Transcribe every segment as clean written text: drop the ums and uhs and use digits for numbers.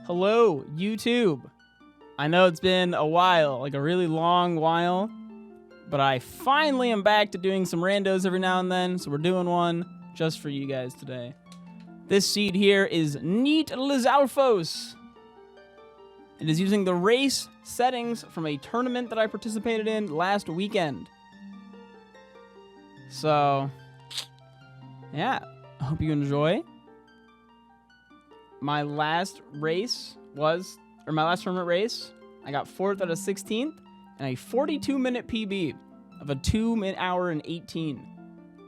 Hello, YouTube. I know it's been a while, like a really long while, but I finally am back to doing some randos every now and then, so we're doing one just for you guys today. This seed here is Neat Lizalfos. It is using the race settings from a tournament that I participated in last weekend. So, yeah, I hope you enjoy. My last race was, or my last tournament race, I got 4th out of 16th and a 42-minute PB of a 2 hour and 18.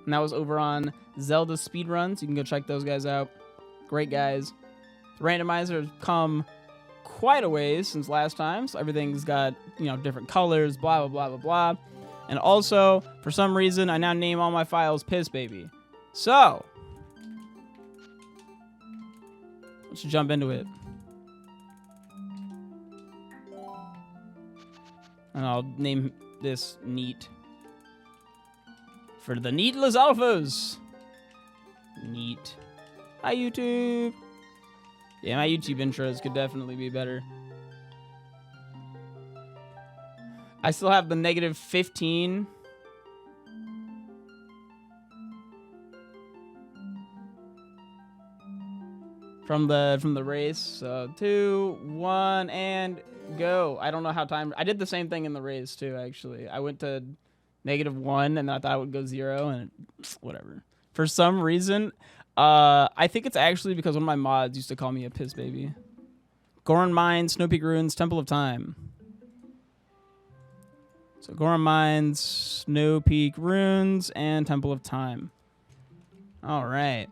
And that was over on Zelda Speedrun, so you can go check those guys out. Great guys. The randomizer has come quite a ways since last time, so everything's got, different colors, blah, blah, blah, blah, blah. And also, for some reason, I now name all my files Piss Baby. So, let's jump into it. And I'll name this Neat. For the Neatless Alphas. Neat. Hi, YouTube. Yeah, my YouTube intros could definitely be better. I still have the -15. From the race. So 2, 1, and go. I don't know how time. I did the same thing in the race too. Actually, I went to -1, and I thought it would go 0, and whatever. For some reason, I think it's actually because one of my mods used to call me a piss baby. Goron Mines, Snow Peak Ruins, Temple of Time. So Goron Mines, Snow Peak Ruins, and Temple of Time. All right.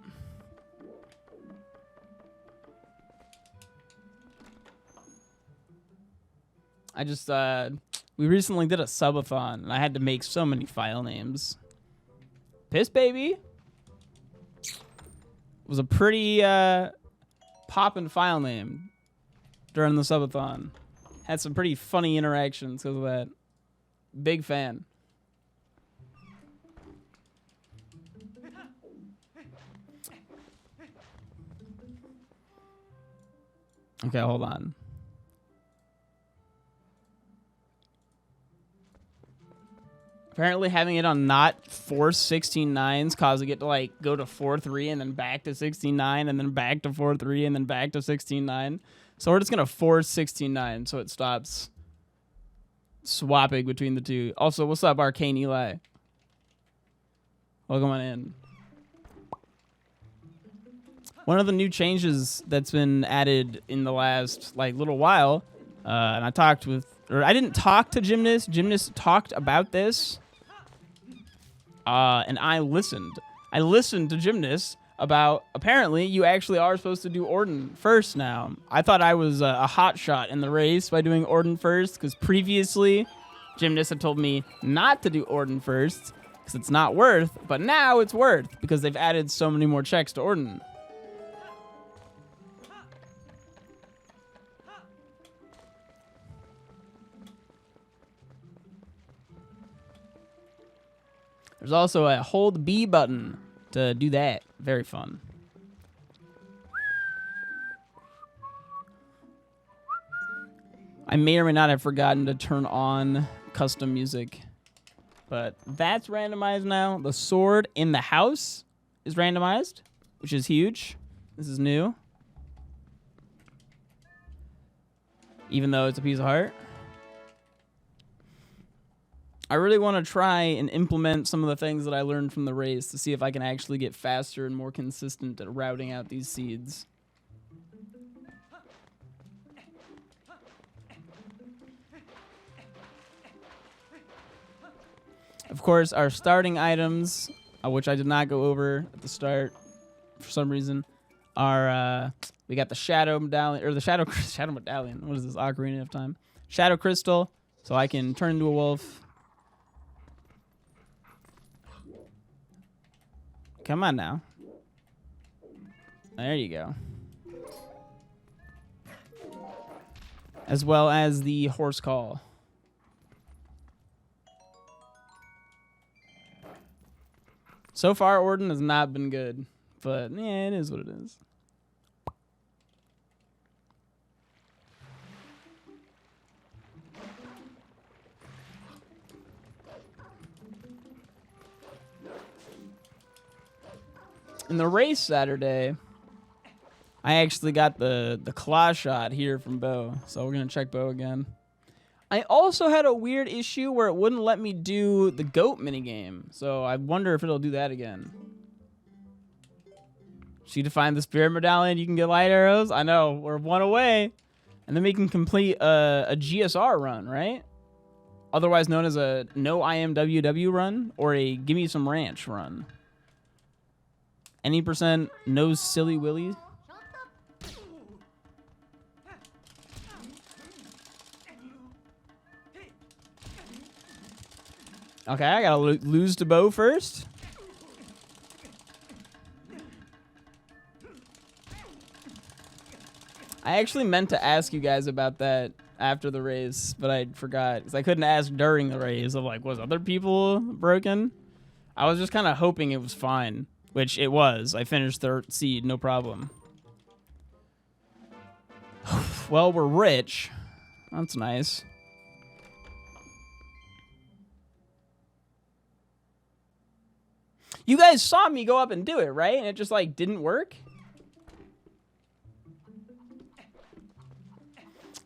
I just, we recently did a subathon, and I had to make so many file names. Piss Baby was a pretty, poppin' file name during the subathon. Had some pretty funny interactions because of that. Big fan. Okay, hold on. Apparently having it on not force 16-9s causing it to go to 4-3 and then back to 16-9 and then back to 4-3 and then back to 16-9. So we're just going to force 16-9 so it stops swapping between the two. Also, what's up, Arcane Eli? Welcome on in. One of the new changes that's been added in the last little while, and I talked with, or I didn't talk to Gymnast. Gymnast talked about this. And I listened. I listened to Gymnast about, apparently, you actually are supposed to do Orden first now. I thought I was a hot shot in the race by doing Orden first, because previously, Gymnast had told me not to do Orden first, because it's not worth, but now it's worth, because they've added so many more checks to Orden. There's also a hold B button to do that. Very fun. I may or may not have forgotten to turn on custom music, but that's randomized now. The sword in the house is randomized, which is huge. This is new. Even though it's a piece of heart. I really want to try and implement some of the things that I learned from the race to see if I can actually get faster and more consistent at routing out these seeds. Of course, our starting items, which I did not go over at the start for some reason, are we got the Shadow Medallion, or the Shadow Medallion. What is this? Ocarina of Time. Shadow Crystal, so I can turn into a wolf. Come on now. There you go. As well as the horse call. So far, Orden has not been good. But, yeah, it is what it is. In the race Saturday, I actually got the claw shot here from Bo, so we're gonna check Bo again. I also had a weird issue where it wouldn't let me do the goat minigame, so I wonder if it'll do that again. She defined the spirit medallion. You can get light arrows. I know, we're one away. And then we can complete a GSR run, right? Otherwise known as a no IMWW run or a gimme some ranch run. Any percent no silly willy. Okay, I gotta lose to Bo first. I actually meant to ask you guys about that after the race, but I forgot because I couldn't ask during the race of like, was other people broken? I was just kind of hoping it was fine, which it was. I finished third seed, no problem. Well, we're rich. That's nice. You guys saw me go up and do it, right? And it just like didn't work?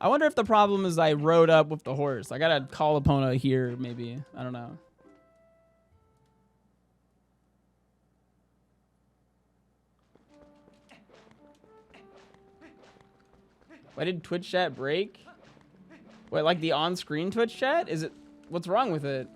I wonder if the problem is I rode up with the horse. I gotta call Epona here, maybe. I don't know. Why did Twitch chat break? What, like the on-screen Twitch chat? Is it... What's wrong with it?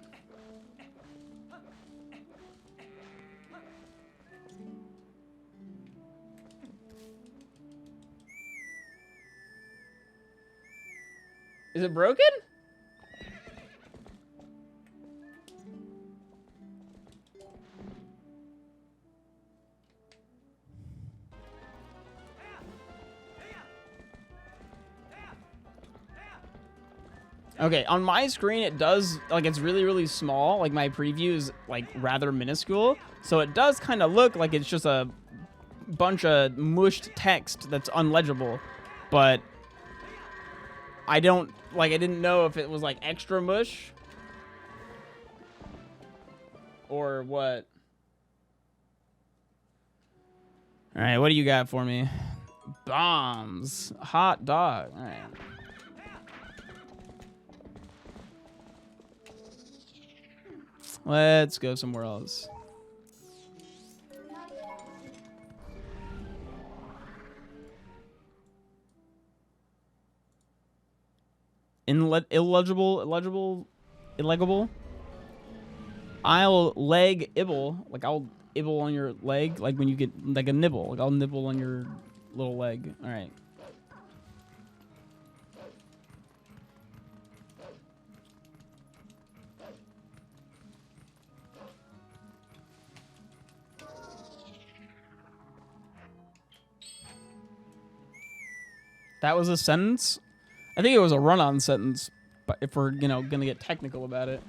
Is it broken? Okay, on my screen it does, like, it's really, really small. Like, my preview is, like, rather minuscule. So it does kind of look like it's just a bunch of mushed text that's unlegible. But I don't, like, I didn't know if it was, like, extra mush or what. All right, what do you got for me? Bombs. Hot dog. All right. Let's go somewhere else. Illegible. I'll leg ibble. Like, I'll ibble on your leg. Like, when you get, like, a nibble. Like, I'll nibble on your little leg. All right. That was a sentence? I think it was a run-on sentence, but if we're, you know, gonna get technical about it.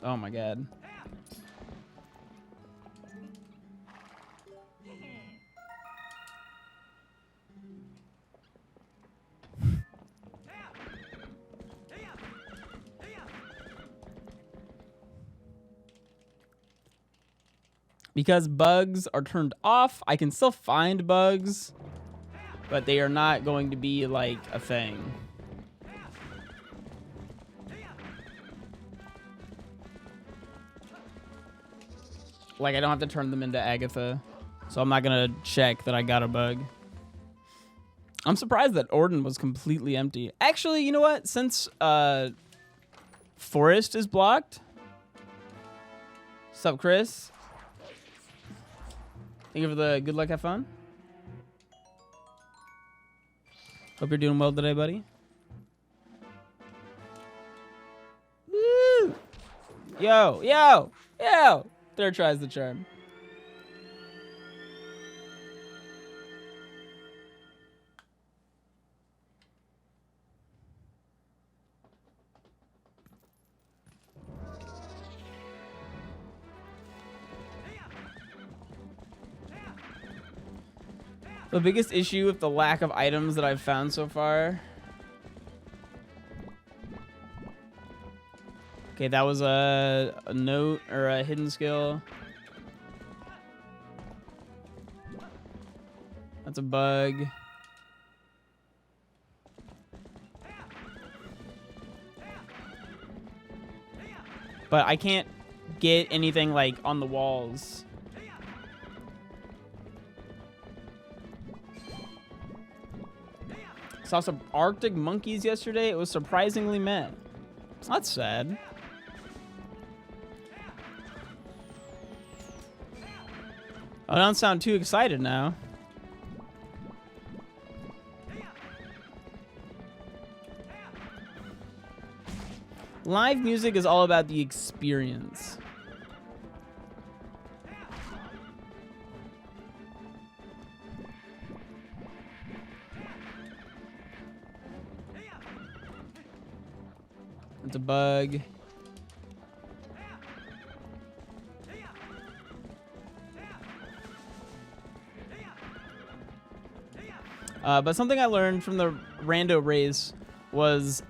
Oh my god. Because bugs are turned off, I can still find bugs, but they are not going to be like a thing. Like, I don't have to turn them into Agatha, so I'm not gonna check that I got a bug. I'm surprised that Orden was completely empty. Actually, you know what? Since Forest is blocked. What's up, Chris? Thank you for the good luck, have fun. Hope you're doing well today, buddy. Woo! Yo! Third tries the charm. The biggest issue with the lack of items that I've found so far Okay, that was a note or a hidden skill. That's a bug. But I can't get anything like on the walls. Saw some Arctic monkeys yesterday. It was surprisingly meh. That's sad. I don't sound too excited now. Live music is all about the experience. It's a bug. But something I learned from the rando race was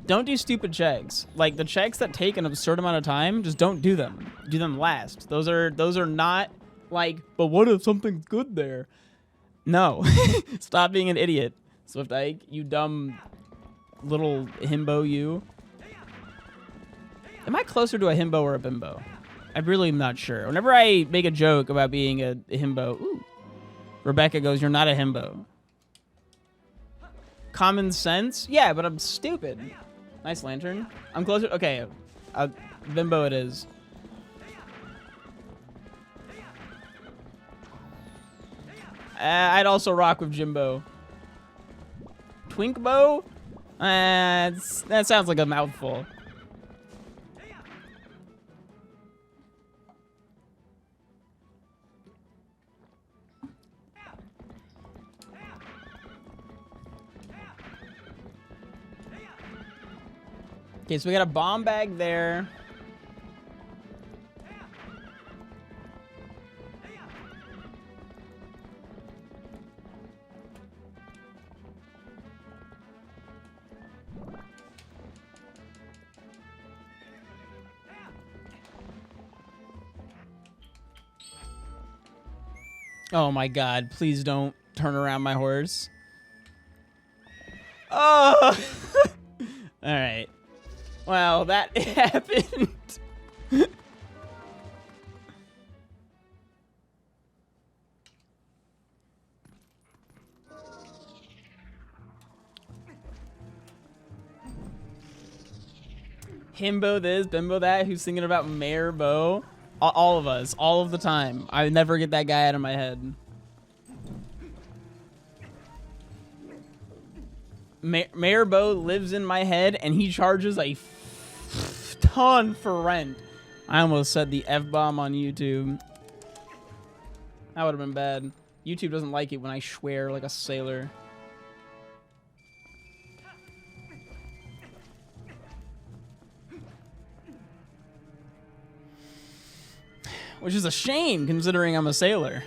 don't do stupid checks. Like the checks that take an absurd amount of time, just don't do them. Do them last. Those are not like, but what if something's good there? No. Stop being an idiot, SwiftIke. You dumb little himbo you. Am I closer to a himbo or a bimbo? I really am not sure. Whenever I make a joke about being a himbo, ooh, Rebecca goes, "You're not a himbo." Common sense? Yeah, but I'm stupid. Nice lantern. I'm closer. Okay, bimbo it is. I'd also rock with Jimbo. Twinkbo? That sounds like a mouthful. Okay, so we got a bomb bag there. Oh my god, please don't turn around my horse. Oh! Alright. Well, that happened. Himbo this, bimbo that, who's thinking about Mayor Bo. All of us, all of the time. I never get that guy out of my head. Mayor Bo lives in my head, and he charges a ton for rent. I almost said the F-bomb on YouTube. That would have been bad. YouTube doesn't like it when I swear like a sailor. Which is a shame, considering I'm a sailor.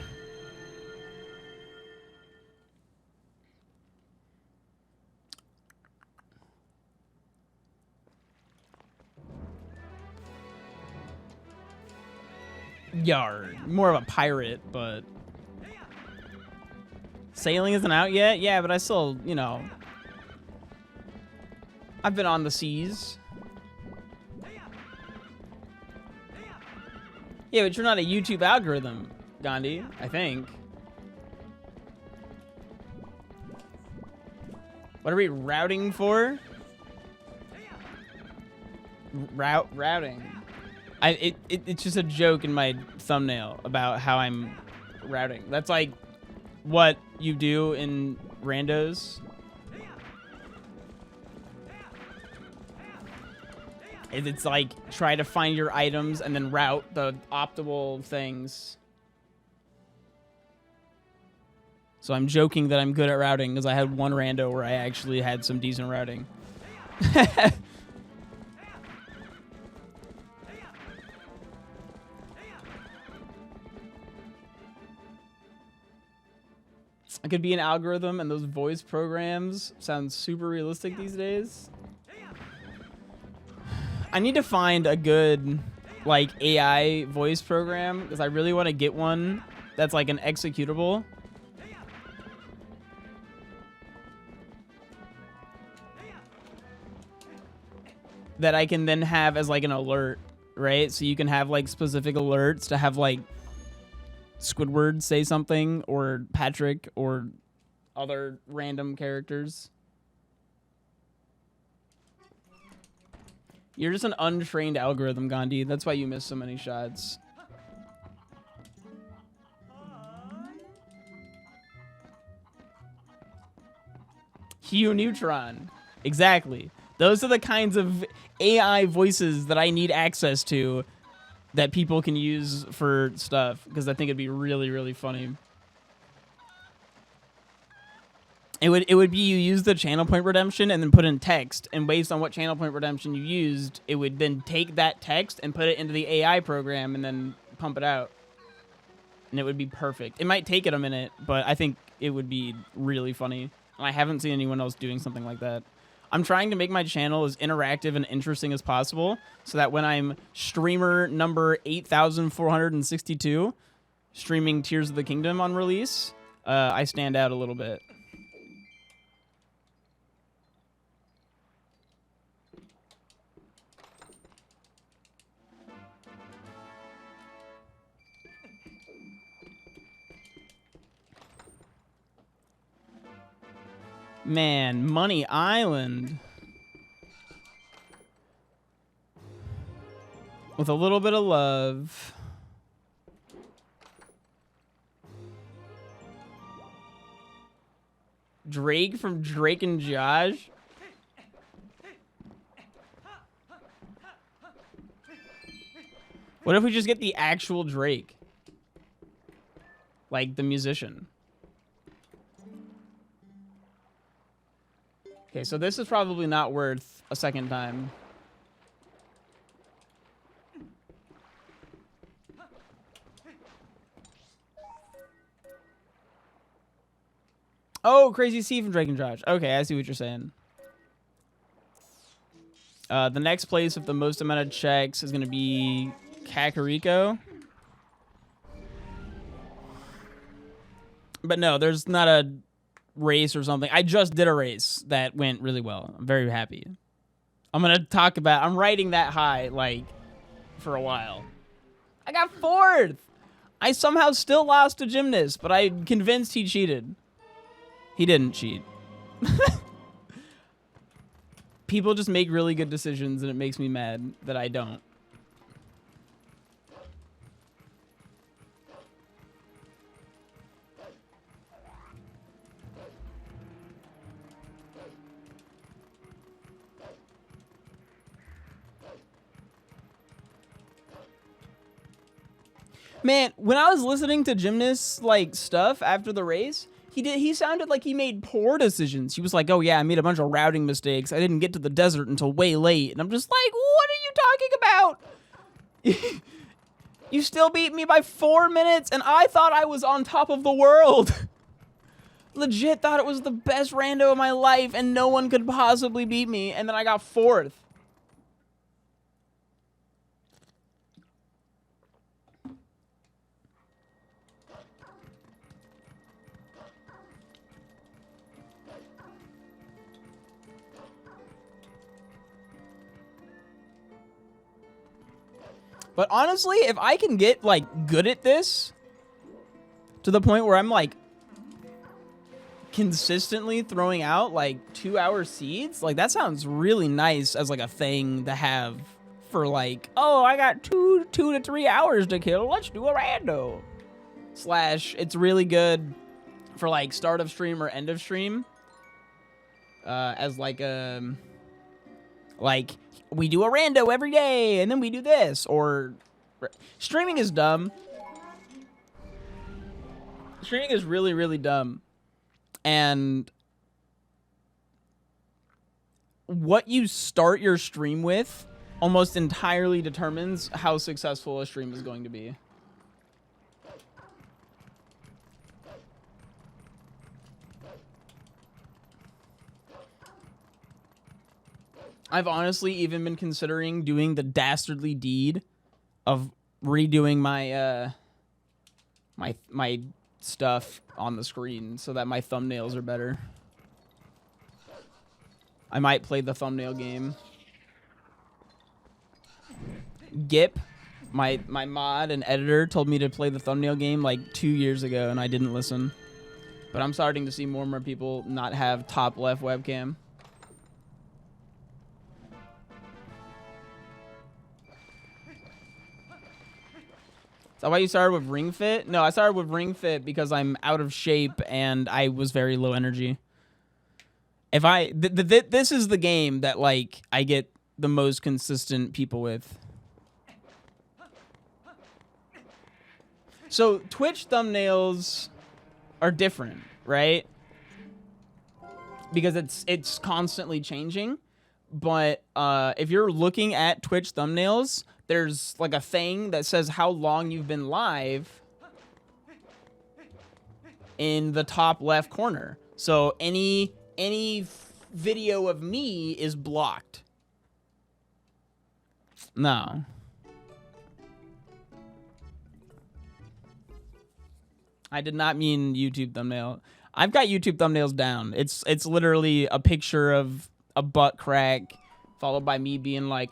Yard. More of a pirate, but... Sailing isn't out yet? Yeah, but I still, you know... I've been on the seas. Yeah, but you're not a YouTube algorithm, Gandhi, I think. What are we routing for? Routing. It's just a joke in my thumbnail about how I'm routing. That's like what you do in randos. It's like try to find your items and then route the optimal things. So I'm joking that I'm good at routing because I had one rando where I actually had some decent routing. I could be an algorithm, and those voice programs sound super realistic these days. I need to find a good, like, AI voice program, because I really want to get one that's, like, an executable. That I can then have as, like, an alert, right? So you can have, like, specific alerts to have, like, Squidward say something, or Patrick, or other random characters. You're just an untrained algorithm, Gandhi. That's why you miss so many shots. Hugh Neutron. Exactly. Those are the kinds of AI voices that I need access to that people can use for stuff, because I think it'd be really, really funny. It would be you use the channel point redemption and then put in text, and based on what channel point redemption you used, it would then take that text and put it into the AI program and then pump it out. And it would be perfect. It might take it a minute, but I think it would be really funny. I haven't seen anyone else doing something like that. I'm trying to make my channel as interactive and interesting as possible, so that when I'm streamer number 8,462, streaming Tears of the Kingdom on release, I stand out a little bit. Man, Money Island. With a little bit of love. Drake from Drake and Josh. What if we just get the actual Drake? Like the musician. Okay, so this is probably not worth a second time. Oh, Crazy C from Drake and Josh. Okay, I see what you're saying. The next place with the most amount of checks is going to be Kakariko. But no, there's not a race or something. I just did a race that went really well. I'm very happy. I'm going to talk about... I'm riding that high, like, for a while. I got 4th! I somehow still lost to Gymnast, but I'm convinced he cheated. He didn't cheat. People just make really good decisions, and it makes me mad that I don't. Man, when I was listening to Gymnast's, like, stuff after the race, he sounded like he made poor decisions. He was like, oh yeah, I made a bunch of routing mistakes. I didn't get to the desert until way late. And I'm just like, what are you talking about? You still beat me by 4 minutes, and I thought I was on top of the world. Legit thought it was the best rando of my life, and no one could possibly beat me, and then I got 4th. But honestly, if I can get, like, good at this, to the point where I'm, like, consistently throwing out, like, 2-hour seeds, like, that sounds really nice as, like, a thing to have for, like, oh, I got 2 to 3 hours to kill, let's do a rando. Slash, it's really good for, like, start of stream or end of stream, as, like, we do a rando every day, and then we do this, or... Streaming is dumb. Streaming is really, really dumb. And... what you start your stream with almost entirely determines how successful a stream is going to be. I've honestly even been considering doing the dastardly deed of redoing my my stuff on the screen so that my thumbnails are better. I might play the thumbnail game. Gip, my mod and editor, told me to play the thumbnail game like 2 years ago, and I didn't listen. But I'm starting to see more and more people not have top left webcam. Is that why you started with Ring Fit? No, I started with Ring Fit because I'm out of shape and I was very low energy. If this is the game that like I get the most consistent people with. So Twitch thumbnails are different, right? Because it's constantly changing. But if you're looking at Twitch thumbnails, there's like a thing that says how long you've been live in the top left corner. So any video of me is blocked. No. I did not mean YouTube thumbnail. I've got YouTube thumbnails down. It's literally a picture of a butt crack followed by me being like,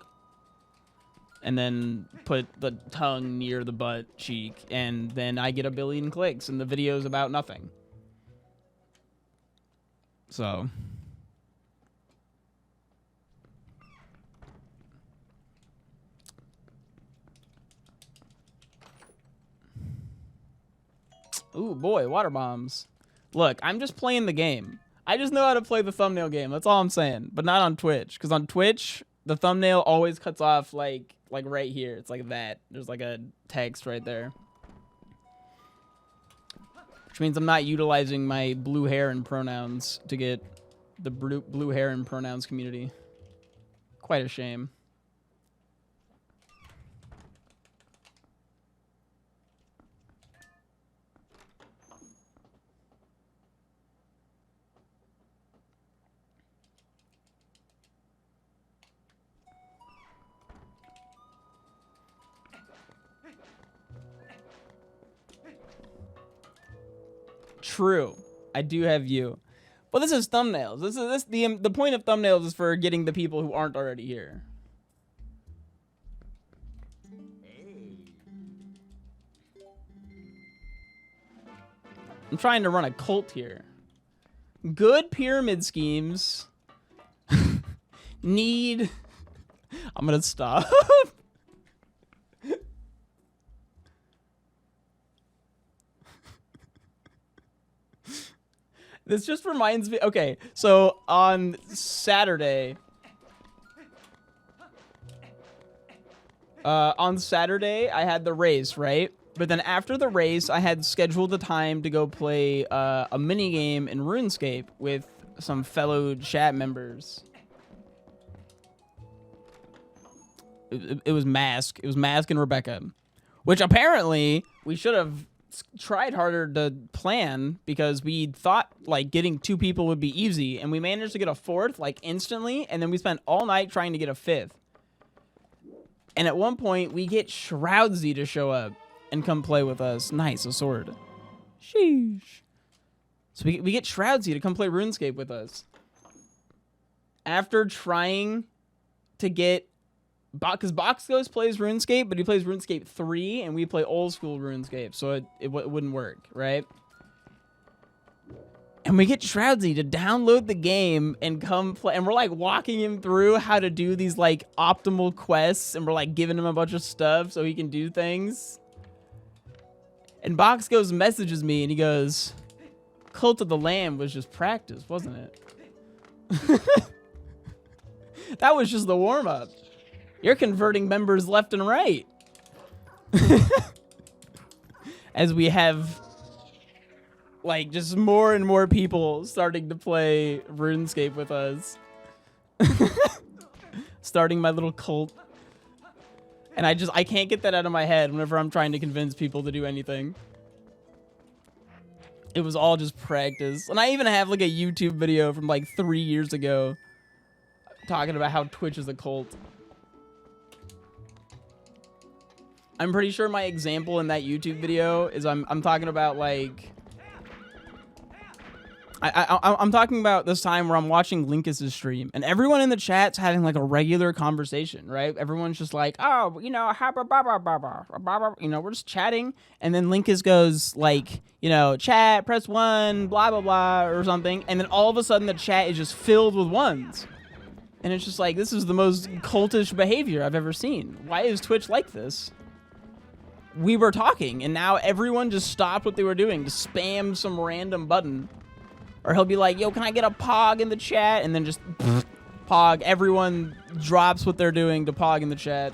and then put the tongue near the butt cheek, and then I get 1 billion clicks, and the video's about nothing. So. Ooh, boy, water bombs. Look, I'm just playing the game. I just know how to play the thumbnail game. That's all I'm saying. But not on Twitch. Because on Twitch, the thumbnail always cuts off like right here. It's like that. There's like a text right there. Which means I'm not utilizing my blue hair and pronouns to get the blue hair and pronouns community. Quite a shame. True, I do have you, but this is thumbnails. The point of thumbnails is for getting the people who aren't already here. I'm trying to run a cult here. Good pyramid schemes need. I'm gonna stop. This just reminds me. Okay, so on Saturday, I had the race, right? But then after the race, I had scheduled the time to go play a mini game in RuneScape with some fellow chat members. It was Mask. It was Mask and Rebecca, which apparently we should have tried harder to plan because we thought like getting 2 people would be easy, and we managed to get a 4th like instantly, and then we spent all night trying to get a 5th. And at one point we get Shroudsy to show up and come play with us. Nice, a sword. Sheesh. So we get Shroudsy to come play RuneScape with us after trying to get because Box Ghost plays RuneScape, but he plays RuneScape 3, and we play old school RuneScape, so it wouldn't work, right? And we get Shroudsy to download the game and come play, and we're like walking him through how to do these like optimal quests, and we're like giving him a bunch of stuff so he can do things. And Box Ghost messages me, and he goes, "Cult of the Lamb was just practice, wasn't it?" That was just the warm-up. You're converting members left and right. As we have, like, just more and more people starting to play RuneScape with us. Starting my little cult. And I can't get that out of my head whenever I'm trying to convince people to do anything. It was all just practice. And I even have, like, a YouTube video from, like, 3 years ago. talking about how Twitch is a cult. I'm pretty sure my example in that YouTube video is I'm talking about like I'm talking about this time where I'm watching Linkus's stream and everyone in the chat's having like a regular conversation, right? Everyone's just like, oh, you know, you know, we're just chatting, and then Linkus goes like, you know, chat, press 1, blah blah blah or something, and then all of a sudden the chat is just filled with ones, and it's just like, this is the most cultish behavior I've ever seen. Why is Twitch like this? We were talking, and now everyone just stopped what they were doing to spam some random button. Or he'll be like, yo, can I get a pog in the chat? And then just pog. Everyone drops what they're doing to pog in the chat.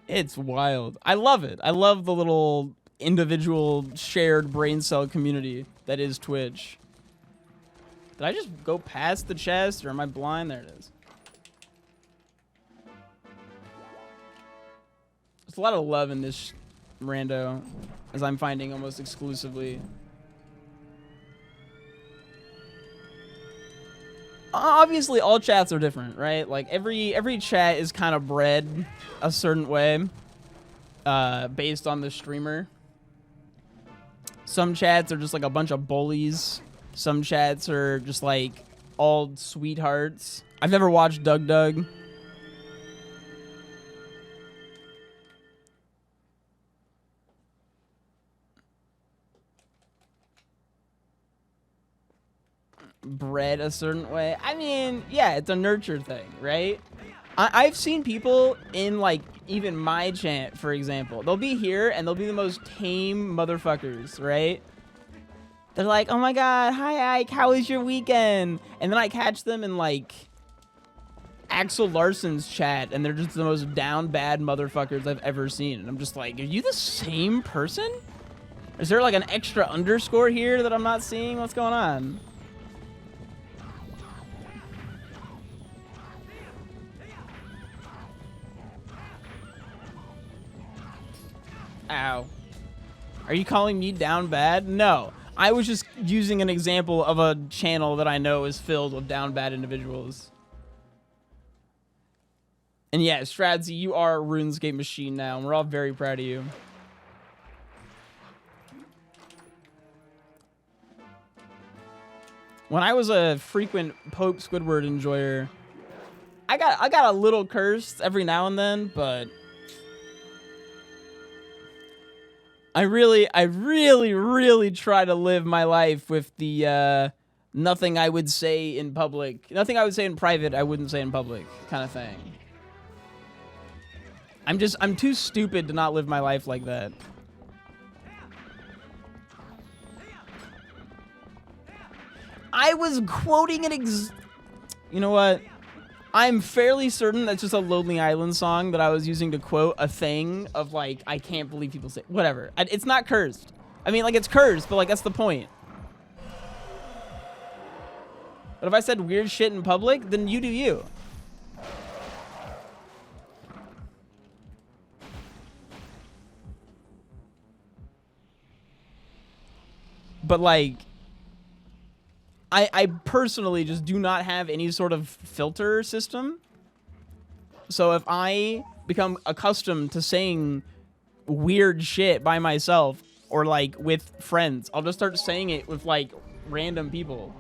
It's wild. I love it. I love the little individual shared brain cell community that is Twitch. Did I just go past the chest, or am I blind? There it is. There's a lot of love in this rando, as I'm finding almost exclusively. Obviously, all chats are different, right? Like every chat is kind of bred a certain way, based on the streamer. Some chats are just like a bunch of bullies. Some chats are just like all sweethearts. I've never watched Doug Doug. Bred a certain way. I mean, yeah, it's a nurture thing, right? I've seen people in like even my chant, for example. They'll be here and they'll be the most tame motherfuckers, right? They're like, oh my god, hi Ike, how was your weekend? And then I catch them in like Axel Larson's chat and they're just the most down bad motherfuckers I've ever seen. And I'm just like, are you the same person? Is there like an extra underscore here that I'm not seeing? What's going on? Ow. Are you calling me down bad? No. I was just using an example of a channel that I know is filled with down bad individuals. And yeah, Stradsy, you are a RuneScape machine now, and we're all very proud of you. When I was a frequent Pope Squidward enjoyer, I got a little cursed every now and then, but I really try to live my life with the nothing I would say in public, nothing I would say in private, I wouldn't say in public kind of thing. I'm too stupid to not live my life like that. I was quoting you know what? I'm fairly certain that's just a Lonely Island song that I was using to quote a thing of like, I can't believe people say, whatever. It's not cursed. I mean, like, it's cursed, but like, that's the point. But if I said weird shit in public, then you do you. But like, I personally just do not have any sort of filter system. So if I become accustomed to saying weird shit by myself or like with friends, I'll just start saying it with like random people.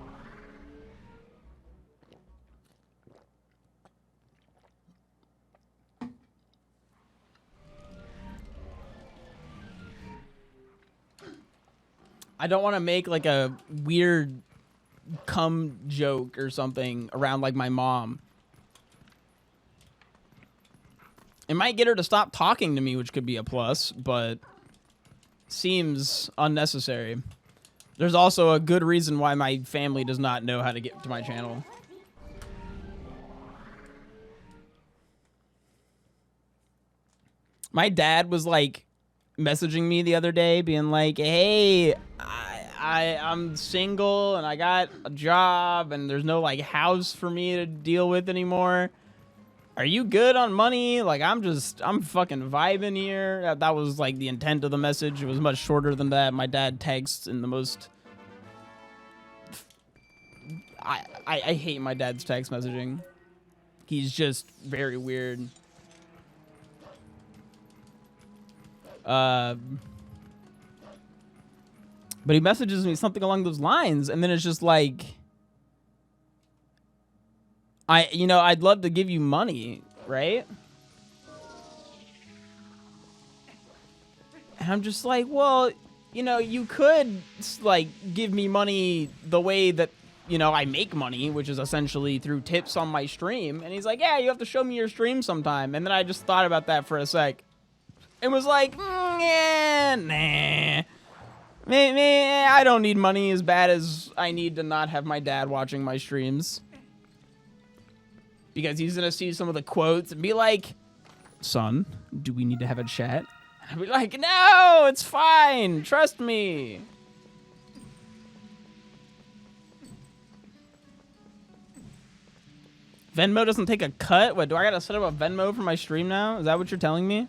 I don't want to make like a weird cum joke or something around like my mom. It might get her to stop talking to me, which could be a plus, but seems unnecessary. There's also a good reason why my family does not know how to get to my channel. My dad was like messaging me the other day being like, hey, I'm single and I got a job and there's no like house for me to deal with anymore. Are you good on money? Like, I'm fucking vibing here. That was like the intent of the message. It was much shorter than that. My dad texts in the most I hate my dad's text messaging. He's just very weird. But he messages me something along those lines, and then it's just like, I'd love to give you money, right? And I'm just like, well, you could, like, give me money the way that, I make money, which is essentially through tips on my stream. And he's like, yeah, you have to show me your stream sometime. And then I just thought about that for a sec and was like, yeah, nah. I don't need money as bad as I need to not have my dad watching my streams. Because he's going to see some of the quotes and be like, son, do we need to have a chat? And I'd be like, no, it's fine. Trust me. Venmo doesn't take a cut? What, do I got to set up a Venmo for my stream now? Is that what you're telling me?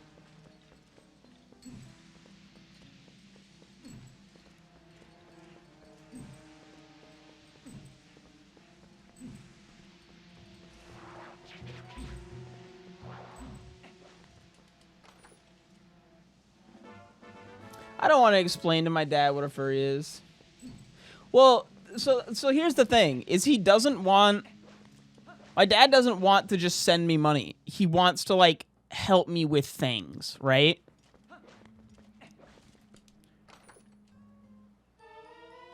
I don't want to explain to my dad what a furry is. Well, so here's the thing, is my dad doesn't want to just send me money. He wants to, like, help me with things, right?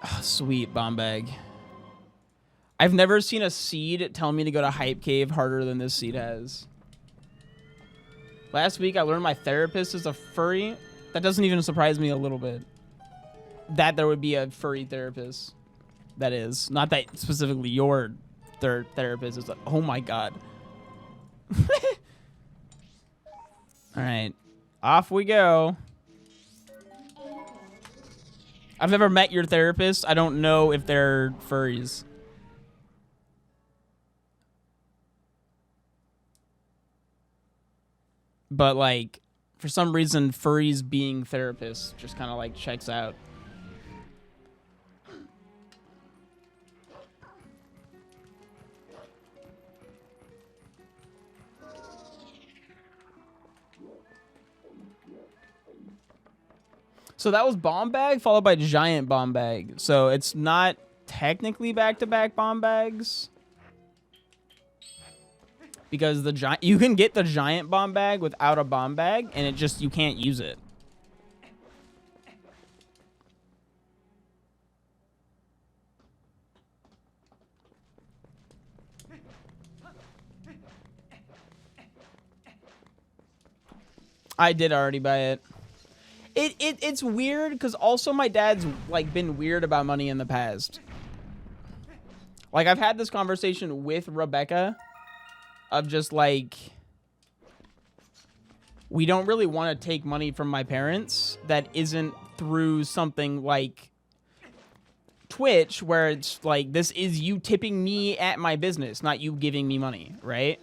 Oh, sweet, bomb bag. I've never seen a seed tell me to go to Hype Cave harder than this seed has. Last week, I learned my therapist is a furry. That doesn't even surprise me a little bit. That there would be a furry therapist. That is. Not that specifically your therapist is like, oh my god. Alright. Off we go. I've never met your therapist. I don't know if they're furries. But, like, for some reason, furries being therapists just kind of, like, checks out. So that was bomb bag followed by giant bomb bag. So it's not technically back-to-back bomb bags. Because you can get the giant bomb bag without a bomb bag, and it just, you can't use it. I did already buy it. It's weird because also my dad's like been weird about money in the past. Like I've had this conversation with Rebecca of just like, we don't really want to take money from my parents that isn't through something like Twitch, where it's like, this is you tipping me at my business, not you giving me money, right?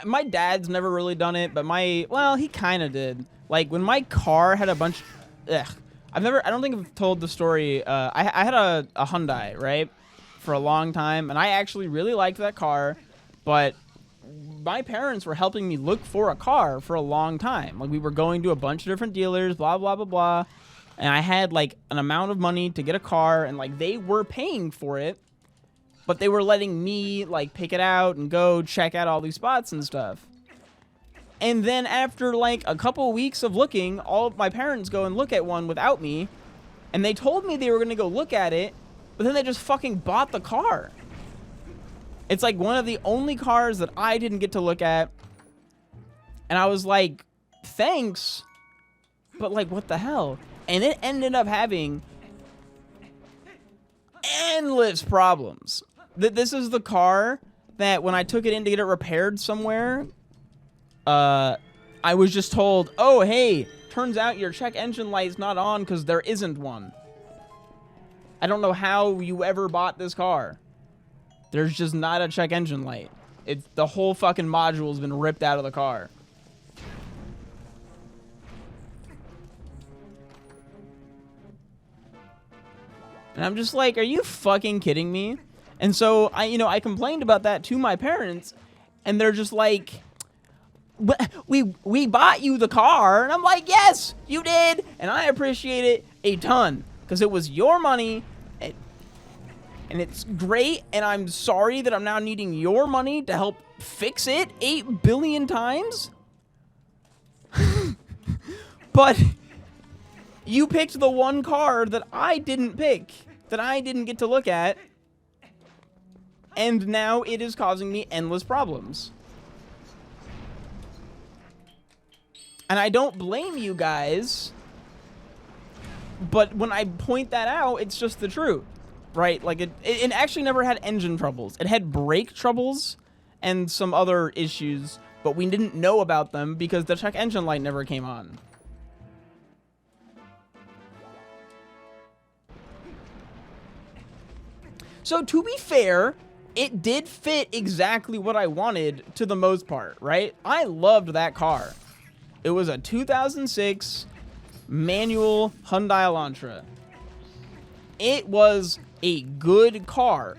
My dad's never really done it, but well, he kind of did. Like when my car had a bunch, I don't think I've told the story. I had a Hyundai, right, for a long time, and I actually really liked that car, but my parents were helping me look for a car for a long time. Like we were going to a bunch of different dealers, blah, blah, blah, blah, and I had like an amount of money to get a car, and like they were paying for it, but they were letting me, like, pick it out and go check out all these spots and stuff. And then after, like, a couple weeks of looking, all of my parents go and look at one without me. And they told me they were going to go look at it, but then they just fucking bought the car. It's, like, one of the only cars that I didn't get to look at. And I was like, thanks, but, like, what the hell? And it ended up having endless problems. This is the car that when I took it in to get it repaired somewhere, I was just told, oh, hey, turns out your check engine light's not on because there isn't one. I don't know how you ever bought this car. There's just not a check engine light. It's the whole fucking module has been ripped out of the car. And I'm just like, are you fucking kidding me? And so I complained about that to my parents, and they're just like, we bought you the car. And I'm like, yes, you did. And I appreciate it a ton because it was your money. And it's great. And I'm sorry that I'm now needing your money to help fix it 8 billion times. But you picked the one car that I didn't pick, that I didn't get to look at. And now it is causing me endless problems. And I don't blame you guys, but when I point that out, it's just the truth, right? Like, it actually never had engine troubles. It had brake troubles and some other issues, but we didn't know about them because the check engine light never came on. So to be fair, it did fit exactly what I wanted to the most part, right? I loved that car. It was a 2006 manual Hyundai Elantra. It was a good car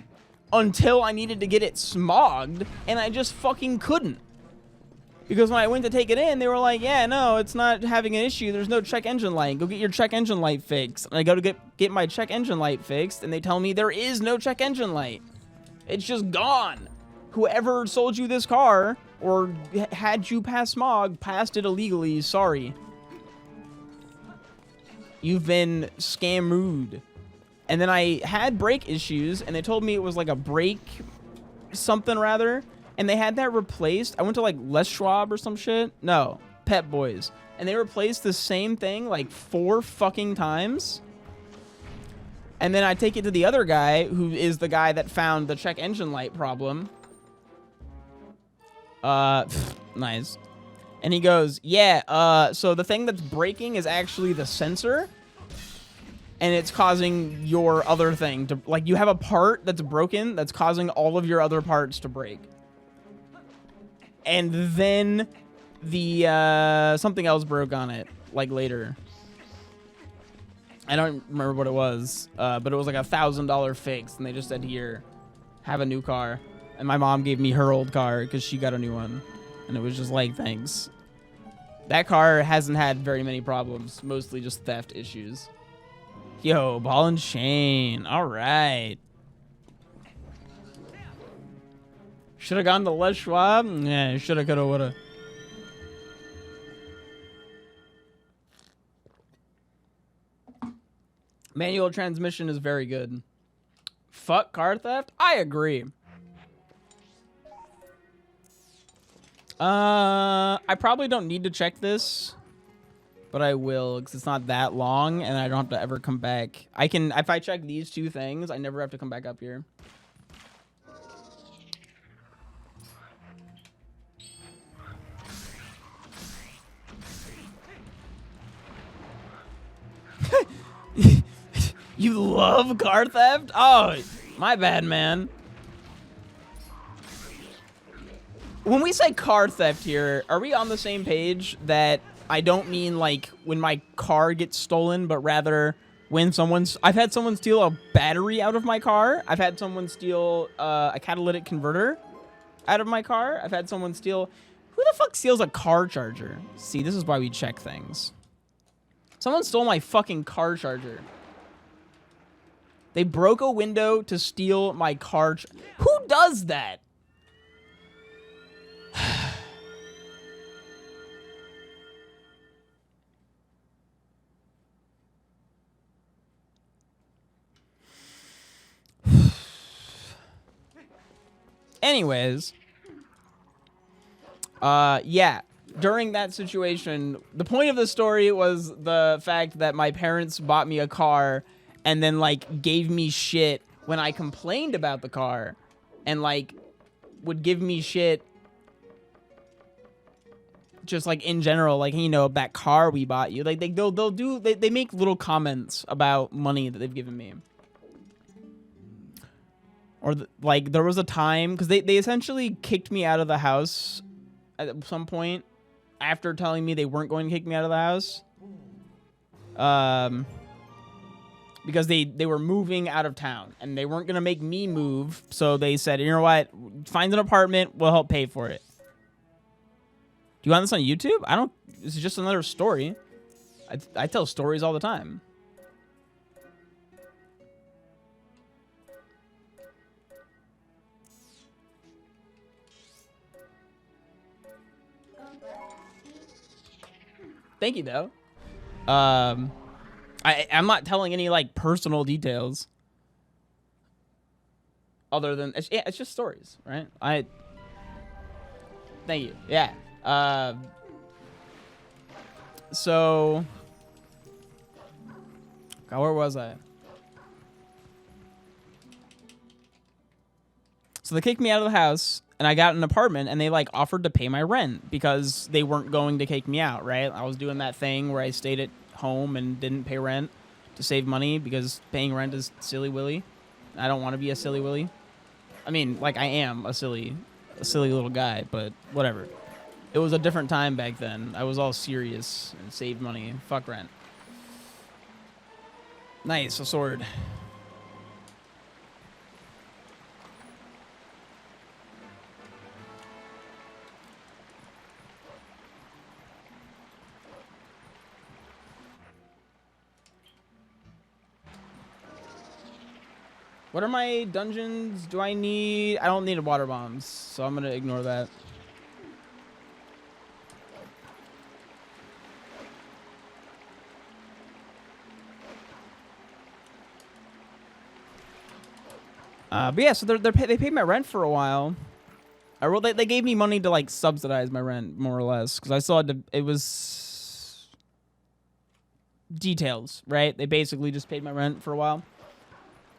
until I needed to get it smogged, and I just fucking couldn't. Because when I went to take it in, they were like, yeah, no, it's not having an issue. There's no check engine light. Go get your check engine light fixed. And I go to get my check engine light fixed, and they tell me there is no check engine light. It's just gone. Whoever sold you this car or had you pass smog passed it illegally. Sorry. You've been scammed. And then I had brake issues, and they told me it was like a brake something rather. And they had that replaced. I went to like Les Schwab or some shit. No, Pep Boys. And they replaced the same thing like 4 fucking times. And then I take it to the other guy, who is the guy that found the check engine light problem. Nice. And he goes, yeah, so the thing that's breaking is actually the sensor. And it's causing your other thing to, like, you have a part that's broken that's causing all of your other parts to break. And then the, something else broke on it, like, later. I don't remember what it was, but it was like $1,000 fix, and they just said, here, have a new car. And my mom gave me her old car because she got a new one. And it was just like, thanks. That car hasn't had very many problems, mostly just theft issues. Yo, ball and chain. All right. Should have gone to Les Schwab? Yeah, shoulda, coulda, woulda. Manual transmission is very good. Fuck car theft? I agree. I probably don't need to check this, but I will because it's not that long and I don't have to ever come back. I can, if I check these 2 things, I never have to come back up here. You love car theft? Oh, my bad, man. When we say car theft here, are we on the same page that I don't mean like when my car gets stolen, but rather when I've had someone steal a battery out of my car. I've had someone steal a catalytic converter out of my car. I've had someone steal, who the fuck steals a car charger? See, this is why we check things. Someone stole my fucking car charger. They broke a window to steal my car. Who does that? Anyways. Yeah. During that situation, the point of the story was the fact that my parents bought me a car and then, like, gave me shit when I complained about the car. And, like, would give me shit just, like, in general. Like, you know, that car we bought you. Like, they make little comments about money that they've given me. Or like there was a time, because they essentially kicked me out of the house at some point after telling me they weren't going to kick me out of the house. Because they were moving out of town and they weren't going to make me move. So they said, you know what? Find an apartment. We'll help pay for it. Do you want this on YouTube? I don't. This is just another story. I tell stories all the time. Thank you, though. I'm not telling any like personal details. Other than it's just stories, right? Thank you. Yeah. So, God, where was I? So they kicked me out of the house, and I got an apartment, and they like offered to pay my rent because they weren't going to kick me out, right? I was doing that thing where I stayed at home and didn't pay rent to save money because paying rent is silly willy. I don't want to be a silly willy. I mean, like I am a silly little guy, but whatever. It was a different time back then. I was all serious and saved money. Fuck rent. Nice, a sword. What are my dungeons? Do I need... I don't need water bombs, so I'm going to ignore that. But yeah, so they paid my rent for a while. They gave me money to like subsidize my rent, more or less, because I still had to. It was details, right? They basically just paid my rent for a while,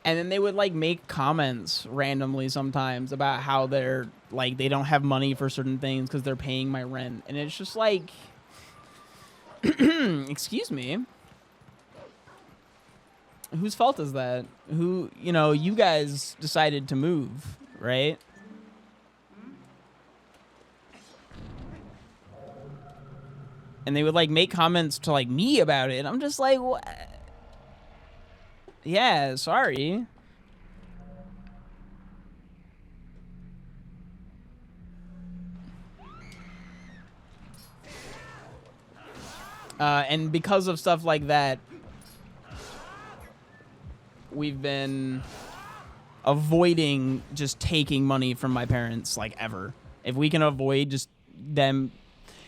and then they would like make comments randomly sometimes about how they're like they don't have money for certain things because they're paying my rent, and it's just like, excuse me. Whose fault is that? Who, you know, you guys decided to move, right? And they would like make comments to like me about it. I'm just like, what? Yeah, sorry. And because of stuff like that, we've been avoiding just taking money from my parents, like, ever. If we can avoid just them.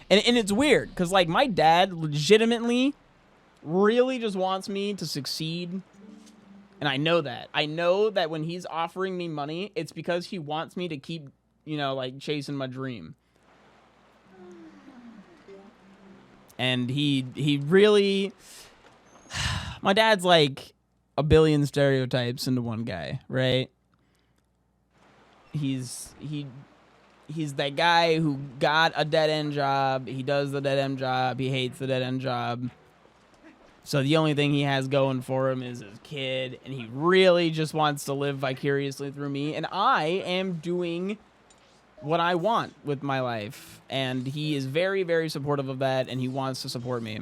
And it's weird, because, like, my dad legitimately really just wants me to succeed. And I know that. I know that when he's offering me money, it's because he wants me to keep, you know, like, chasing my dream. And he really... My dad's, like... a billion stereotypes into one guy, right? He's that guy who got a dead-end job. He does the dead-end job. He hates the dead-end job. So the only thing he has going for him is his kid, and he really just wants to live vicariously through me. And I am doing what I want with my life, and he is very, very supportive of that, and he wants to support me.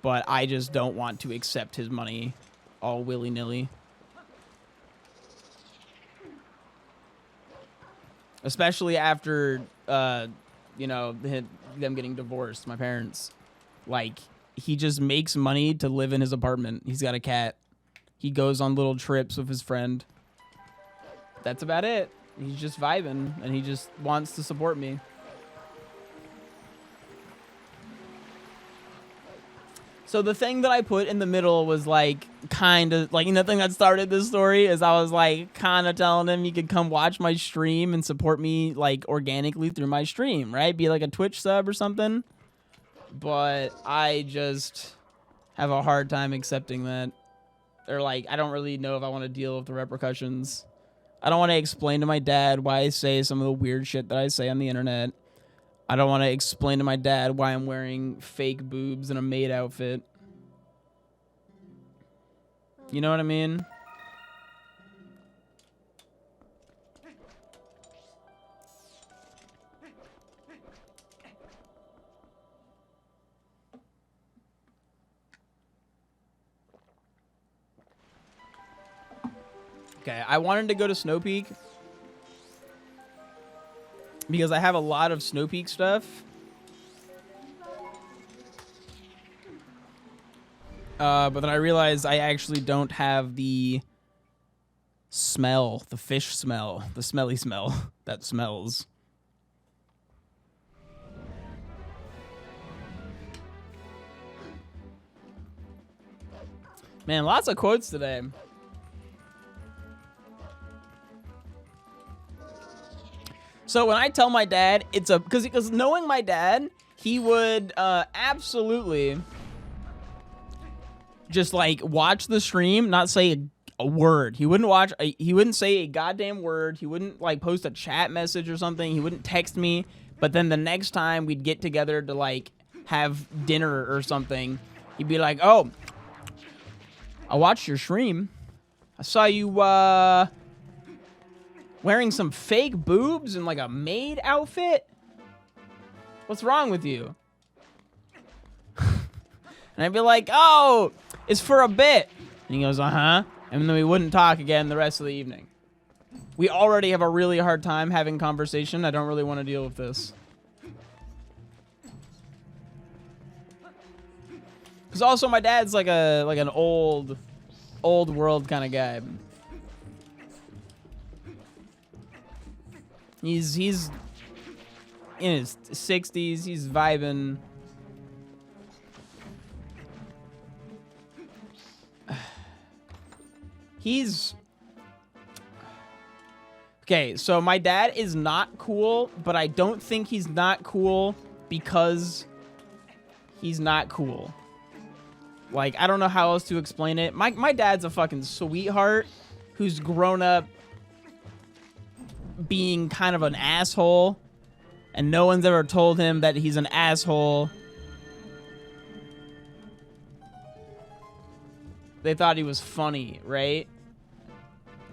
But I just don't want to accept his money all willy-nilly. Especially after, you know, them getting divorced, my parents. Like, he just makes money to live in his apartment. He's got a cat. He goes on little trips with his friend. That's about it. He's just vibing, and he just wants to support me. So the thing that I put in the middle was like kind of like, you know, the thing that started this story is I was like kind of telling him he could come watch my stream and support me like organically through my stream, right? Be like a Twitch sub or something. But I just have a hard time accepting that. Or like, I don't really know if I want to deal with the repercussions. I don't want to explain to my dad why I say some of the weird shit that I say on the internet. I don't want to explain to my dad why I'm wearing fake boobs and a maid outfit. You know what I mean? Okay, I wanted to go to Snow Peak because I have a lot of Snow Peak stuff. But then I realized I actually don't have the smell, the fish smell, the smelly smell that smells. Man, lots of quotes today. So when I tell my dad, it's a because knowing my dad, he would absolutely just like watch the stream, not say a word. He wouldn't say a goddamn word. He wouldn't like post a chat message or something. He wouldn't text me. But then the next time we'd get together to like have dinner or something, he'd be like, "Oh, I watched your stream. I saw you wearing some fake boobs and like a maid outfit. What's wrong with you?" And I'd be like, "Oh, it's for a bit." And he goes, "Uh-huh." And then we wouldn't talk again the rest of the evening. We already have a really hard time having conversation. I don't really want to deal with this. Because also my dad's like an old world kind of guy. He's in his 60s. He's vibing. Okay, so my dad is not cool, but I don't think he's not cool because he's not cool. Like, I don't know how else to explain it. My dad's a fucking sweetheart who's grown up being kind of an asshole, and no one's ever told him that he's an asshole. They thought he was funny, right?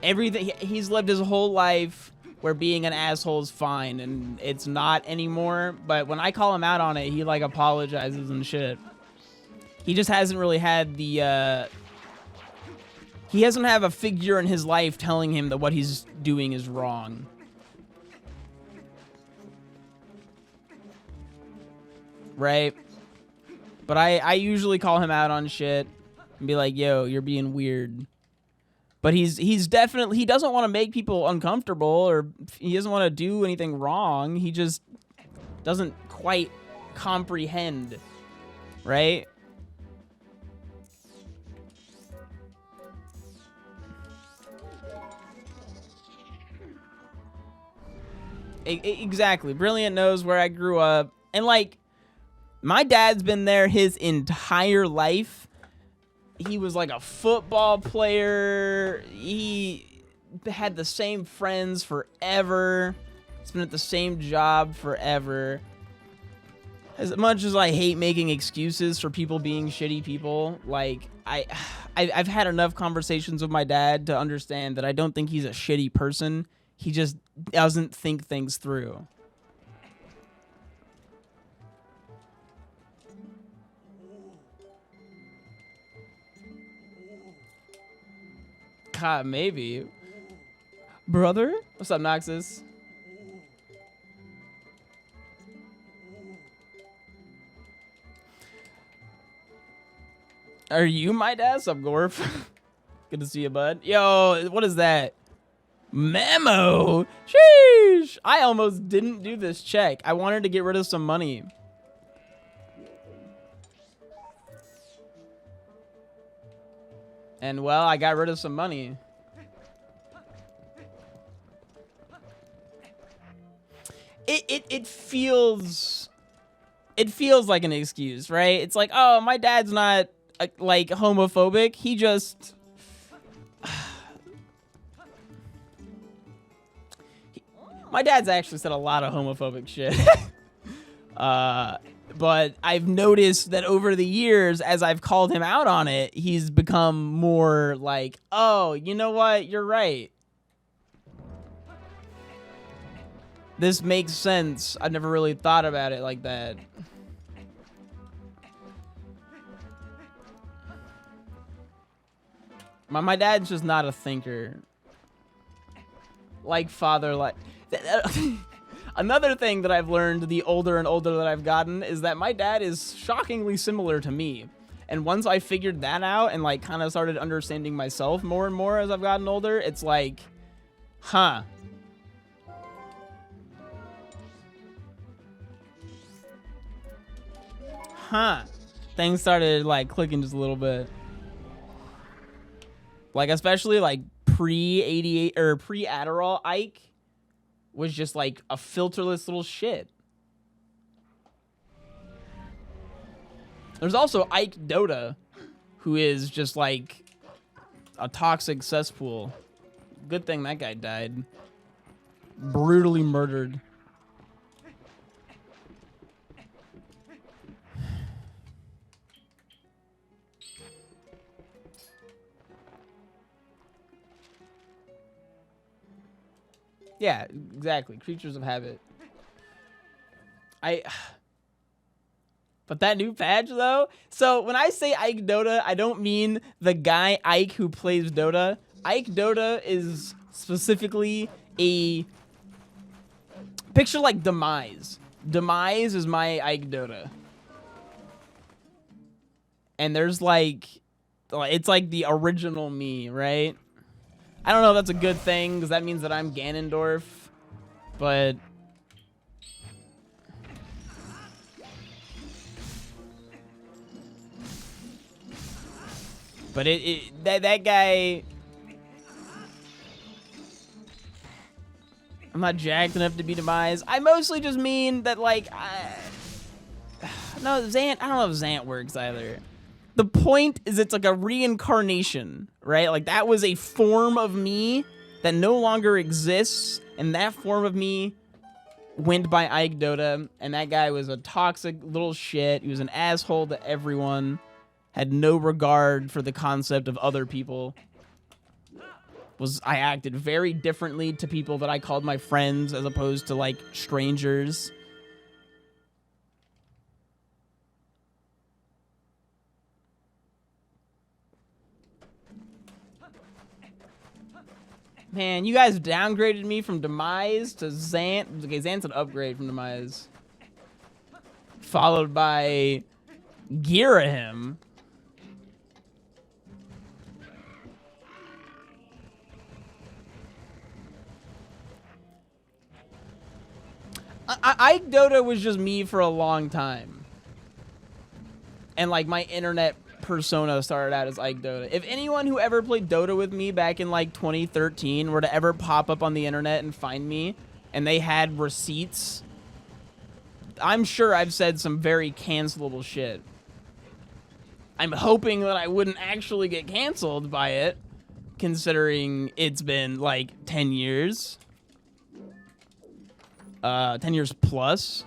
Everything, he's lived his whole life where being an asshole is fine, and it's not anymore. But when I call him out on it, he like apologizes and shit. He just hasn't really had the, he doesn't have a figure in his life telling him that what he's doing is wrong. Right? But I usually call him out on shit and be like, "Yo, you're being weird." But he's definitely, he doesn't want to make people uncomfortable, or he doesn't want to do anything wrong. He just doesn't quite comprehend, right? Exactly. Brilliant knows where I grew up. And like, my dad's been there his entire life. He was like a football player. He had the same friends forever. He's been at the same job forever. As much as I hate making excuses for people being shitty people, like, I've had enough conversations with my dad to understand that I don't think he's a shitty person. He just doesn't think things through. God, maybe. Brother? What's up, Noxus? Are you my dad? What's up, Gorf? Good to see you, bud. Yo, what is that? Memo? Sheesh! I almost didn't do this check. I wanted to get rid of some money. And, well, I got rid of some money. It feels like an excuse, right? It's like, oh, my dad's not, like, homophobic. He just... My dad's actually said a lot of homophobic shit. But I've noticed that over the years, as I've called him out on it, he's become more like, oh, you know what? You're right. This makes sense. I've never really thought about it like that. My dad's just not a thinker. like father, like... Another thing that I've learned the older and older that I've gotten is that my dad is shockingly similar to me. And once I figured that out and like kind of started understanding myself more and more as I've gotten older, it's like, huh. Huh. Things started like clicking just a little bit. Like especially like pre-88 or pre-Adderall Ike was just like a filterless little shit. There's also Ike Dota, who is just like a toxic cesspool. Good thing that guy died. Brutally murdered. Yeah, exactly. Creatures of habit. But that new patch, though? So, when I say Ike Dota, I don't mean the guy Ike who plays Dota. Ike Dota is specifically a... Picture like Demise. Demise is my Ike Dota. And there's like... It's like the original me, right? I don't know if that's a good thing, because that means that I'm Ganondorf. But... But that guy... I'm not jacked enough to be Demise. I mostly just mean that, like... no, Zant... I don't know if Zant works either. The point is it's like a reincarnation, right? Like, that was a form of me that no longer exists. And that form of me went by Ike Dota. And that guy was a toxic little shit. He was an asshole to everyone. Had no regard for the concept of other people. I acted very differently to people that I called my friends as opposed to, like, strangers. Man, you guys downgraded me from Demise to Zant. Okay, Zant's an upgrade from Demise. Followed by Girahim. Ike Dota was just me for a long time. And, like, my internet persona started out as Ike Dota. If anyone who ever played Dota with me back in, like, 2013 were to ever pop up on the internet and find me, and they had receipts, I'm sure I've said some very cancelable shit. I'm hoping that I wouldn't actually get canceled by it, considering it's been, like, 10 years. 10 years plus,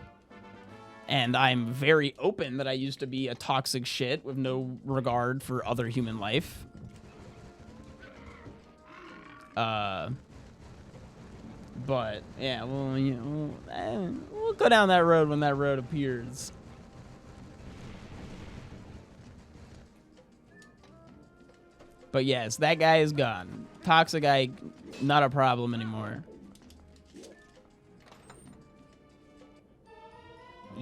and I'm very open that I used to be a toxic shit with no regard for other human life. But yeah, well, you know, we'll go down that road when that road appears. But yes, that guy is gone. Toxic guy, not a problem anymore.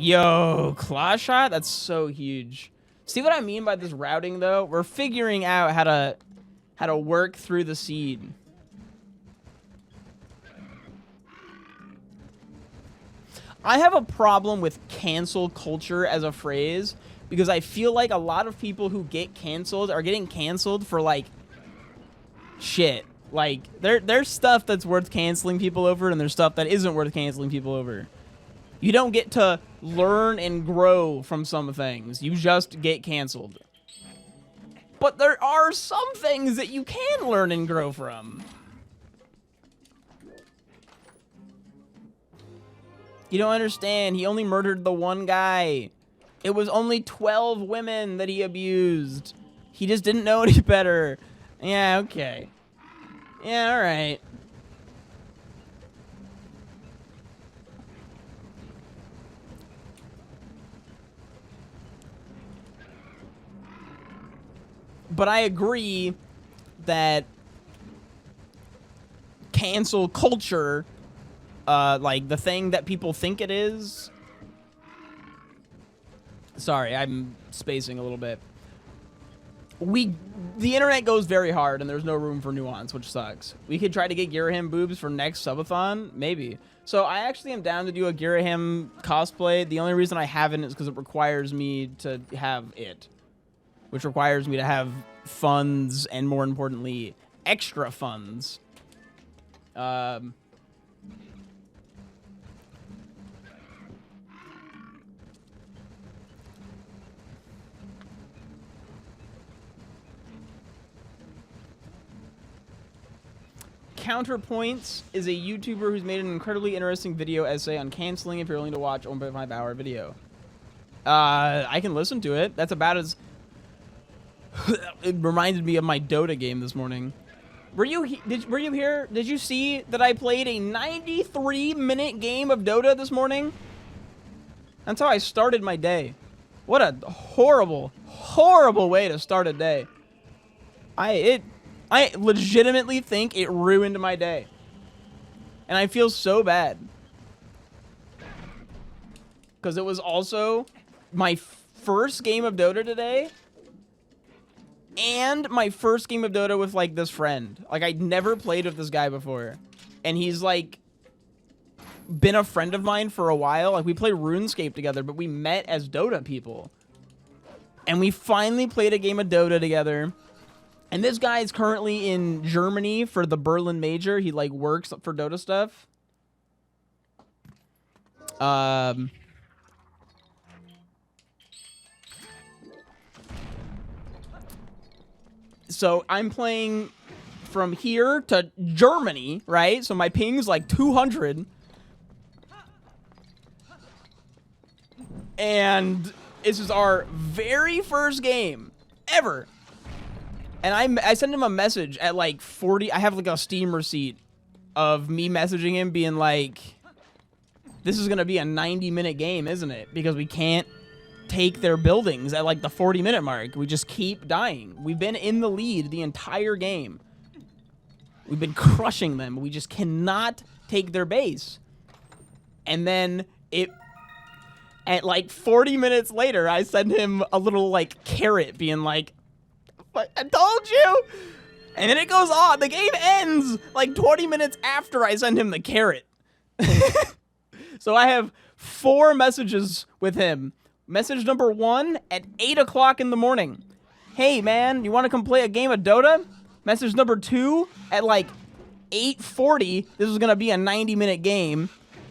Yo, claw shot? That's so huge. See what I mean by this routing, though? We're figuring out how to work through the seed. I have a problem with cancel culture as a phrase because I feel like a lot of people who get canceled are getting canceled for, like, shit. Like, there's stuff that's worth canceling people over, and there's stuff that isn't worth canceling people over. You don't get to learn and grow from some things. You just get canceled. But there are some things that you can learn and grow from. You don't understand. He only murdered the one guy. It was only 12 women that he abused. He just didn't know any better. Yeah, okay. Yeah, all right. But I agree that cancel culture, like the thing that people think it is. Sorry, I'm spacing a little bit. The internet goes very hard and there's no room for nuance, which sucks. We could try to get Girahim boobs for next subathon, maybe. So I actually am down to do a Girahim cosplay. The only reason I haven't is because it requires me to have it, which requires me to have funds and, more importantly, extra funds. Counterpoints is a YouTuber who's made an incredibly interesting video essay on canceling if you're willing to watch a 1.5-hour video. I can listen to it. That's about as... It reminded me of my Dota game this morning. Were you here? Did you see that I played a 93-minute game of Dota this morning? That's how I started my day. What a horrible, horrible way to start a day. I legitimately think it ruined my day. And I feel so bad. Because it was also my first game of Dota today. And my first game of Dota with, like, this friend. Like, I'd never played with this guy before. And he's, like, been a friend of mine for a while. Like, we played RuneScape together, but we met as Dota people. And we finally played a game of Dota together. And this guy is currently in Germany for the Berlin Major. He, like, works for Dota stuff. So I'm playing from here to Germany, right? So my ping's like 200. And this is our very first game ever. And I sent him a message at like 40. I have like a Steam receipt of me messaging him being like, this is going to be a 90-minute game, isn't it? Because we can't take their buildings at like the 40-minute mark. We just keep dying. We've been in the lead the entire game. We've been crushing them. We just cannot take their base. And then at like 40 minutes later, I send him a little like carrot being like, I told you. And then it goes on. The game ends like 20 minutes after I send him the carrot. So I have 4 messages with him. Message number 1 at 8 o'clock in the morning. Hey, man, you want to come play a game of Dota? Message number 2 at like 8:40. This is going to be a 90-minute game.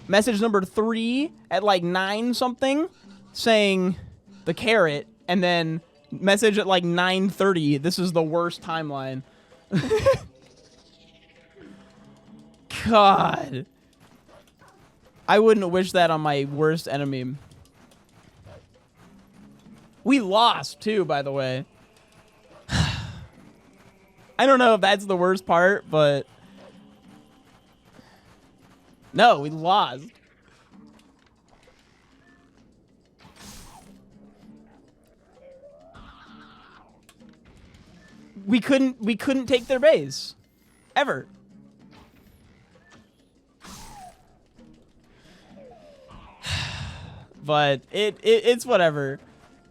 Message number 3 at like 9 something saying the carrot. And then message at like 9:30. This is the worst timeline. God. I wouldn't wish that on my worst enemy. We lost, too, by the way. I don't know if that's the worst part, but... No, we lost. We couldn't take their base. Ever. But it's whatever.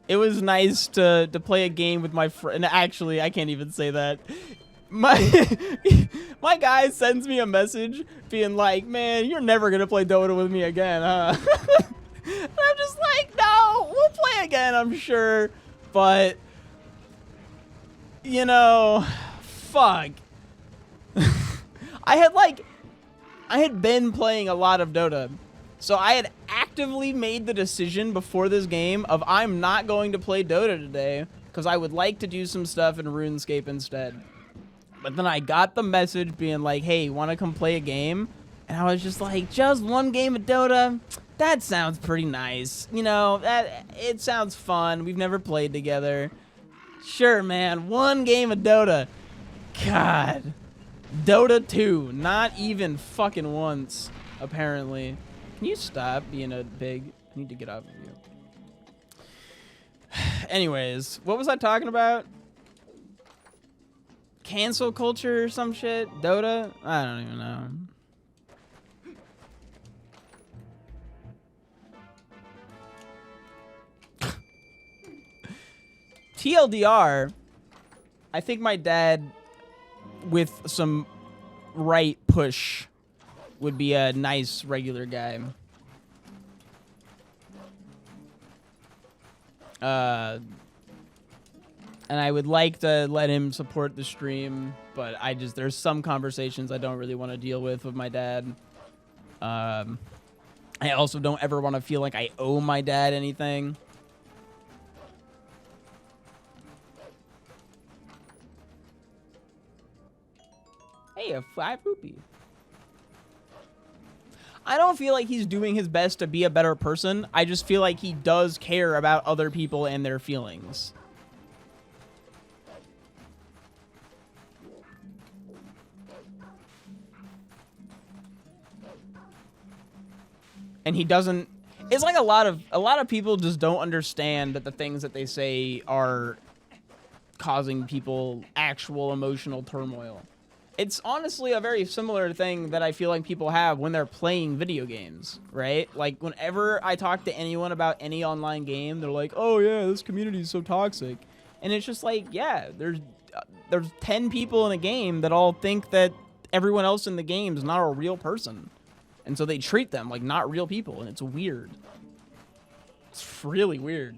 It was nice to play a game with my friend. Actually, I can't even say that. My guy sends me a message being like, man, you're never going to play Dota with me again, huh? And I'm just like, no, we'll play again, I'm sure. But, you know, fuck. I had been playing a lot of Dota. So I had actively made the decision before this game of I'm not going to play Dota today because I would like to do some stuff in RuneScape instead. But then I got the message being like, hey, want to come play a game? And I was just like, just one game of Dota? That sounds pretty nice. You know, it sounds fun. We've never played together. Sure, man, one game of Dota. God. Dota 2. Not even fucking once, apparently. Can you stop being a pig? I need to get off of you. Anyways, what was I talking about? cancel culture or some shit. Dota? I don't even know. TLDR, I think my dad, with some right push, would be a nice regular guy. And I would like to let him support the stream, but there's some conversations I don't really want to deal with my dad. I also don't ever want to feel like I owe my dad anything. Hey, a 5 rupee. I don't feel like he's doing his best to be a better person. I just feel like he does care about other people and their feelings. And he doesn't. It's like a lot of people just don't understand that the things that they say are causing people actual emotional turmoil. It's honestly a very similar thing that I feel like people have when they're playing video games, right? Like, whenever I talk to anyone about any online game, they're like, oh yeah, this community is so toxic. And it's just like, yeah, there's 10 people in a game that all think that everyone else in the game is not a real person. And so they treat them like not real people, and it's weird. It's really weird.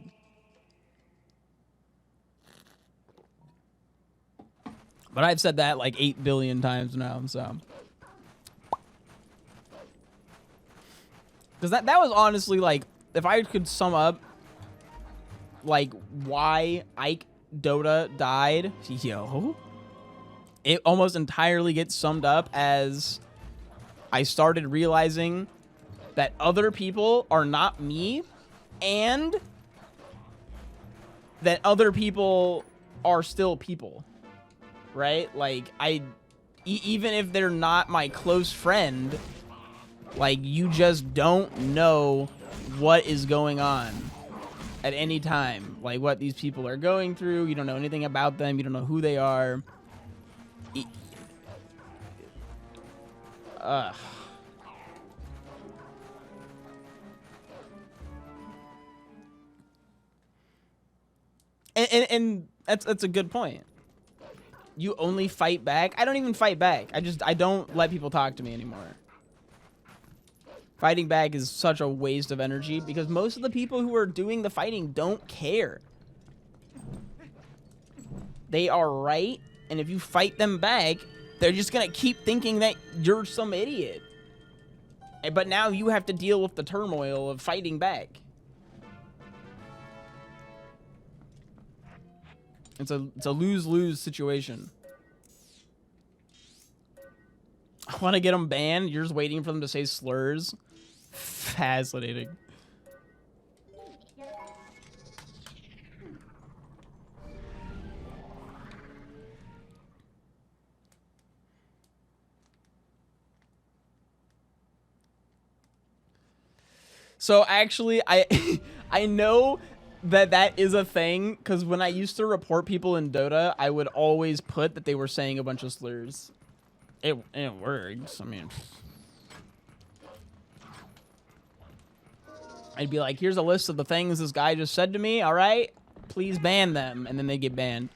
But I've said that like 8 billion times now, so. Because that was honestly, like, if I could sum up, like, why Ike Dota died, yo, it almost entirely gets summed up as I started realizing that other people are not me, and that other people are still people. Right? Like, even if they're not my close friend, like, you just don't know what is going on at any time. Like, what these people are going through. You don't know anything about them. You don't know who they are. And that's a good point. You only fight back? I don't even fight back. I don't let people talk to me anymore. Fighting back is such a waste of energy because most of the people who are doing the fighting don't care. They are right, and if you fight them back, they're just gonna keep thinking that you're some idiot. But now you have to deal with the turmoil of fighting back. It's a lose-lose situation. I want to get them banned. You're just waiting for them to say slurs. Fascinating. So actually, I know that is a thing, because when I used to report people in Dota, I would always put that they were saying a bunch of slurs. It works. I mean, I'd be like, here's a list of the things this guy just said to me. All right, please ban them, and then they get banned.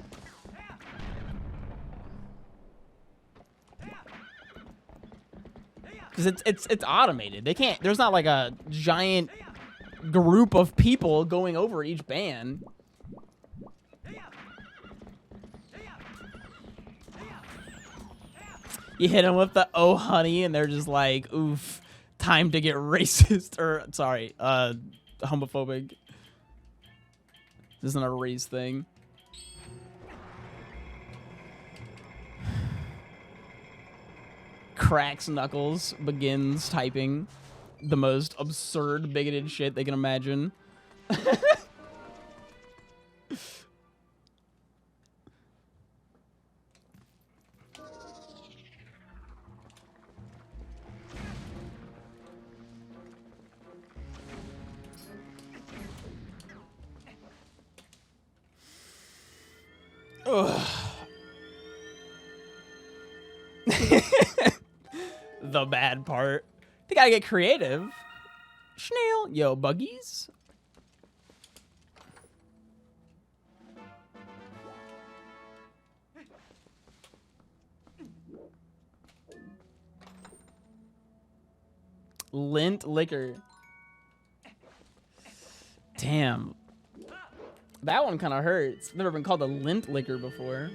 Because it's automated. They can't. There's not like a giant group of people going over each ban. You hit them with the "oh honey" and they're just like, oof, time to get racist, or sorry, homophobic. This isn't a race thing. Cracks knuckles, begins typing the most absurd, bigoted shit they can imagine. Ugh. The bad part. They gotta get creative. Snail. Yo, buggies. Lint liquor. Damn. That one kind of hurts. Never been called a lint liquor before.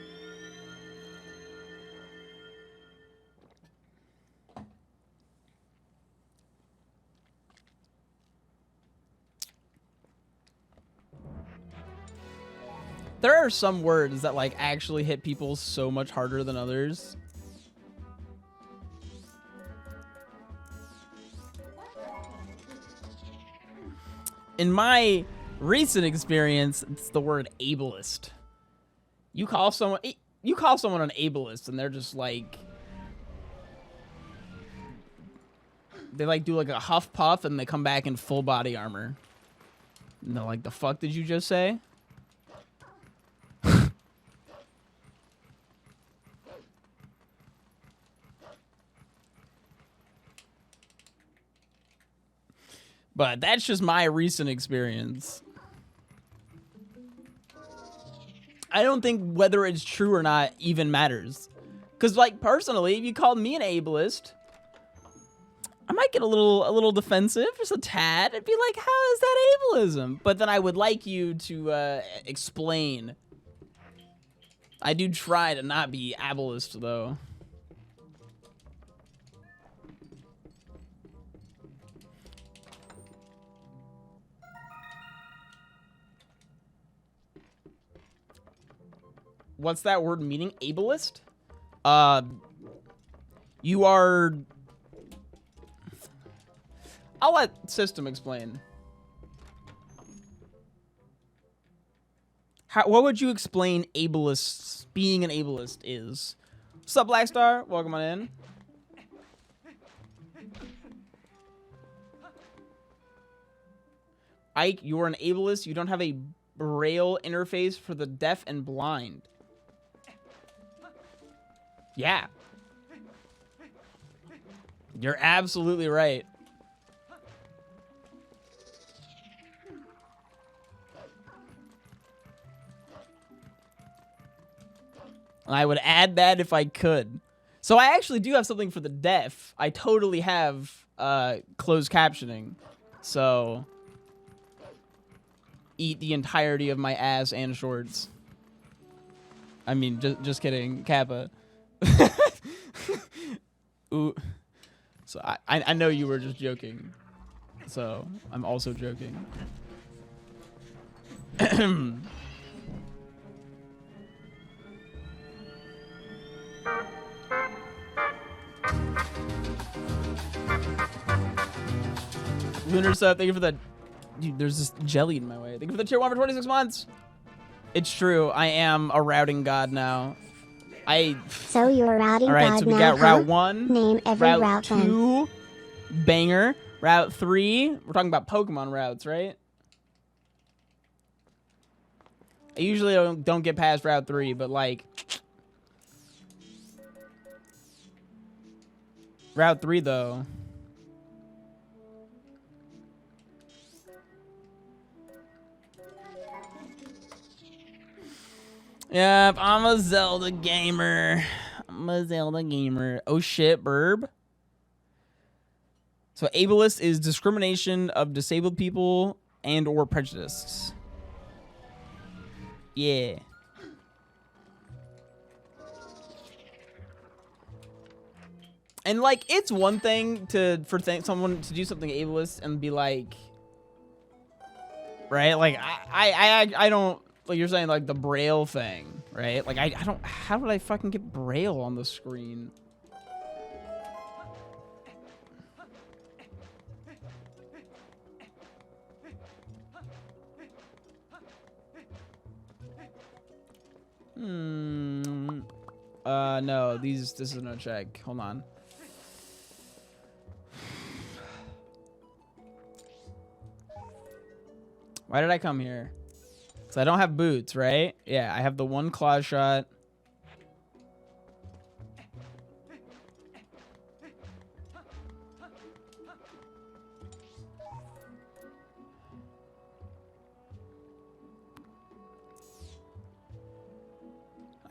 There are some words that like actually hit people so much harder than others. In my recent experience, it's the word ableist. You call someone an ableist and they're just like, they like do like a huff puff and they come back in full body armor. And they're like, the fuck did you just say? But that's just my recent experience. I don't think whether it's true or not even matters. Because, like, personally, if you called me an ableist, I might get a little defensive, just a tad. I'd be like, how is that ableism? But then I would like you to explain. I do try to not be ableist, though. What's that word meaning? Ableist? You are... I'll let System explain. What would you explain ableists, being an ableist is? What's up, Blackstar? Welcome on in. Ike, you're an ableist. You don't have a braille interface for the deaf and blind. Yeah. You're absolutely right. I would add that if I could. So I actually do have something for the deaf. I totally have closed captioning. So eat the entirety of my ass and shorts. I mean, just kidding, Kappa. Ooh. So I know you were just joking. So I'm also joking. Lunar sub, thank you for the... Dude, there's this jelly in my way. Thank you for the tier 1 for 26 months. It's true. I am a routing god now. So you're a routing god now, all right, so we got Route 1. Name every route 2. Banger. Route 3. We're talking about Pokemon routes, right? I usually don't get past Route 3, but like... Route 3, though. Yep, I'm a Zelda gamer. Oh shit, burb. So ableist is discrimination of disabled people and or prejudice. Yeah. And like, it's one thing for someone to do something ableist and be like, right? Like I don't. Like you're saying, like the braille thing, right? Like I don't. How did I fucking get braille on the screen? No. This is no check. Hold on. Why did I come here? So I don't have boots, right? Yeah, I have the one claw shot.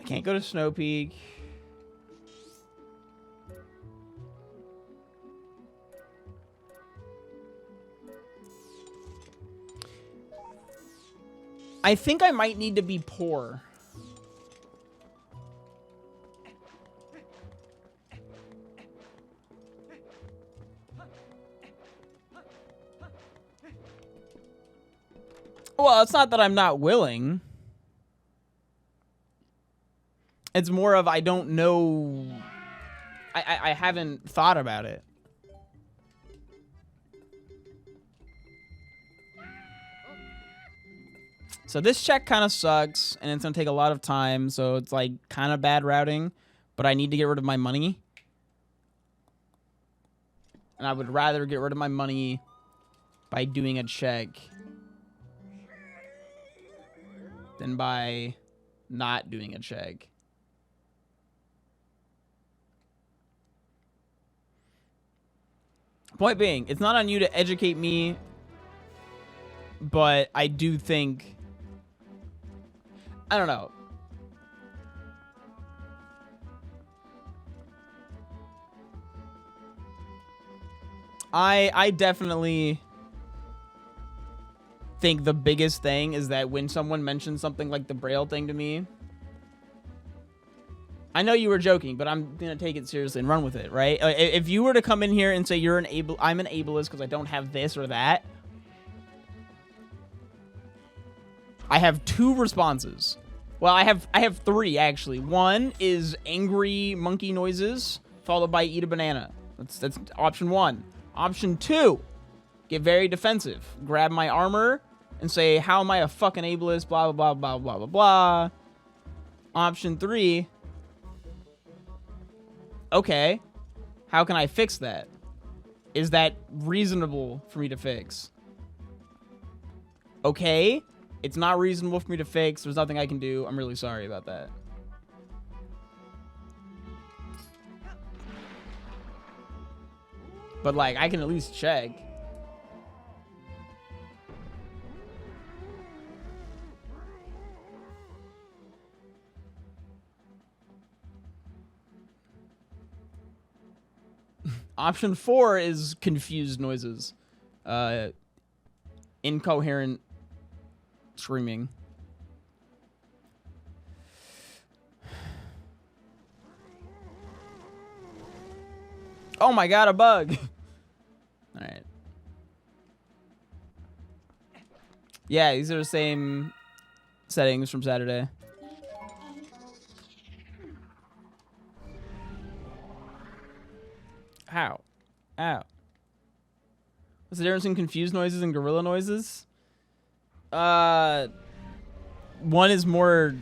Can't go to Snow Peak. I think I might need to be poor. Well, it's not that I'm not willing. It's more of I don't know. I haven't thought about it. So this check kind of sucks, and it's going to take a lot of time, so it's like kind of bad routing, but I need to get rid of my money. And I would rather get rid of my money by doing a check than by not doing a check. Point being, it's not on you to educate me, but I do think... I don't know. I definitely think the biggest thing is that when someone mentions something like the Braille thing to me, I know you were joking, but I'm gonna take it seriously and run with it, right? If you were to come in here and say I'm an ableist because I don't have this or that, I have two responses. Well, I have three actually. One is angry monkey noises followed by eat a banana. That's option one. Option two, get very defensive. Grab my armor and say, how am I a fucking ableist? Blah, blah, blah, blah, blah, blah. Option three, okay, how can I fix that? Is that reasonable for me to fix? Okay, it's not reasonable for me to fix. There's nothing I can do. I'm really sorry about that. But, like, I can at least check. Option 4 is confused noises. Incoherent screaming. Oh my god, a bug. All right. Yeah, these are the same settings from Saturday. How? Ow. What's the difference in confused noises and gorilla noises? One is more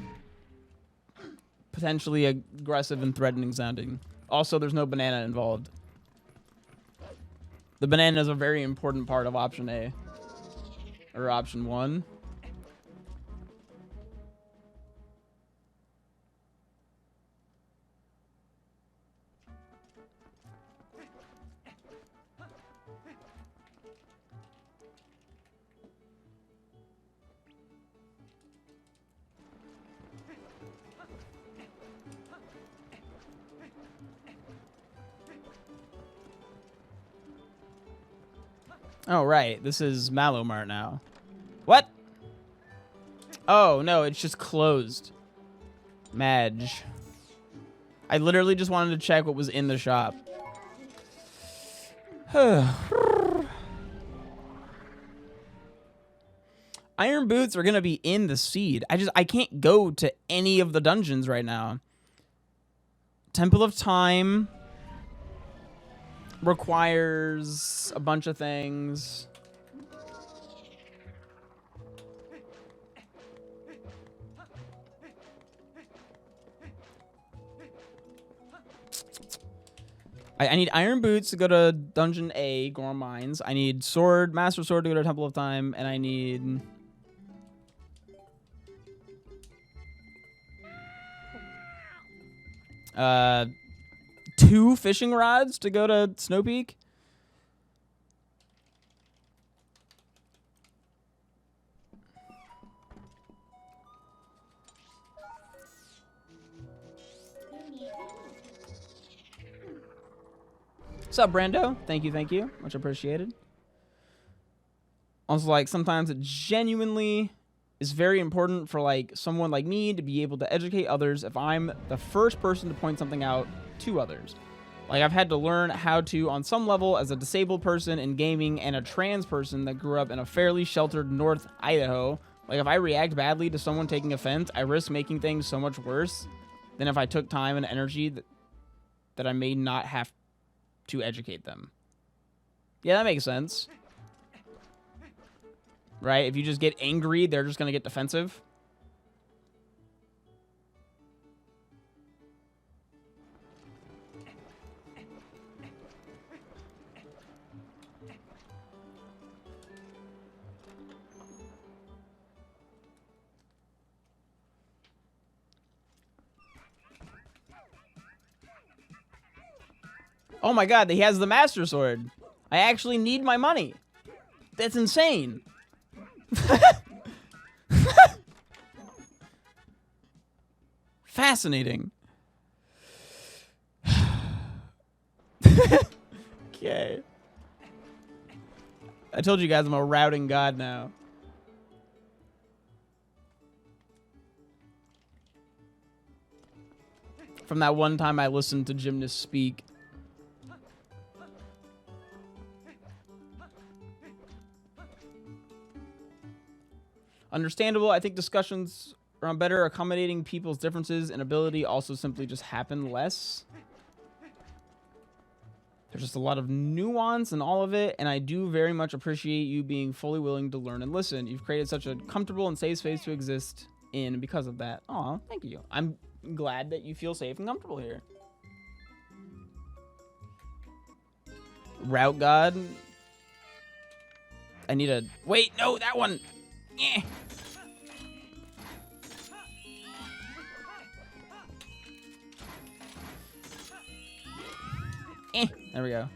potentially aggressive and threatening sounding. Also, there's no banana involved. The banana is a very important part of option A. Or option 1. Oh, right. This is Malomart now. What? Oh, no, it's just closed. Madge. I literally just wanted to check what was in the shop. Iron boots are going to be in the seed. I can't go to any of the dungeons right now. Temple of Time requires a bunch of things. I need iron boots to go to Dungeon A, Gorm Mines. I need sword, Master Sword to go to Temple of Time, and I need... two fishing rods to go to Snow Peak. What's up, Brando? Thank you. Much appreciated. Also, like, sometimes it genuinely is very important for, like, someone like me to be able to educate others if I'm the first person to point something out to others. Like, I've had to learn how to, on some level, as a disabled person in gaming and a trans person that grew up in a fairly sheltered North Idaho, like, if I react badly to someone taking offense, I risk making things so much worse than if I took time and energy that I may not have to educate them. Yeah, that makes sense. Right? If you just get angry, they're just going to get defensive. Oh my god, he has the Master Sword. I actually need my money. That's insane. Fascinating. Okay. I told you guys I'm a routing god now. From that one time I listened to gymnasts speak. Understandable. I think discussions around better accommodating people's differences and ability also simply just happen less. There's just a lot of nuance in all of it, and I do very much appreciate you being fully willing to learn and listen. You've created such a comfortable and safe space to exist in because of that. Aw, thank you. I'm glad that you feel safe and comfortable here. Route God. I need a... Wait, no, that one. Eh. There we go.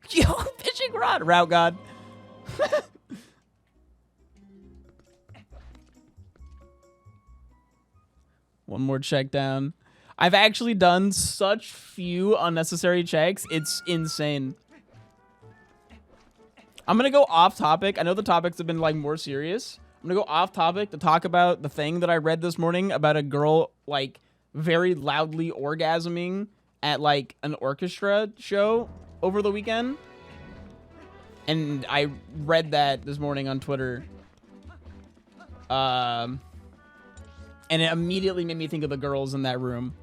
Yo, fishing rod. Route God. One more check down. I've actually done such few unnecessary checks. It's insane. I'm going to go off topic. I know the topics have been like more serious. I'm going to go off topic to talk about the thing that I read this morning about a girl like very loudly orgasming at like an orchestra show over the weekend. And I read that this morning on Twitter. And it immediately made me think of the girls in that room.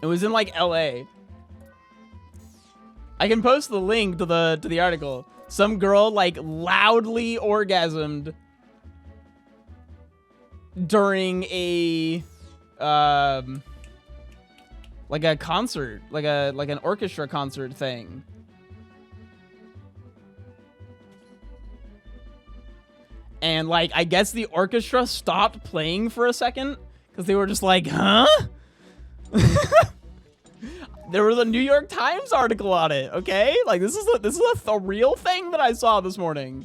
It was in like LA. I can post the link to the article. Some girl like loudly orgasmed during a like a concert, like an orchestra concert thing. And like I guess the orchestra stopped playing for a second because they were just like, huh? There was a New York Times article on it, okay? Like this is a real thing that I saw this morning.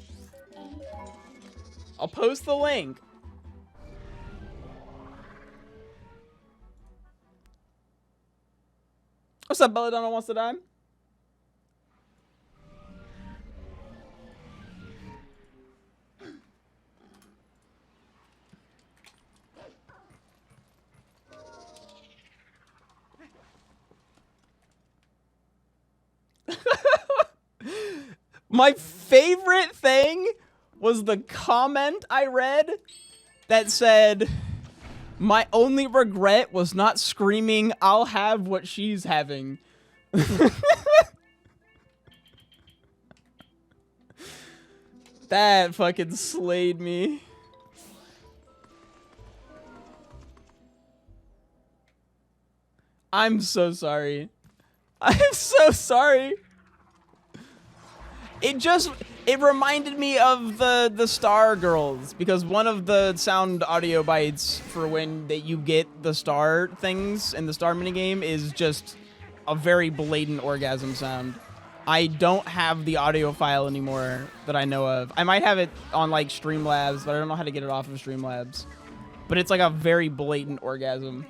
I'll post the link. What's up, Belladonna wants to dime? My favorite thing was the comment I read that said, "My only regret was not screaming, 'I'll have what she's having.'" That fucking slayed me. I'm so sorry. I'm so sorry. It reminded me of the Star Girls, because one of the sound audio bites for when you get the star things in the star minigame is just a very blatant orgasm sound. I don't have the audio file anymore that I know of. I might have it on like Streamlabs, but I don't know how to get it off of Streamlabs. But it's like a very blatant orgasm.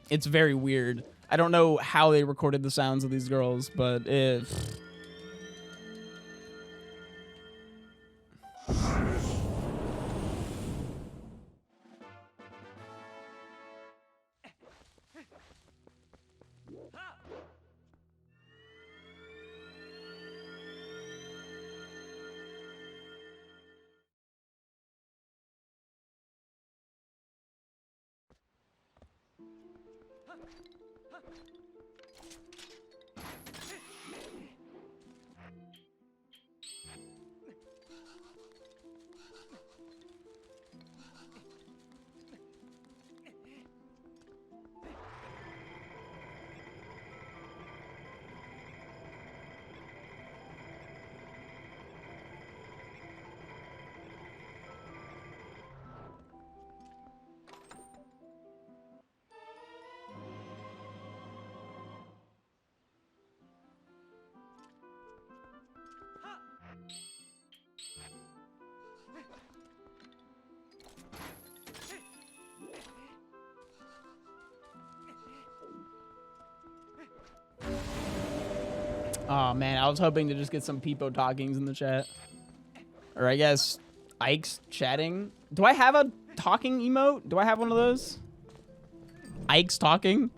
It's very weird. I don't know how they recorded the sounds of these girls, but it... Oh, man, I was hoping to just get some Peepo talkings in the chat. Or I guess Ike's chatting. Do I have a talking emote? Do I have one of those? Ike's talking?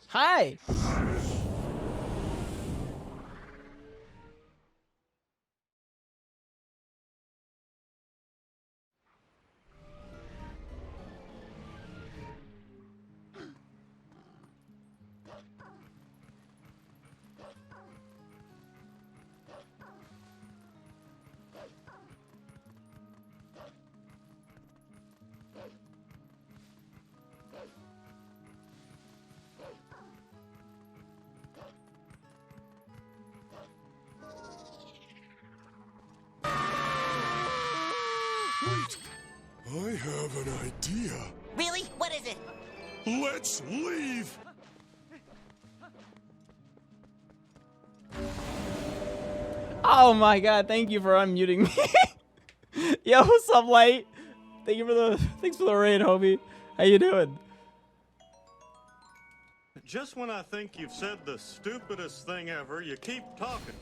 Hi. I have an idea. Really? What is it? Let's leave! Oh my god, thank you for unmuting me. Yo, what's up, Light? Thanks for the raid, homie. How you doing? Just when I think you've said the stupidest thing ever, you keep talking.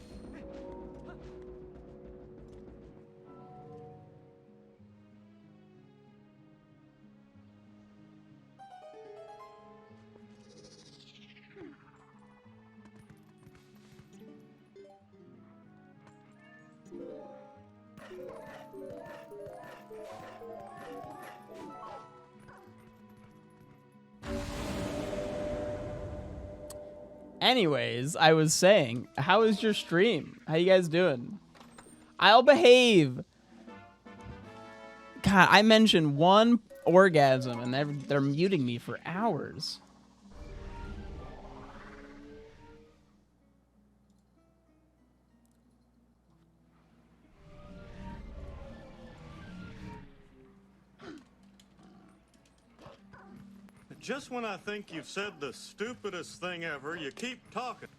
Anyways, I was saying, how is your stream? How you guys doing? I'll behave. God, I mentioned one orgasm and they're muting me for hours. Just when I think you've said the stupidest thing ever, you keep talking.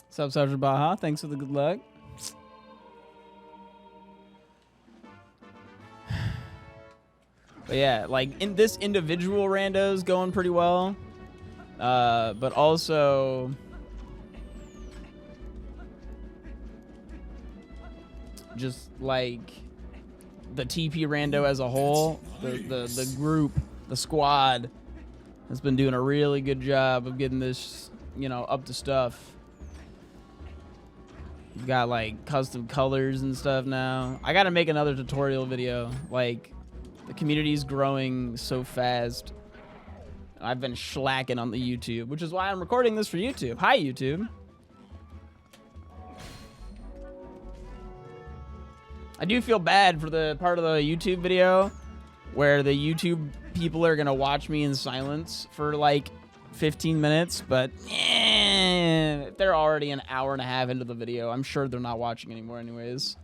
Sup, Sergeant Baja? Thanks for the good luck. But yeah, like in this individual rando's going pretty well. But also just like the TP rando as a whole, the group, the squad has been doing a really good job of getting this, you know, up to stuff. We've got like custom colors and stuff now. I gotta make another tutorial video. Like, the community's growing so fast. I've been slacking on the YouTube, which is why I'm recording this for YouTube. Hi, YouTube. I do feel bad for the part of the YouTube video where the YouTube people are gonna watch me in silence for like 15 minutes, but if they're already an hour and a half into the video, I'm sure they're not watching anymore anyways.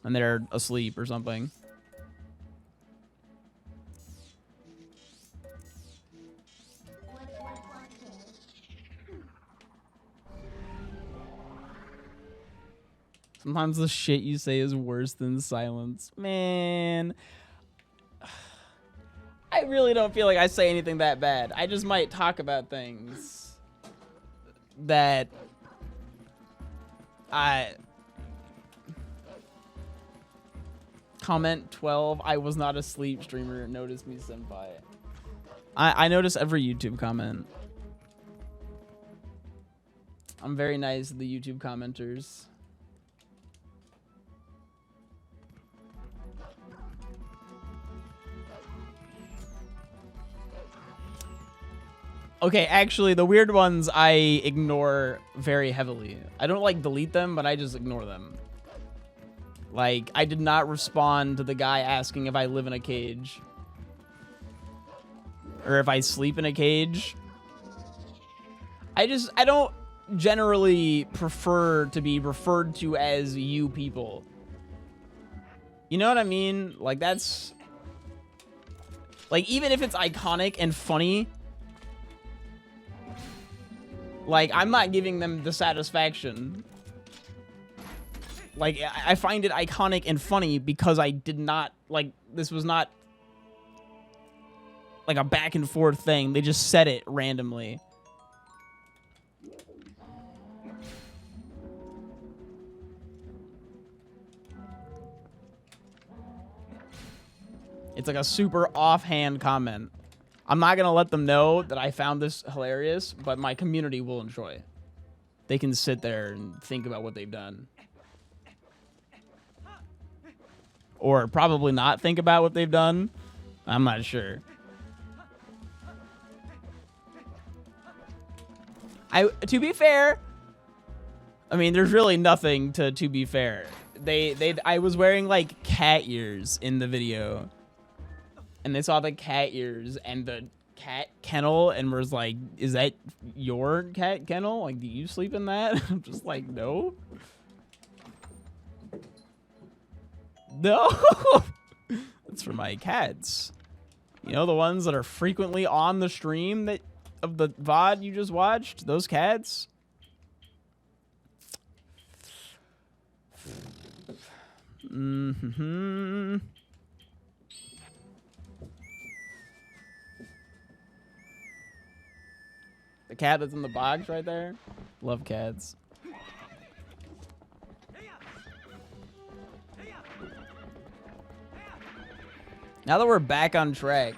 And they're asleep or something. Sometimes the shit you say is worse than silence. Man. I really don't feel like I say anything that bad. I just might talk about things that Comment 12, I was not a sleep streamer. Notice me, senpai. I notice every YouTube comment. I'm very nice to the YouTube commenters. Okay, actually, the weird ones I ignore very heavily. I don't, like, delete them, but I just ignore them. Like, I did not respond to the guy asking if I live in a cage. Or if I sleep in a cage. I don't generally prefer to be referred to as you people. You know what I mean? Like, that's... Like, even if it's iconic and funny... Like, I'm not giving them the satisfaction. Like, I find it iconic and funny because I did not, like, this was not, like, a back and forth thing. They just said it randomly. It's like a super offhand comment. I'm not going to let them know that I found this hilarious, but my community will enjoy. They can sit there and think about what they've done. Or probably not think about what they've done. I'm not sure. To be fair, I mean, there's really nothing to be fair. I was wearing like cat ears in the video, and they saw the cat ears and the cat kennel and was like, is that your cat kennel? Like, do you sleep in that? I'm just like, no. No. That's for my cats. You know, the ones that are frequently on the stream that of the VOD you just watched? Those cats? Mm-hmm. The cat that's in the box right there. Love cats. Now that we're back on track.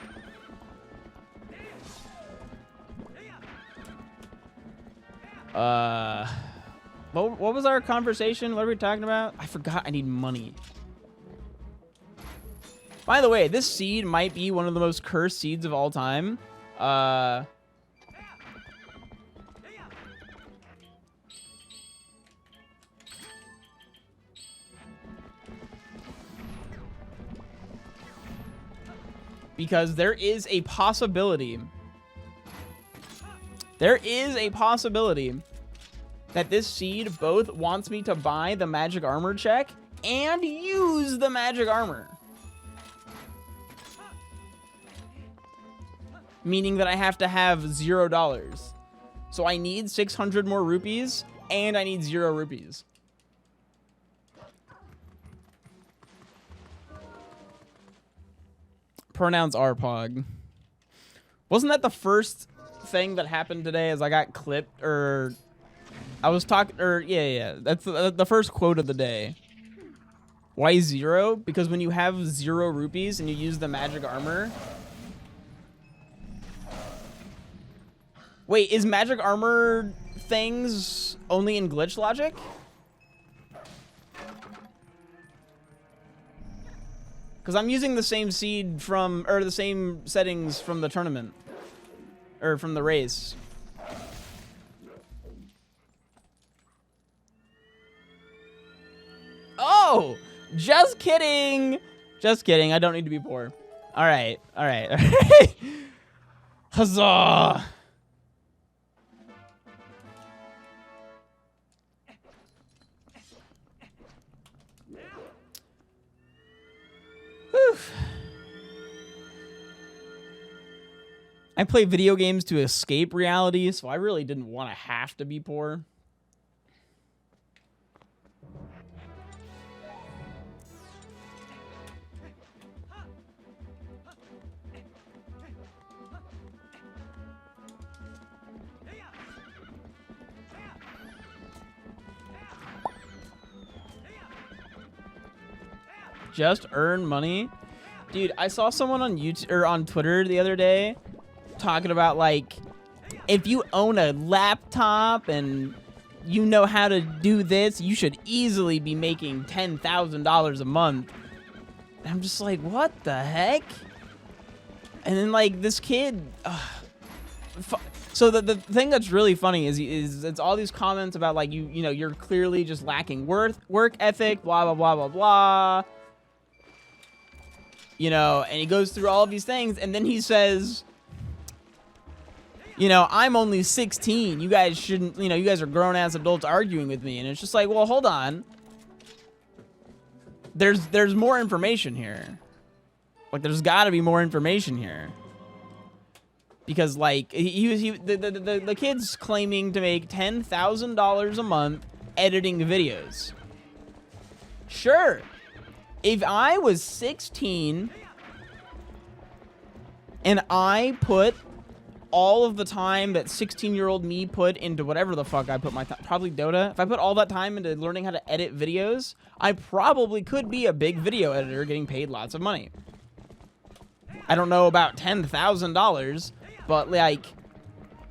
What was our conversation? What are we talking about? I forgot. I need money. By the way, this seed might be one of the most cursed seeds of all time. Because there is a possibility. There is a possibility that this seed both wants me to buy the magic armor check and use the magic armor. Meaning that I have to have $0. So I need 600 more rupees and I need 0 rupees. Pronouns are pog. Wasn't that the first thing that happened today as I got clipped or I was talking yeah. That's the first quote of the day. Why 0? Because when you have 0 rupees and you use the magic armor. Wait, is magic armor things only in glitch logic? Because I'm using the same seed from, or the same settings from the tournament. Or from the race. Oh! Just kidding! Just kidding, I don't need to be poor. Alright, alright, alright. Huzzah! Whew. I play video games to escape reality, so I really didn't want to have to be poor. Just earn money? Dude, I saw someone on YouTube or on Twitter the other day talking about like if you own a laptop and you know how to do this, you should easily be making $10,000 a month. And I'm just like, what the heck? And then like this kid so the thing that's really funny is it's all these comments about like you know you're clearly just lacking work ethic, blah blah blah blah blah. You know, and he goes through all of these things, and then he says, you know, I'm only 16. You guys shouldn't, you know, you guys are grown-ass adults arguing with me. And it's just like, well, hold on. There's more information here. Like, there's got to be more information here. Because, like, the kid's claiming to make $10,000 a month editing videos. Sure. If I was 16 and I put all of the time that 16-year-old me put into whatever the fuck I put my probably Dota. If I put all that time into learning how to edit videos, I probably could be a big video editor getting paid lots of money. I don't know about $10,000, but like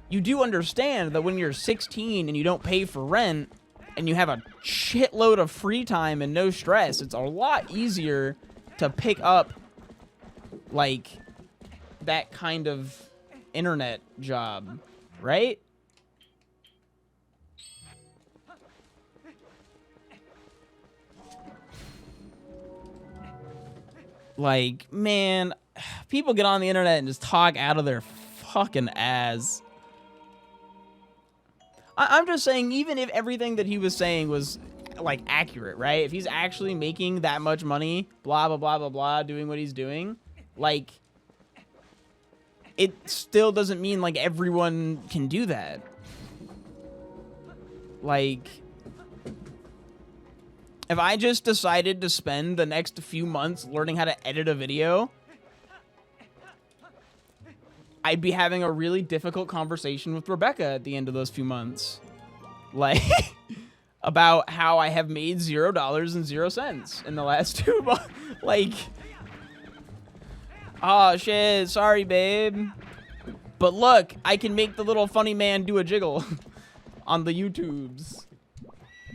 you do understand that when you're 16 and you don't pay for rent and you have a shitload of free time and no stress, it's a lot easier to pick up like that kind of internet job, right? Like, man, people get on the internet and just talk out of their fucking ass. I'm just saying, even if everything that he was saying was, like, accurate, right? If he's actually making that much money, blah, blah, blah, blah, blah, doing what he's doing, like, it still doesn't mean, like, everyone can do that. Like, if I just decided to spend the next few months learning how to edit a video, I'd be having a really difficult conversation with Rebecca at the end of those few months. Like, about how I have made $0.00 in the last 2 months. Like, oh shit, sorry babe. But look, I can make the little funny man do a jiggle on the YouTubes.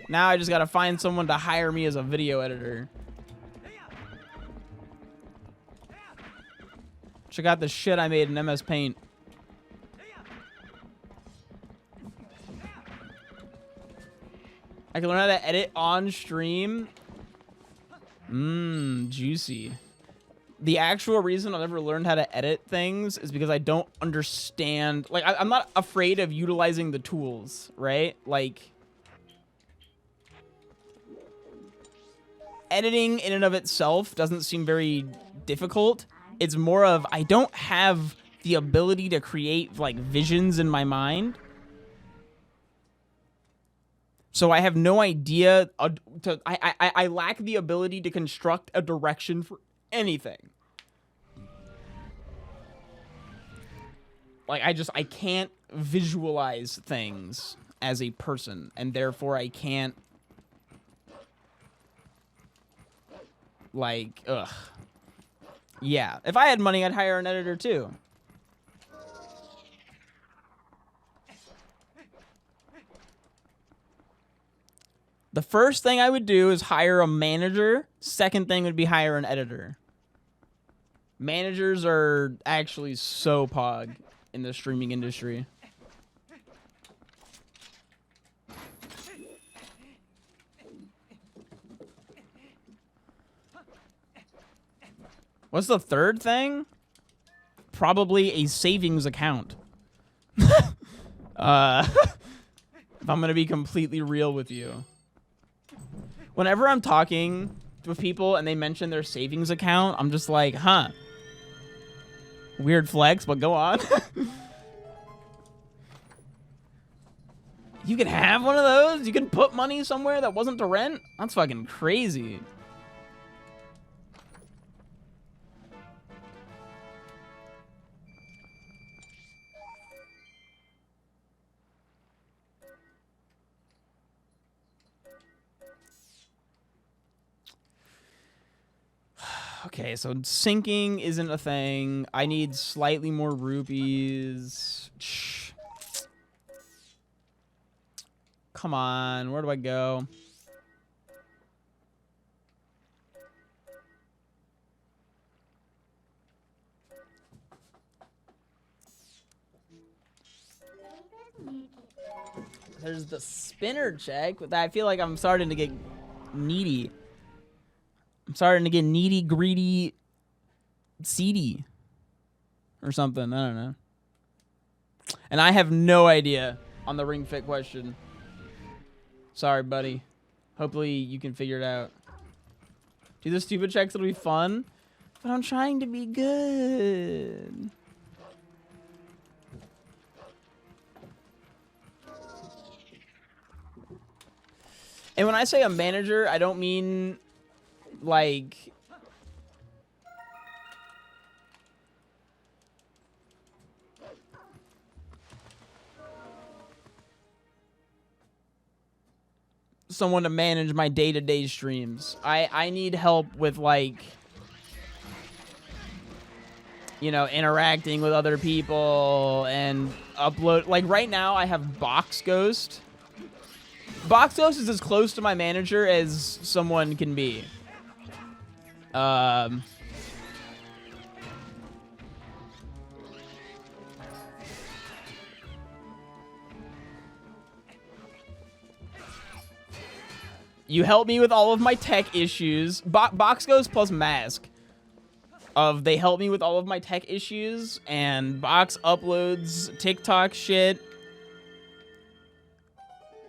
Now I just gotta find someone to hire me as a video editor. Check out the shit I made in MS Paint. I can learn how to edit on stream. Juicy. The actual reason I've never learned how to edit things is because I don't understand. Like, I'm not afraid of utilizing the tools, right? Like, editing in and of itself doesn't seem very difficult. It's more of, I don't have the ability to create, like, visions in my mind. So I have no idea. I lack the ability to construct a direction for anything. Like, I can't visualize things as a person, and therefore I can't, like, ugh. Yeah, if I had money, I'd hire an editor too. The first thing I would do is hire a manager. Second thing would be hire an editor. Managers are actually so pog in the streaming industry. What's the third thing? Probably a savings account. If I'm gonna be completely real with you. Whenever I'm talking with people and they mention their savings account, I'm just like, huh. Weird flex, but go on. You can have one of those? You can put money somewhere that wasn't to rent? That's fucking crazy. Okay, so sinking isn't a thing. I need slightly more rupees. Come on, where do I go? There's the spinner check, but I feel like I'm starting to get needy. I'm starting to get needy, greedy, seedy, or something. I don't know. And I have no idea on the Ring Fit question. Sorry, buddy. Hopefully you can figure it out. Do the stupid checks, it'll be fun. But I'm trying to be good. And when I say a manager, I don't mean like someone to manage my day-to-day streams. I need help with, like, you know, interacting with other people and upload. Like, right now I have Box Ghost. Box Ghost is as close to my manager as someone can be. You help me with all of my tech issues. Box Ghost plus Mask. of they help me with all of my tech issues and box uploads, TikTok shit,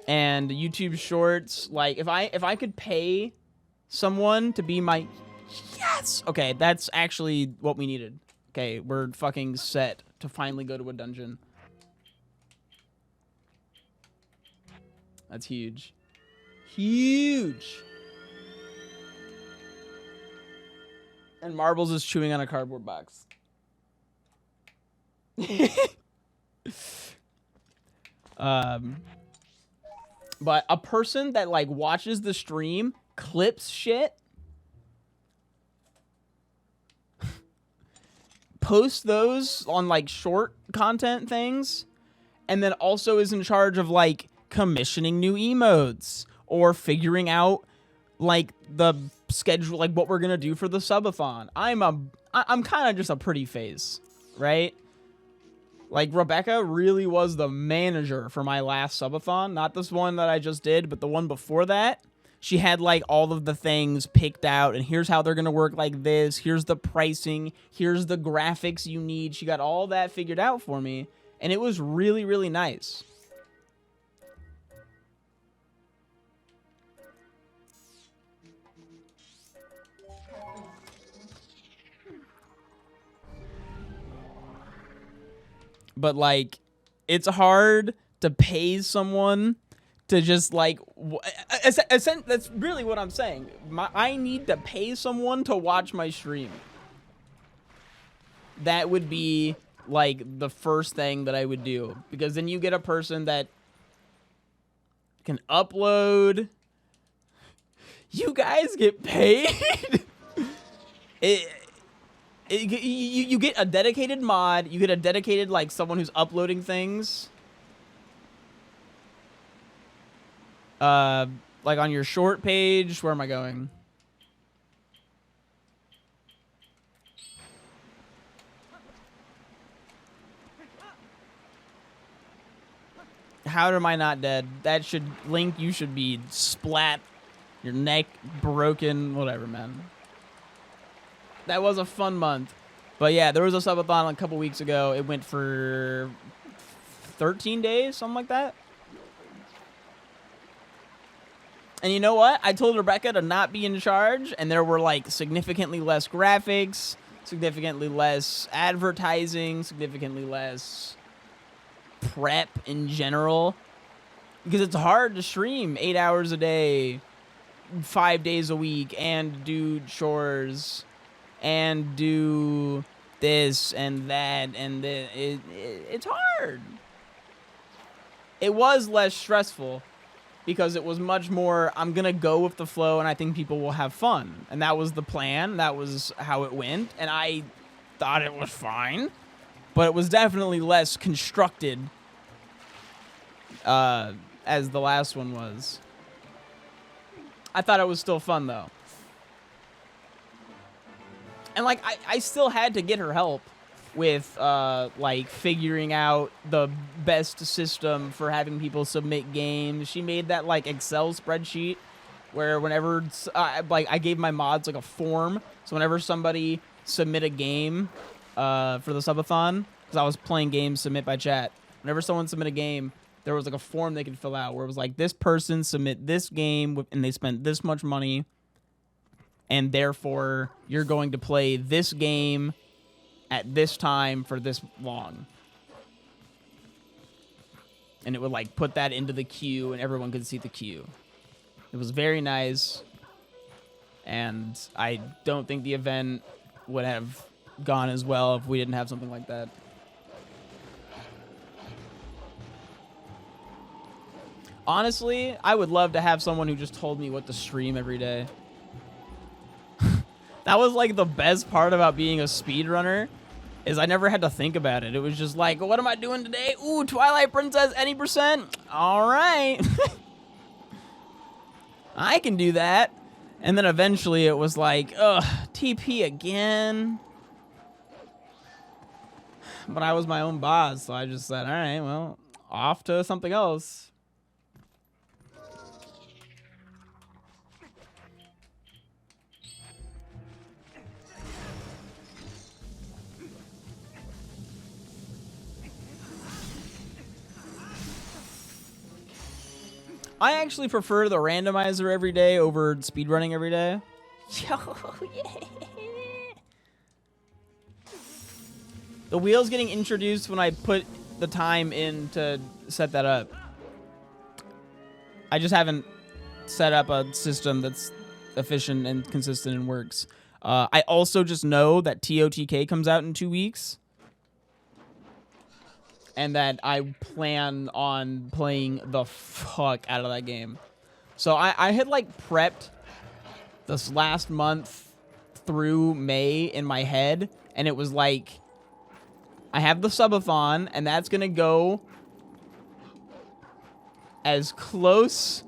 and YouTube shorts. Like if I could pay someone to be my yes. Okay, that's actually what we needed. Okay, we're fucking set to finally go to a dungeon. That's huge. Huge. And Marbles is chewing on a cardboard box. But a person that like watches the stream, clips shit, posts those on like short content things, and then also is in charge of like commissioning new emotes or figuring out like the schedule, like what we're gonna do for the subathon. I'm kind of just a pretty face, right? Like Rebecca really was the manager for my last subathon, not this one that I just did, but the one before that. She had like all of the things picked out, and here's how they're gonna work like this. Here's the pricing. Here's the graphics you need. She got all that figured out for me, and it was really, really nice. But like, it's hard to pay someone to just like, that's really what I'm saying. I need to pay someone to watch my stream. That would be like the first thing that I would do, because then you get a person that can upload. You guys get paid. You get a dedicated mod. You get a dedicated like someone who's uploading things. Like on your short page. Where am I going? How am I not dead? That should Link. You should be splat. Your neck broken. Whatever, man. That was a fun month. But yeah, there was a subathon a couple weeks ago. It went for 13 days, something like that. And you know what? I told Rebecca to not be in charge, and there were like significantly less graphics, significantly less advertising, significantly less prep in general. Because it's hard to stream 8 hours a day, 5 days a week, and do chores, and do this and that, and it's hard. It was less stressful because it was much more, I'm gonna go with the flow and I think people will have fun. And that was the plan. That was how it went. And I thought it was fine, but it was definitely less constructed as the last one was. I thought it was still fun though. And like I still had to get her help with like figuring out the best system for having people submit games. She made that like Excel spreadsheet where whenever like I gave my mods like a form, so whenever somebody submit a game for the subathon, because I was playing games submit by chat, whenever someone submit a game, there was like a form they could fill out where it was like, this person submit this game and they spent this much money, and therefore you're going to play this game at this time for this long. And it would like put that into the queue and everyone could see the queue. It was very nice. And I don't think the event would have gone as well if we didn't have something like that. Honestly, I would love to have someone who just told me what to stream every day. That was like the best part about being a speedrunner, is I never had to think about it. It was just like, what am I doing today? Ooh, Twilight Princess, any percent? All right. I can do that. And then eventually it was like, ugh, TP again. But I was my own boss, so I just said, all right, well, off to something else. I actually prefer the randomizer every day over speedrunning every day. Yo, yeah. The wheel's getting introduced when I put the time in to set that up. I just haven't set up a system that's efficient and consistent and works. I also just know that TOTK comes out in 2 weeks. And that I plan on playing the fuck out of that game. So I had like prepped this last month through May in my head. And it was like, I have the subathon and that's going to go as close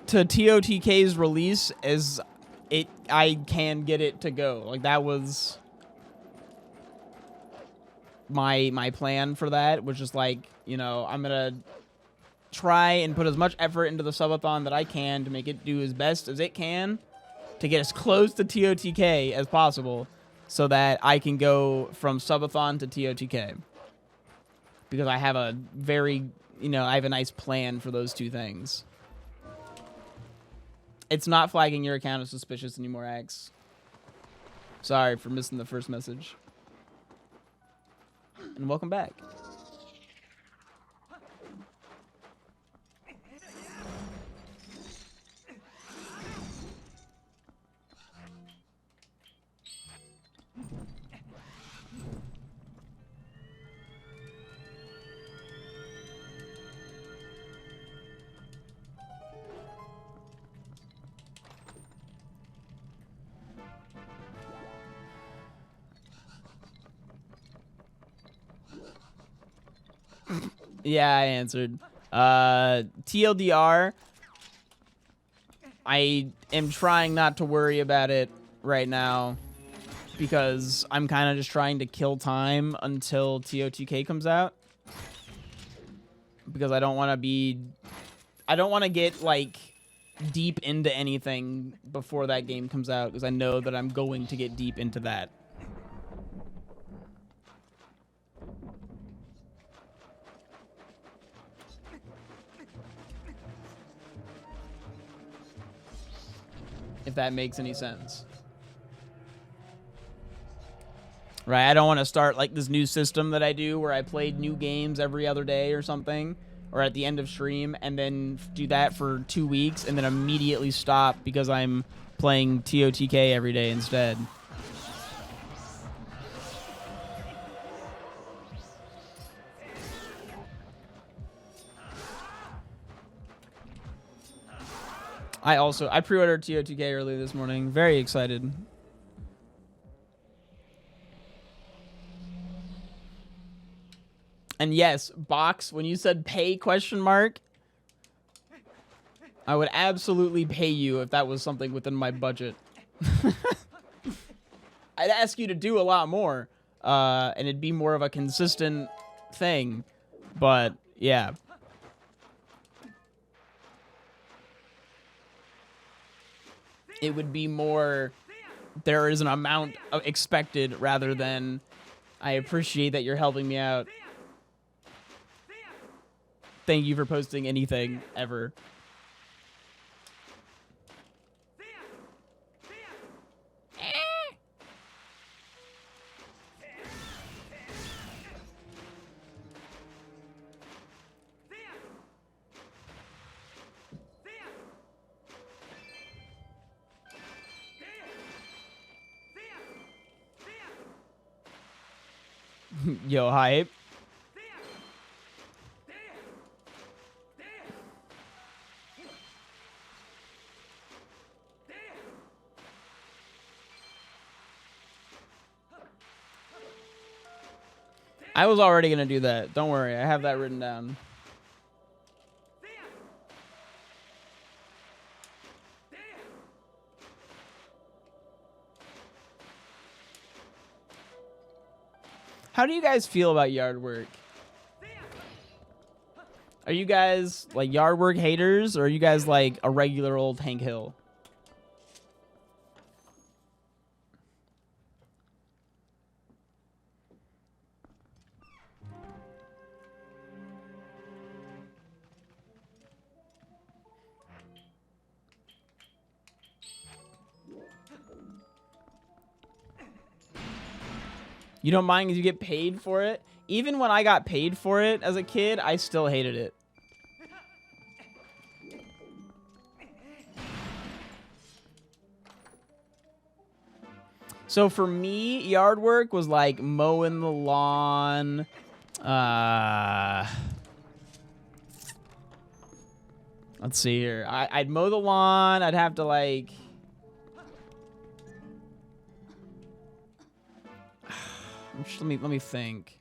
to TOTK's release as I can get it to go. Like that was my plan for that, which is like, you know, I'm gonna try and put as much effort into the subathon that I can to make it do as best as it can to get as close to TOTK as possible so that I can go from subathon to TOTK, because I have a very, you know, I have a nice plan for those two things. It's not flagging your account as suspicious anymore, X. Sorry for missing the first message. And welcome back. Yeah, I answered. TLDR, I am trying not to worry about it right now because I'm kind of just trying to kill time until TOTK comes out. Because I don't want to get like deep into anything before that game comes out, because I know that I'm going to get deep into that. If that makes any sense. Right, I don't want to start like this new system that I do where I played new games every other day or something, or at the end of stream, and then do that for 2 weeks and then immediately stop because I'm playing TOTK every day instead. I pre-ordered TOTK early this morning. Very excited. And yes, Box, when you said pay question mark, I would absolutely pay you if that was something within my budget. I'd ask you to do a lot more, and it'd be more of a consistent thing. But yeah. It would be more, there is an amount of expected rather than I appreciate that you're helping me out. Thank you for posting anything ever. Yo, hype. I was already going to do that. Don't worry. I have that written down. How do you guys feel about yard work? Are you guys like yard work haters, or are you guys like a regular old Hank Hill? You don't mind because you get paid for it? Even when I got paid for it as a kid, I still hated it. So for me, yard work was like mowing the lawn. Let's see here. I'd mow the lawn. I'd have to like... let me think.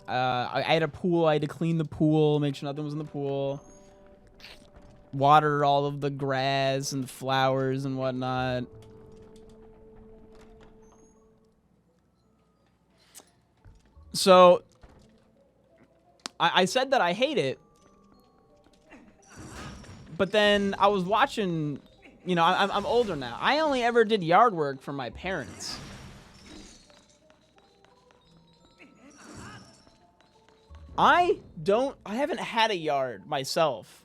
I had a pool. I had to clean the pool, make sure nothing was in the pool. Water all of the grass and flowers and whatnot. So, I said that I hate it. But then I was watching, you know, I'm older now. I only ever did yard work for my parents. I haven't had a yard myself.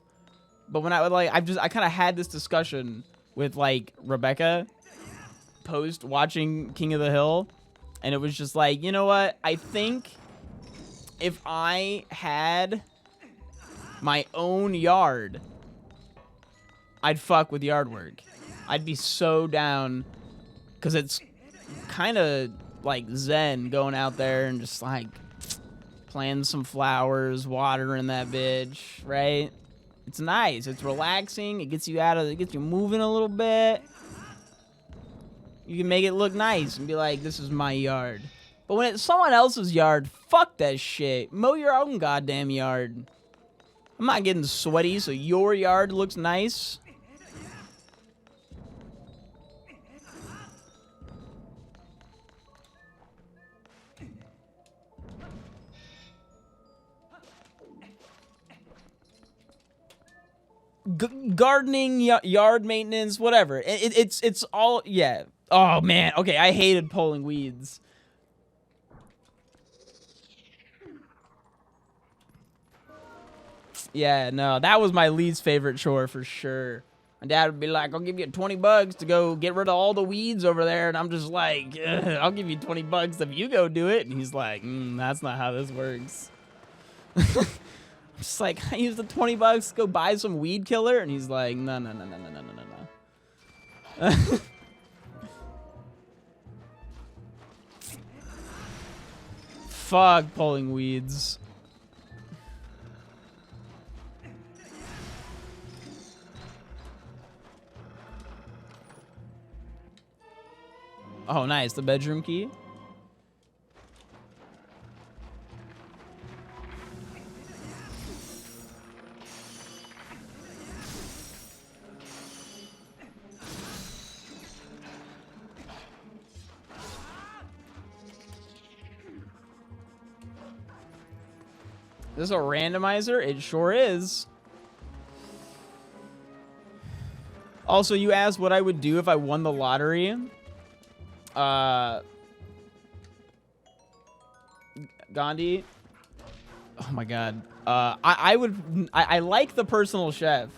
But when I would like, I kind of had this discussion with like Rebecca post watching King of the Hill. And it was just like, you know what? I think if I had my own yard, I'd fuck with yard work. I'd be so down because it's kind of like zen going out there and just like planting some flowers, watering that bitch, right? It's nice. It's relaxing. It gets you it gets you moving a little bit. You can make it look nice and be like, this is my yard. But when it's someone else's yard, fuck that shit. Mow your own goddamn yard. I'm not getting sweaty so your yard looks nice. Gardening, yard maintenance, whatever. It's all, yeah. Oh, man. Okay, I hated pulling weeds. Yeah, no, that was my least favorite chore for sure. My dad would be like, I'll give you $20 to go get rid of all the weeds over there. And I'm just like, I'll give you $20 if you go do it. And he's like, that's not how this works. Just like, I used the $20 to go buy some weed killer. And he's like, no. Fuck pulling weeds. Oh, nice. The bedroom key. Is this a randomizer? It sure is. Also, you asked what I would do if I won the lottery. Gandhi. Oh my god. I like the personal chef.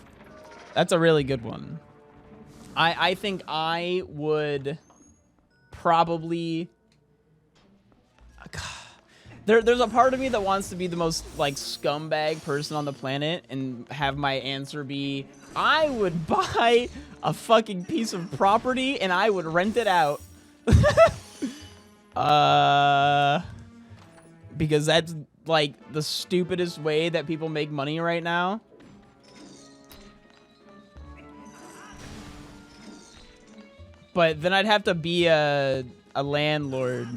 That's a really good one. I think I would probably... There's a part of me that wants to be the most, like, scumbag person on the planet and have my answer be, I would buy a fucking piece of property and I would rent it out. Because that's, like, the stupidest way that people make money right now. But then I'd have to be a landlord.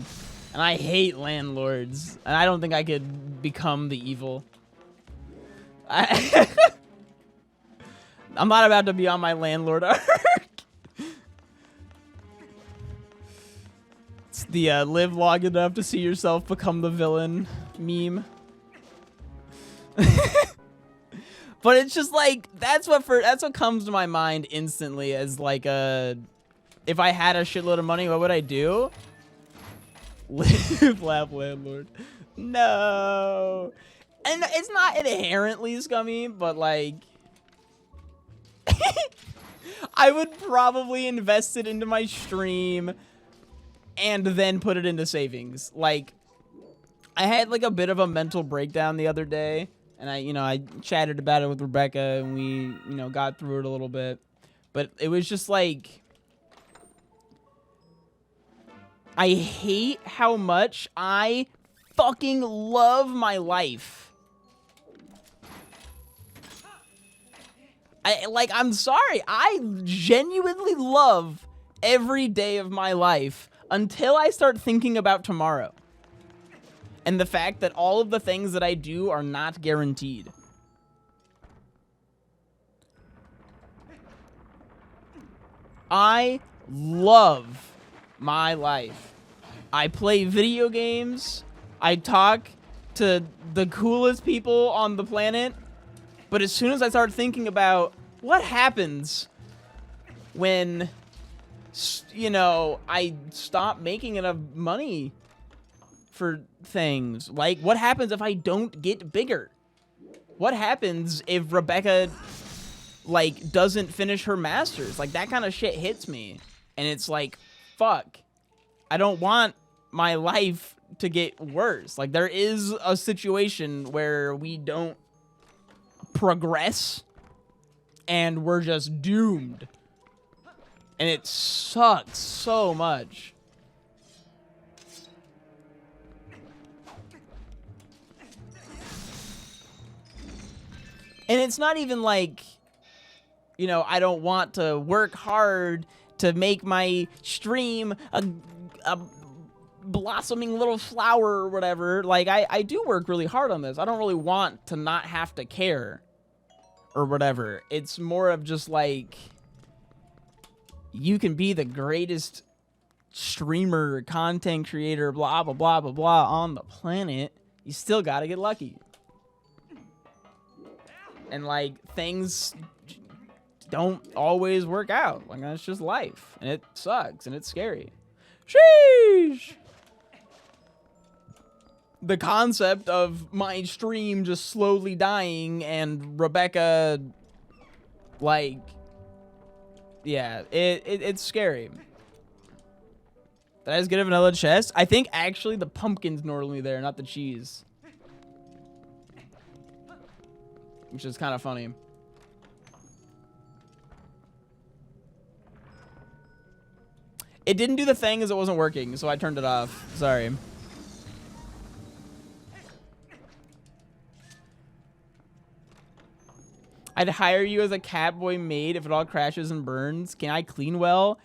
And I hate landlords. And I don't think I could become the evil. I'm not about to be on my landlord arc. It's the live long enough to see yourself become the villain meme. But it's just like, that's what comes to my mind instantly as like if I had a shitload of money, what would I do? Live, laugh, landlord. No. And it's not inherently scummy, but like... I would probably invest it into my stream. and then put it into savings. Like, I had like a bit of a mental breakdown the other day, and I chatted about it with Rebecca, and we, got through it a little bit. But it was just like, I hate how much I fucking love my life. I'm sorry. I genuinely love every day of my life until I start thinking about tomorrow. And the fact that all of the things that I do are not guaranteed. I love my life. I play video games. I talk to the coolest people on the planet. But as soon as I start thinking about what happens when, I stop making enough money for things, like what happens if I don't get bigger? What happens if Rebecca, like, doesn't finish her master's? Like, that kind of shit hits me. And it's like, fuck. I don't want my life to get worse. Like, there is a situation where we don't progress and we're just doomed. And it sucks so much. And it's not even like, I don't want to work hard to make my stream a blossoming little flower or whatever. Like, I do work really hard on this. I don't really want to not have to care or whatever. It's more of just like, you can be the greatest streamer, content creator, blah, blah, blah, blah, blah on the planet. You still gotta get lucky. And, like, things don't always work out. Like, that's just life. And it sucks. And it's scary. Sheesh! The concept of my stream just slowly dying and Rebecca, like, yeah, it's scary. Did I just get a vanilla chest? I think, actually, the pumpkin's normally there, not the cheese. Which is kind of funny. It didn't do the thing as it wasn't working, so I turned it off. Sorry. I'd hire you as a catboy maid if it all crashes and burns. Can I clean well?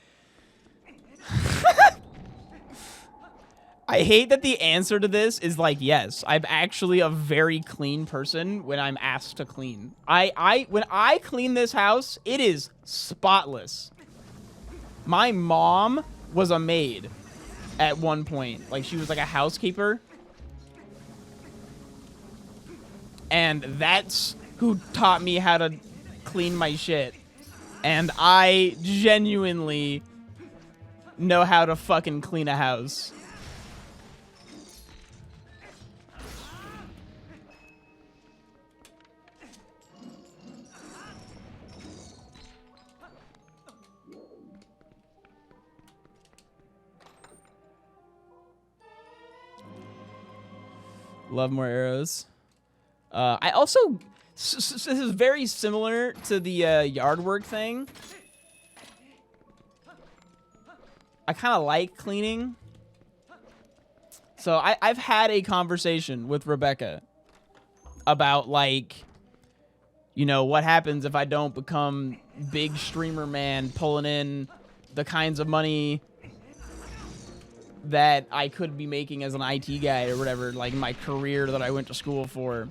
I hate that the answer to this is like, yes, I'm actually a very clean person when I'm asked to clean. When I clean this house, it is spotless. My mom was a maid at one point. Like, she was like a housekeeper. And that's who taught me how to clean my shit. And I genuinely know how to fucking clean a house. Love more arrows. I also, this is very similar to the yard work thing. I kind of like cleaning. So I've had a conversation with Rebecca about, like, what happens if I don't become big streamer man, pulling in the kinds of money that I could be making as an IT guy or whatever, like my career that I went to school for.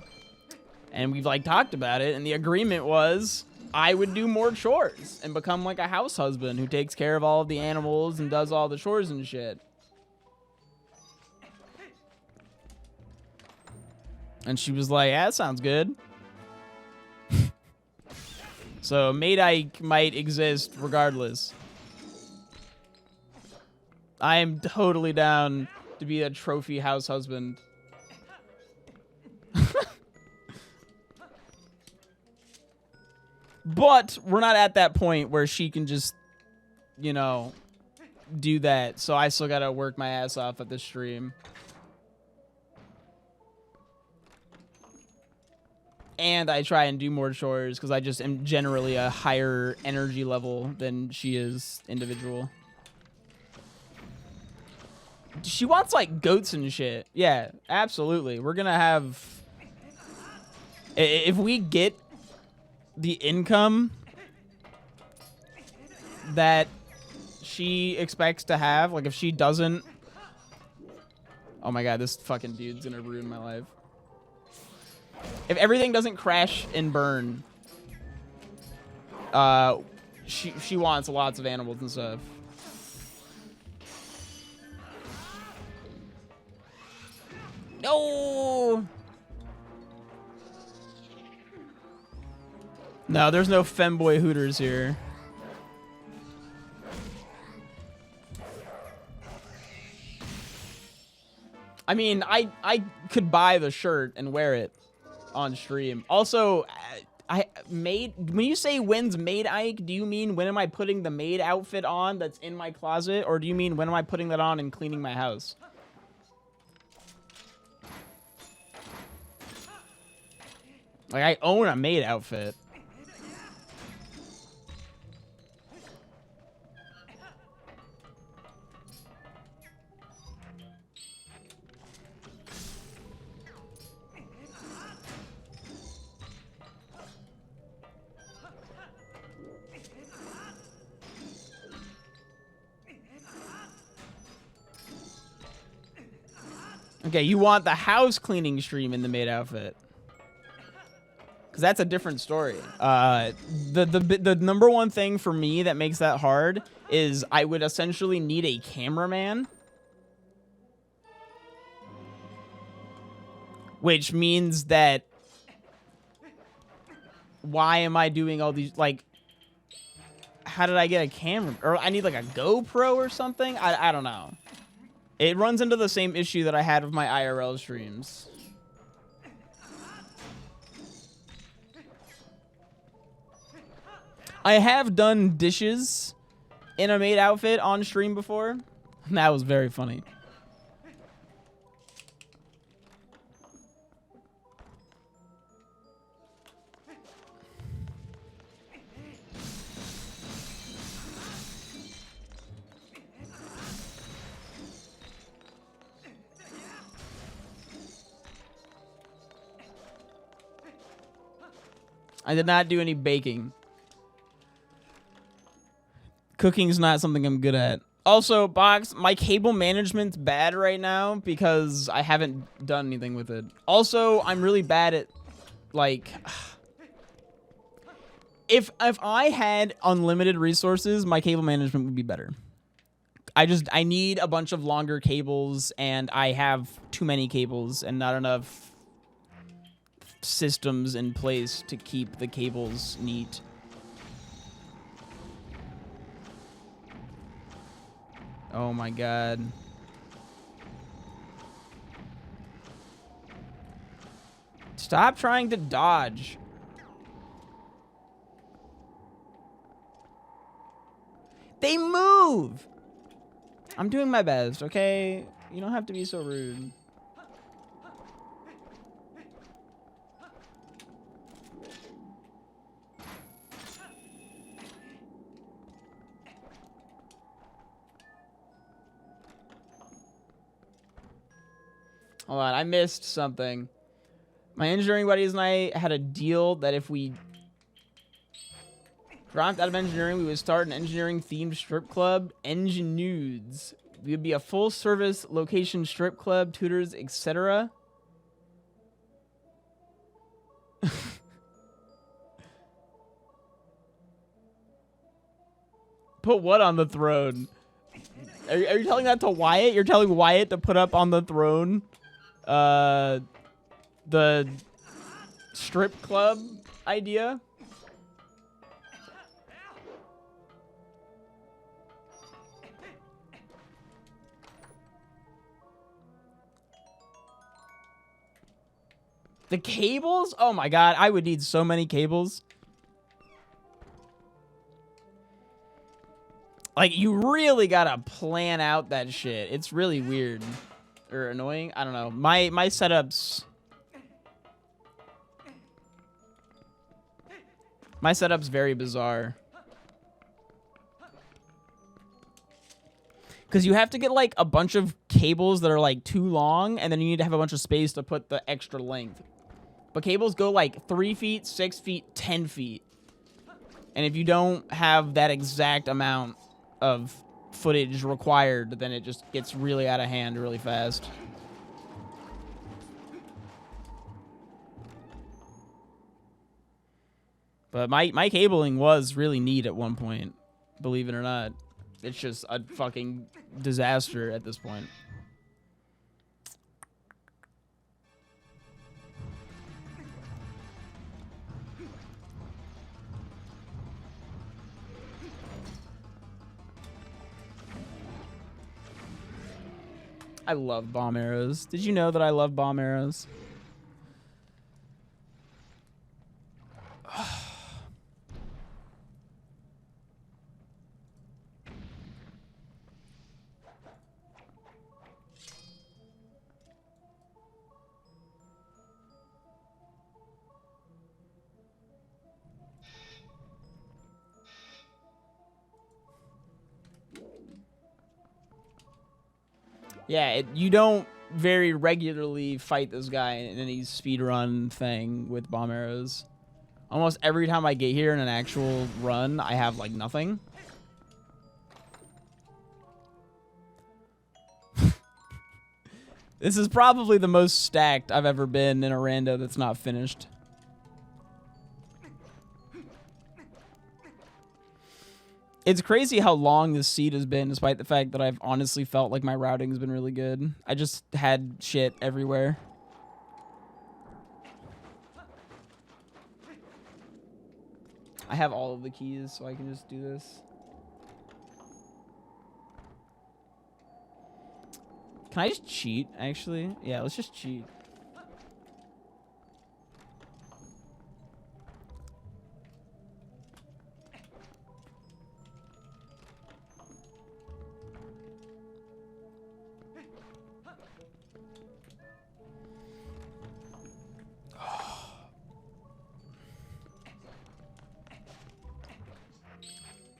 And we've, like, talked about it, and the agreement was I would do more chores and become like a house husband who takes care of all of the animals and does all the chores and shit. And she was like, yeah, that sounds good. So Maidike might exist regardless. I am totally down to be a trophy house husband. But we're not at that point where she can just, do that, so I still gotta work my ass off at this stream. And I try and do more chores because I just am generally a higher energy level than she is individual. She wants like goats and shit. Yeah, absolutely. We're gonna have, if we get the income that she expects to have, like if she doesn't, oh my god, this fucking dude's gonna ruin my life. If everything doesn't crash and burn, she wants lots of animals and stuff. No! No, there's no femboy hooters here. I mean, I could buy the shirt and wear it on stream. Also, when you say when's maid Ike, do you mean when am I putting the maid outfit on that's in my closet, or do you mean when am I putting that on and cleaning my house? Like, I own a maid outfit. Okay, you want the house cleaning stream in the maid outfit. Because that's a different story. The number one thing for me that makes that hard is I would essentially need a cameraman. Which means that... Why am I doing all these, like... How did I get a camera? Or I need like a GoPro or something? I don't know. It runs into the same issue that I had with my IRL streams. I have done dishes in a maid outfit on stream before. That was very funny. I did not do any baking. Cooking's not something I'm good at. Also, Box, my cable management's bad right now because I haven't done anything with it. Also, I'm really bad at, like... If I had unlimited resources, my cable management would be better. I need a bunch of longer cables, and I have too many cables and not enough systems in place to keep the cables neat. Oh my god. Stop trying to dodge. They move! I'm doing my best, okay? You don't have to be so rude. Hold on, I missed something. My engineering buddies and I had a deal that if we dropped out of engineering, we would start an engineering-themed strip club, Enginudes. We would be a full-service location strip club, tutors, etc. Put what on the throne? Are you telling that to Wyatt? You're telling Wyatt to put up on the throne the strip club idea? The cables? Oh my god, I would need so many cables. Like, you really gotta plan out that shit. It's really weird. Or annoying. I don't know. My setups... My setup's very bizarre. Because you have to get, like, a bunch of cables that are, like, too long, and then you need to have a bunch of space to put the extra length. But cables go, like, 3 feet, 6 feet, 10 feet. And if you don't have that exact amount of footage required, then it just gets really out of hand really fast. But my cabling was really neat at one point, believe it or not. It's just a fucking disaster at this point. I love bomb arrows. Did you know that I love bomb arrows? Yeah, you don't very regularly fight this guy in any speedrun thing with bomb arrows. Almost every time I get here in an actual run, I have, like, nothing. This is probably the most stacked I've ever been in a rando that's not finished. It's crazy how long this seed has been, despite the fact that I've honestly felt like my routing has been really good. I just had shit everywhere. I have all of the keys, so I can just do this. Can I just cheat, actually? Yeah, let's just cheat.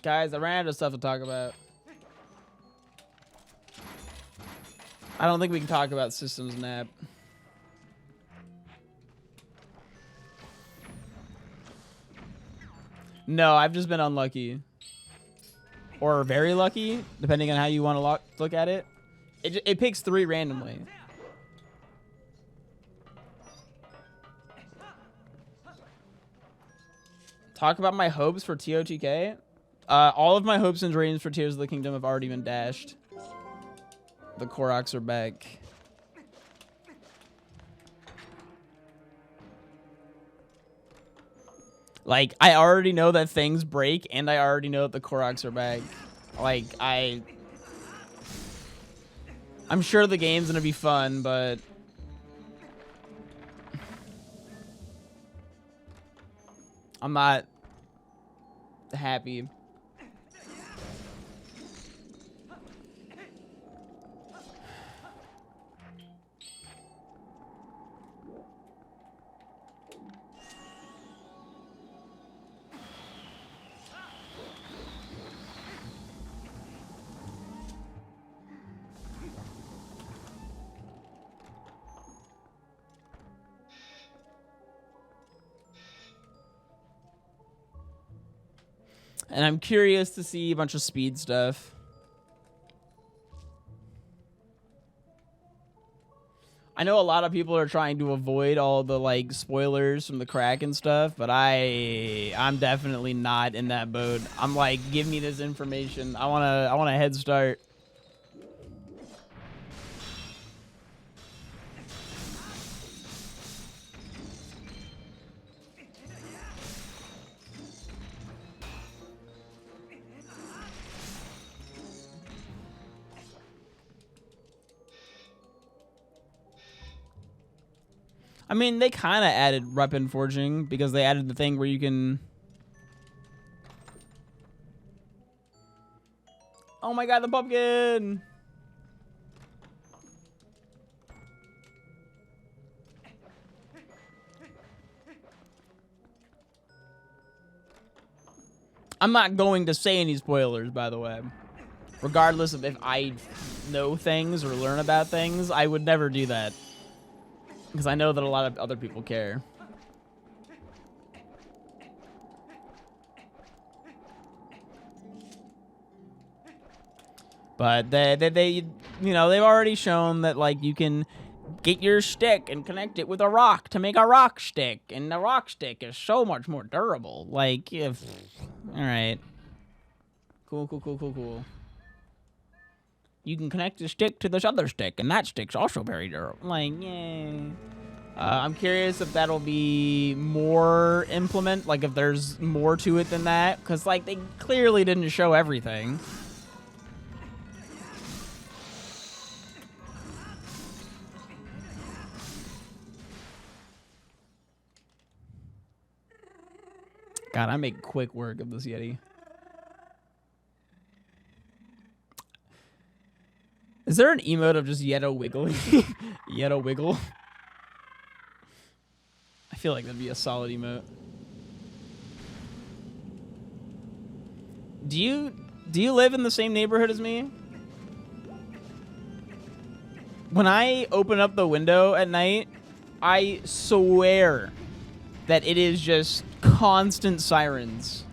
Guys, I ran out of stuff to talk about. I don't think we can talk about systems nap. No, I've just been unlucky. Or very lucky, depending on how you want to look at it. It picks 3 randomly. Talk about my hopes for TOTK. All of my hopes and dreams for Tears of the Kingdom have already been dashed. The Koroks are back. Like, I already know that things break, and I already know that the Koroks are back. Like, I'm sure the game's gonna be fun, but... I'm not happy. And I'm curious to see a bunch of speed stuff. I know a lot of people are trying to avoid all the, like, spoilers from the crack and stuff, but I'm definitely not in that boat. I'm like, give me this information. I want a head start. I mean, they kind of added weapon forging because they added the thing where you can... Oh my god, the pumpkin! I'm not going to say any spoilers, by the way. Regardless of if I know things or learn about things, I would never do that. Because I know that a lot of other people care. But they you know, they've already shown that, like, you can get your stick and connect it with a rock to make a rock stick. And the rock stick is so much more durable. Like, if... Alright. Cool. You can connect the stick to this other stick, and that stick's also very durable. Like, yay. I'm curious if that'll be more like, if there's more to it than that. Because, like, they clearly didn't show everything. God, I make quick work of this Yeti. Is there an emote of just Yeto wiggling? Yeto wiggle? I feel like that'd be a solid emote. Do you live in the same neighborhood as me? When I open up the window at night, I swear that it is just constant sirens.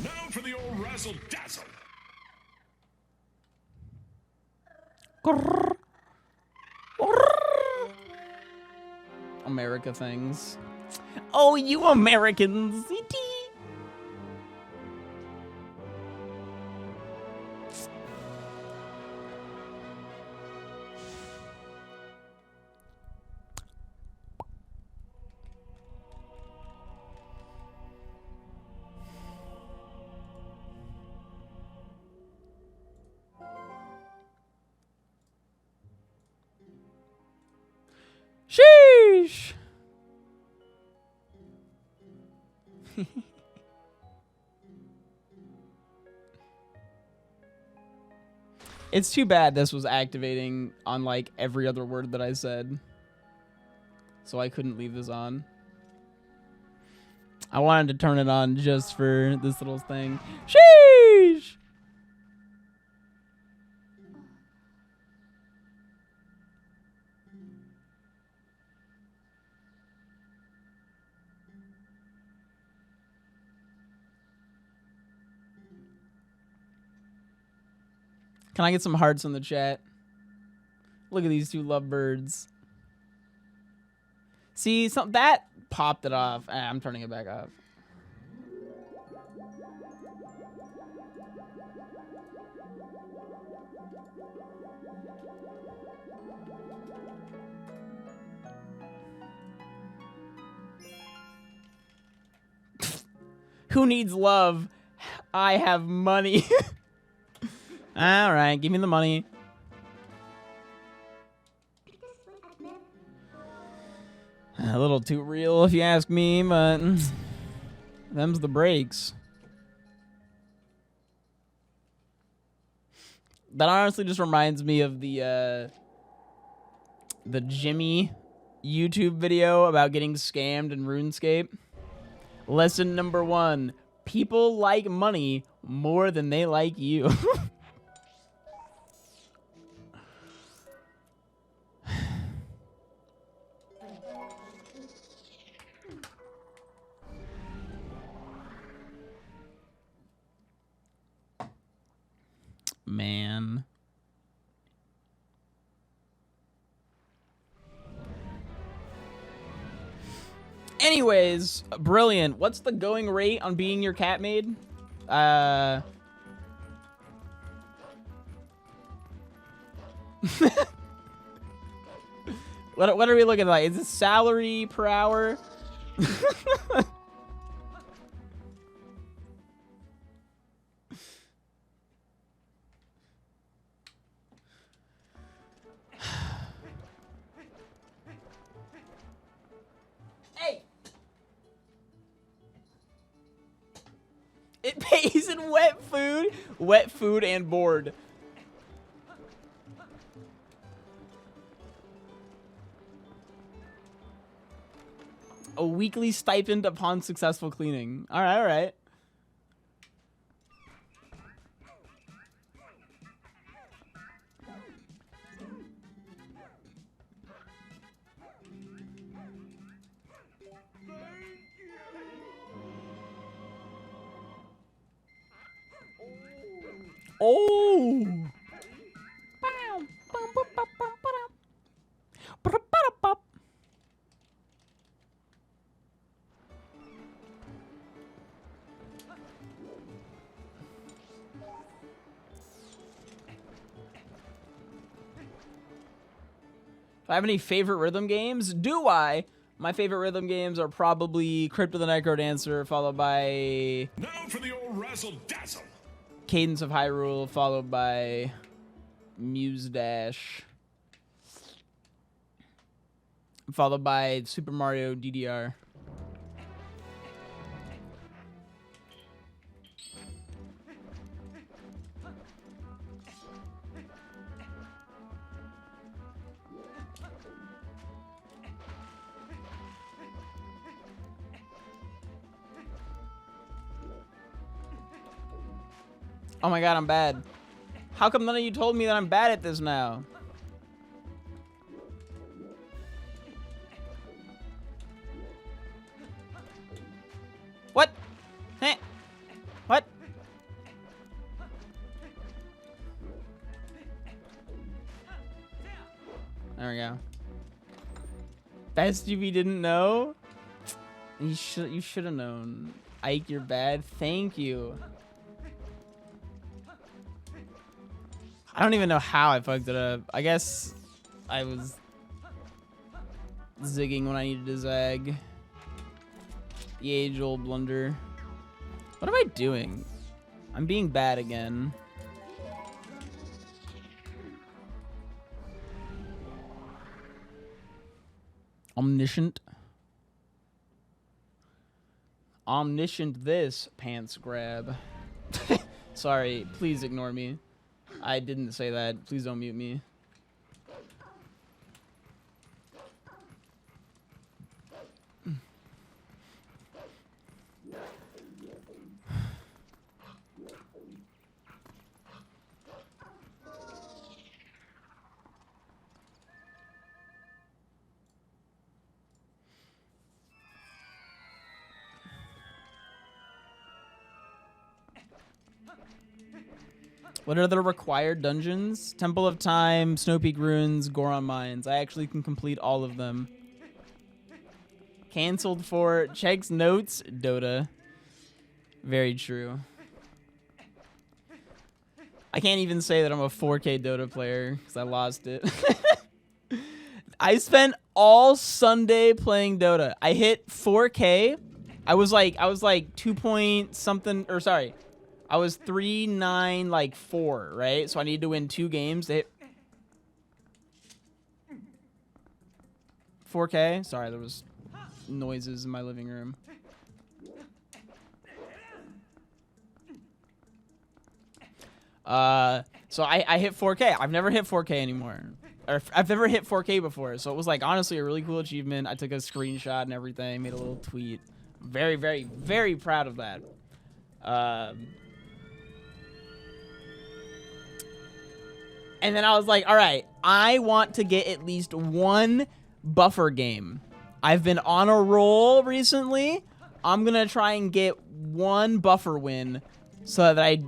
Now for the old razzle dazzle. America things. Oh, you Americans. Sheesh. It's too bad this was activating on, like, every other word that I said. So I couldn't leave this on. I wanted to turn it on just for this little thing. Sheesh! Can I get some hearts in the chat? Look at these two lovebirds. See, that popped it off. I'm turning it back off. Who needs love? I have money. All right, give me the money. A little too real, if you ask me, but them's the breaks. That honestly just reminds me of the Jimmy YouTube video about getting scammed in RuneScape. Lesson number 1: people like money more than they like you. Man. Anyways, brilliant. What's the going rate on being your cat maid? What are we looking like? Is it salary per hour? It pays in wet food and board. A weekly stipend upon successful cleaning. All right, all right. Oh. If I have any favorite rhythm games, do I? My favorite rhythm games are probably Crypt of the Necrodancer, followed by Now for the old razzle dazzle. Cadence of Hyrule, followed by Muse Dash, followed by Super Mario DDR. Oh my god, I'm bad. How come none of you told me that I'm bad at this now? What? Hey. What? There we go. Best if you didn't know? You should have known. Ike, you're bad. Thank you. I don't even know how I fucked it up. I guess I was zigging when I needed to zag. The age-old blunder. What am I doing? I'm being bad again. Omniscient. Omniscient this pants grab. Sorry, please ignore me. I didn't say that. Please don't mute me. What are the required dungeons? Temple of Time, Snow Peak Ruins, Goron Mines. I actually can complete all of them. Cancelled for checks notes, Dota. Very true. I can't even say that I'm a 4K Dota player because I lost it. I spent all Sunday playing Dota. I hit 4K. I was like 2 point something, or sorry. I was 3-9 like 4, right? So I need to win 2 games to hit 4K. Sorry, there was noises in my living room. So I hit 4K. I've never hit 4K anymore. Or I've never hit 4K before. So it was like honestly a really cool achievement. I took a screenshot and everything, made a little tweet. Very, very, very proud of that. And then I was like, all right, I want to get at least 1 buffer game. I've been on a roll recently. I'm going to try and get 1 buffer win so that I,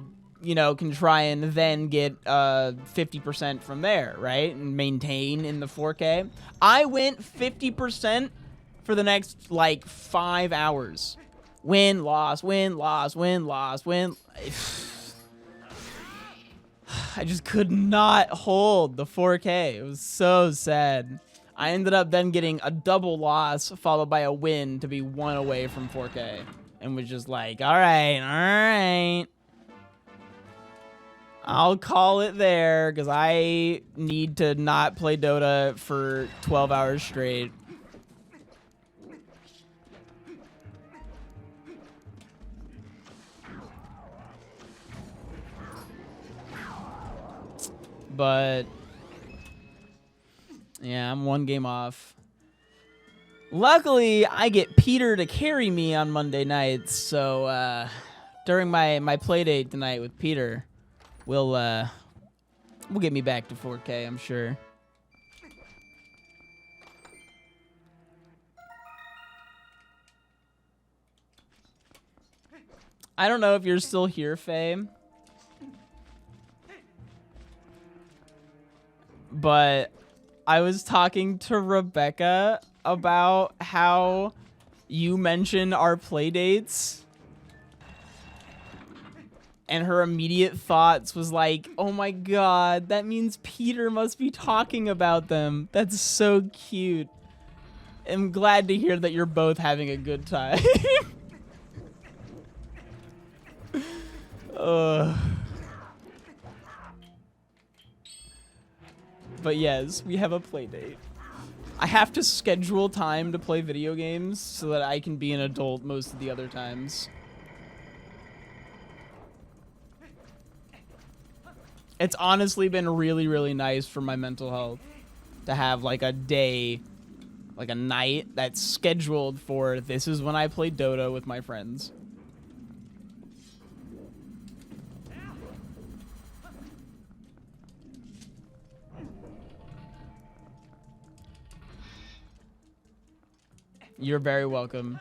can try and then get 50% from there, right? And maintain in the 4K. I went 50% for the next, 5 hours. Win, loss, win, loss, win, loss, win. I just could not hold the 4K. It was so sad. I ended up then getting a double loss followed by a win to be 1 away from 4K. And was just like, all right. I'll call it there because I need to not play Dota for 12 hours straight. But yeah, I'm 1 game off. Luckily, I get Peter to carry me on Monday nights, so during my play date tonight with Peter, we'll get me back to 4K, I'm sure. I don't know if you're still here, Faye, but I was talking to Rebecca about how you mentioned our play dates, and her immediate thoughts was like, oh my god, that means Peter must be talking about them. That's so cute. I'm glad to hear that you're both having a good time. But yes, we have a play date. I have to schedule time to play video games so that I can be an adult most of the other times. It's honestly been really, really nice for my mental health to have like a day, like a night that's scheduled for this is when I play Dota with my friends. You're very welcome.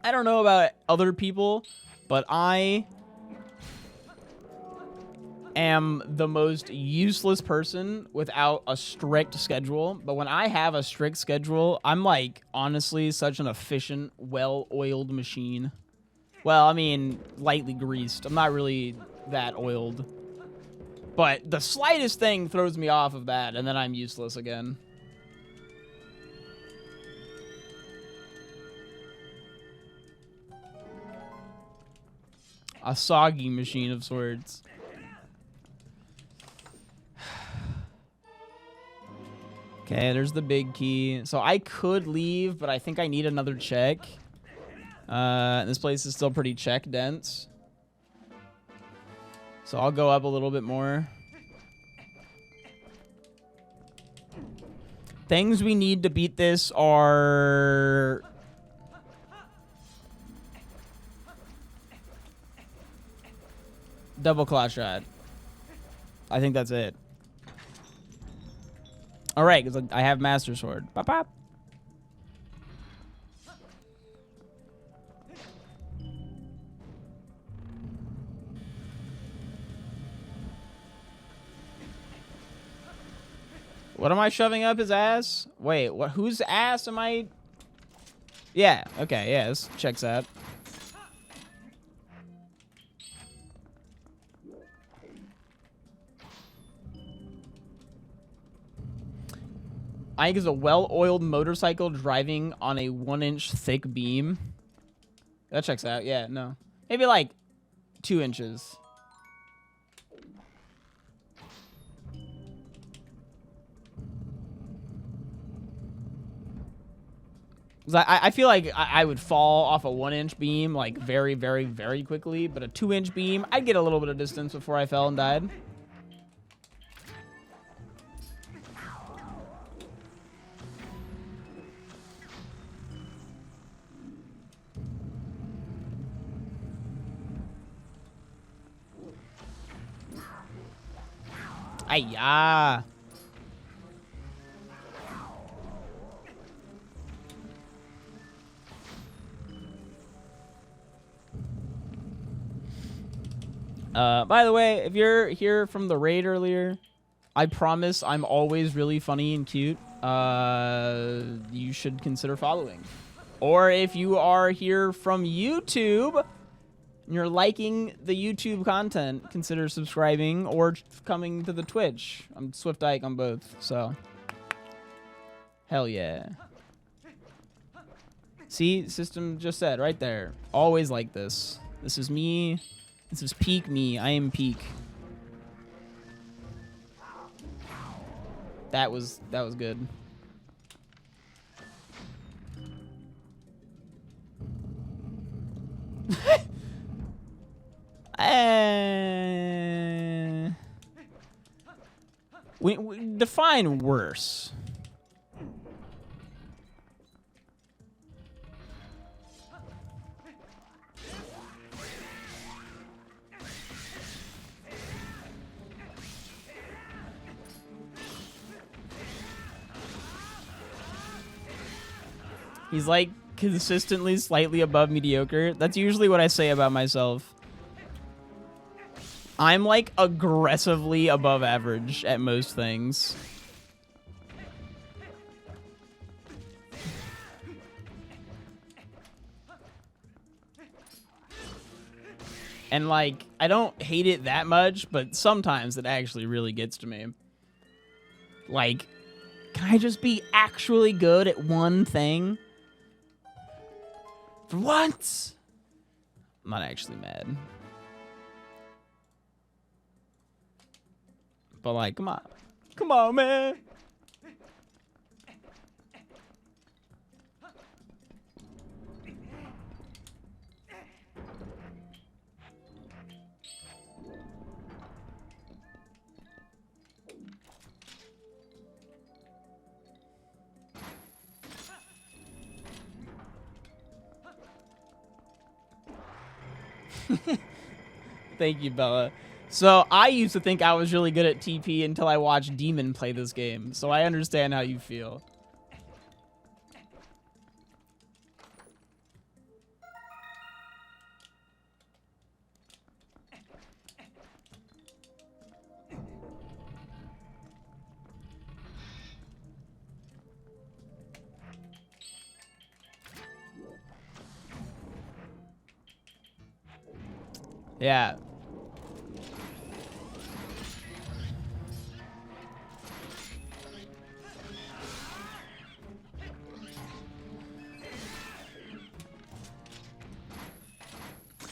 I don't know about other people, but I am the most useless person without a strict schedule. But when I have a strict schedule, I'm like honestly such an efficient, well-oiled machine. Well, I mean, lightly greased. I'm not really that oiled. But the slightest thing throws me off of that, and then I'm useless again. A soggy machine of sorts. Okay, there's the big key. So I could leave, but I think I need another check. This place is still pretty check dense. So I'll go up a little bit more. Things we need to beat this are... double claw shot. I think that's it. All right, because I have Master Sword. Pop, pop. What am I shoving up his ass? Wait, what? Whose ass am I? Yeah. Okay. Yeah. This checks out. I think it's a well-oiled motorcycle driving on a 1-inch thick beam. That checks out. Yeah, no. Maybe like 2 inches. I feel like I would fall off a 1-inch beam like very, very, very quickly. But a 2-inch beam, I'd get a little bit of distance before I fell and died. Ay-ya. By the way, if you're here from the raid earlier, I promise I'm always really funny and cute. You should consider following. Or if you are here from YouTube and you're liking the YouTube content, consider subscribing or coming to the Twitch. I'm SwiftIke on both, so hell yeah. See, system just said right there. Always like this. This is me. This is peak me. I am peak. That was good. We define worse. He's like consistently slightly above mediocre. That's usually what I say about myself. I'm like aggressively above average at most things. And like, I don't hate it that much, but sometimes it actually really gets to me. Like, can I just be actually good at one thing? For once? I'm not actually mad. But like, come on. Come on, man. Thank you, Bella. So I used to think I was really good at TP until I watched Demon play this game. So I understand how you feel. Yeah.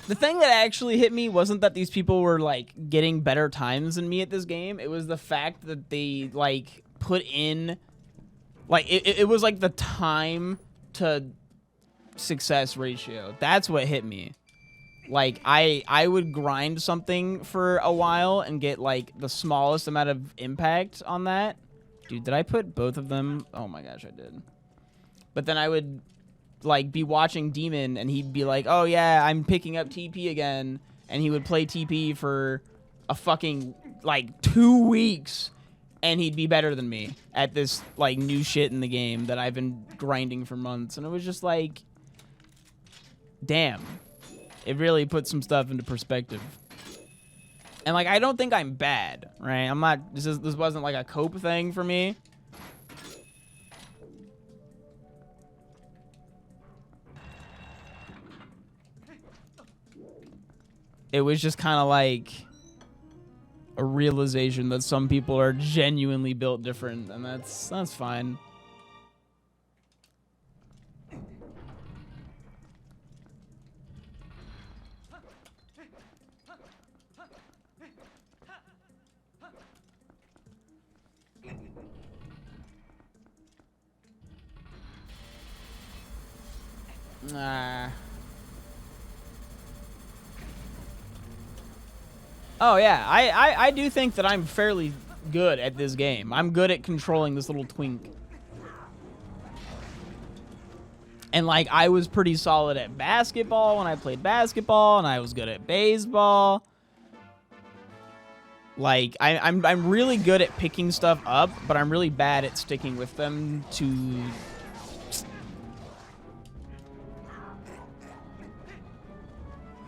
The thing that actually hit me wasn't that these people were like getting better times than me at this game. It was the fact that they like put in like it was like the time to success ratio. That's what hit me. Like, I would grind something for a while and get, like, the smallest amount of impact on that. Dude, did I put both of them? Oh, my gosh, I did. But then I would, like, be watching Demon, and he'd be like, oh, yeah, I'm picking up TP again. And he would play TP for a fucking, like, 2 weeks. And he'd be better than me at this, like, new shit in the game that I've been grinding for months. And it was just like, damn. It really puts some stuff into perspective. And, like, I don't think I'm bad, right? I'm not... This wasn't, like, a cope thing for me. It was just kind of, like, a realization that some people are genuinely built different, and that's fine. Oh, yeah. I do think that I'm fairly good at this game. I'm good at controlling this little twink. And, like, I was pretty solid at basketball when I played basketball, and I was good at baseball. Like, I'm really good at picking stuff up, but I'm really bad at sticking with them to...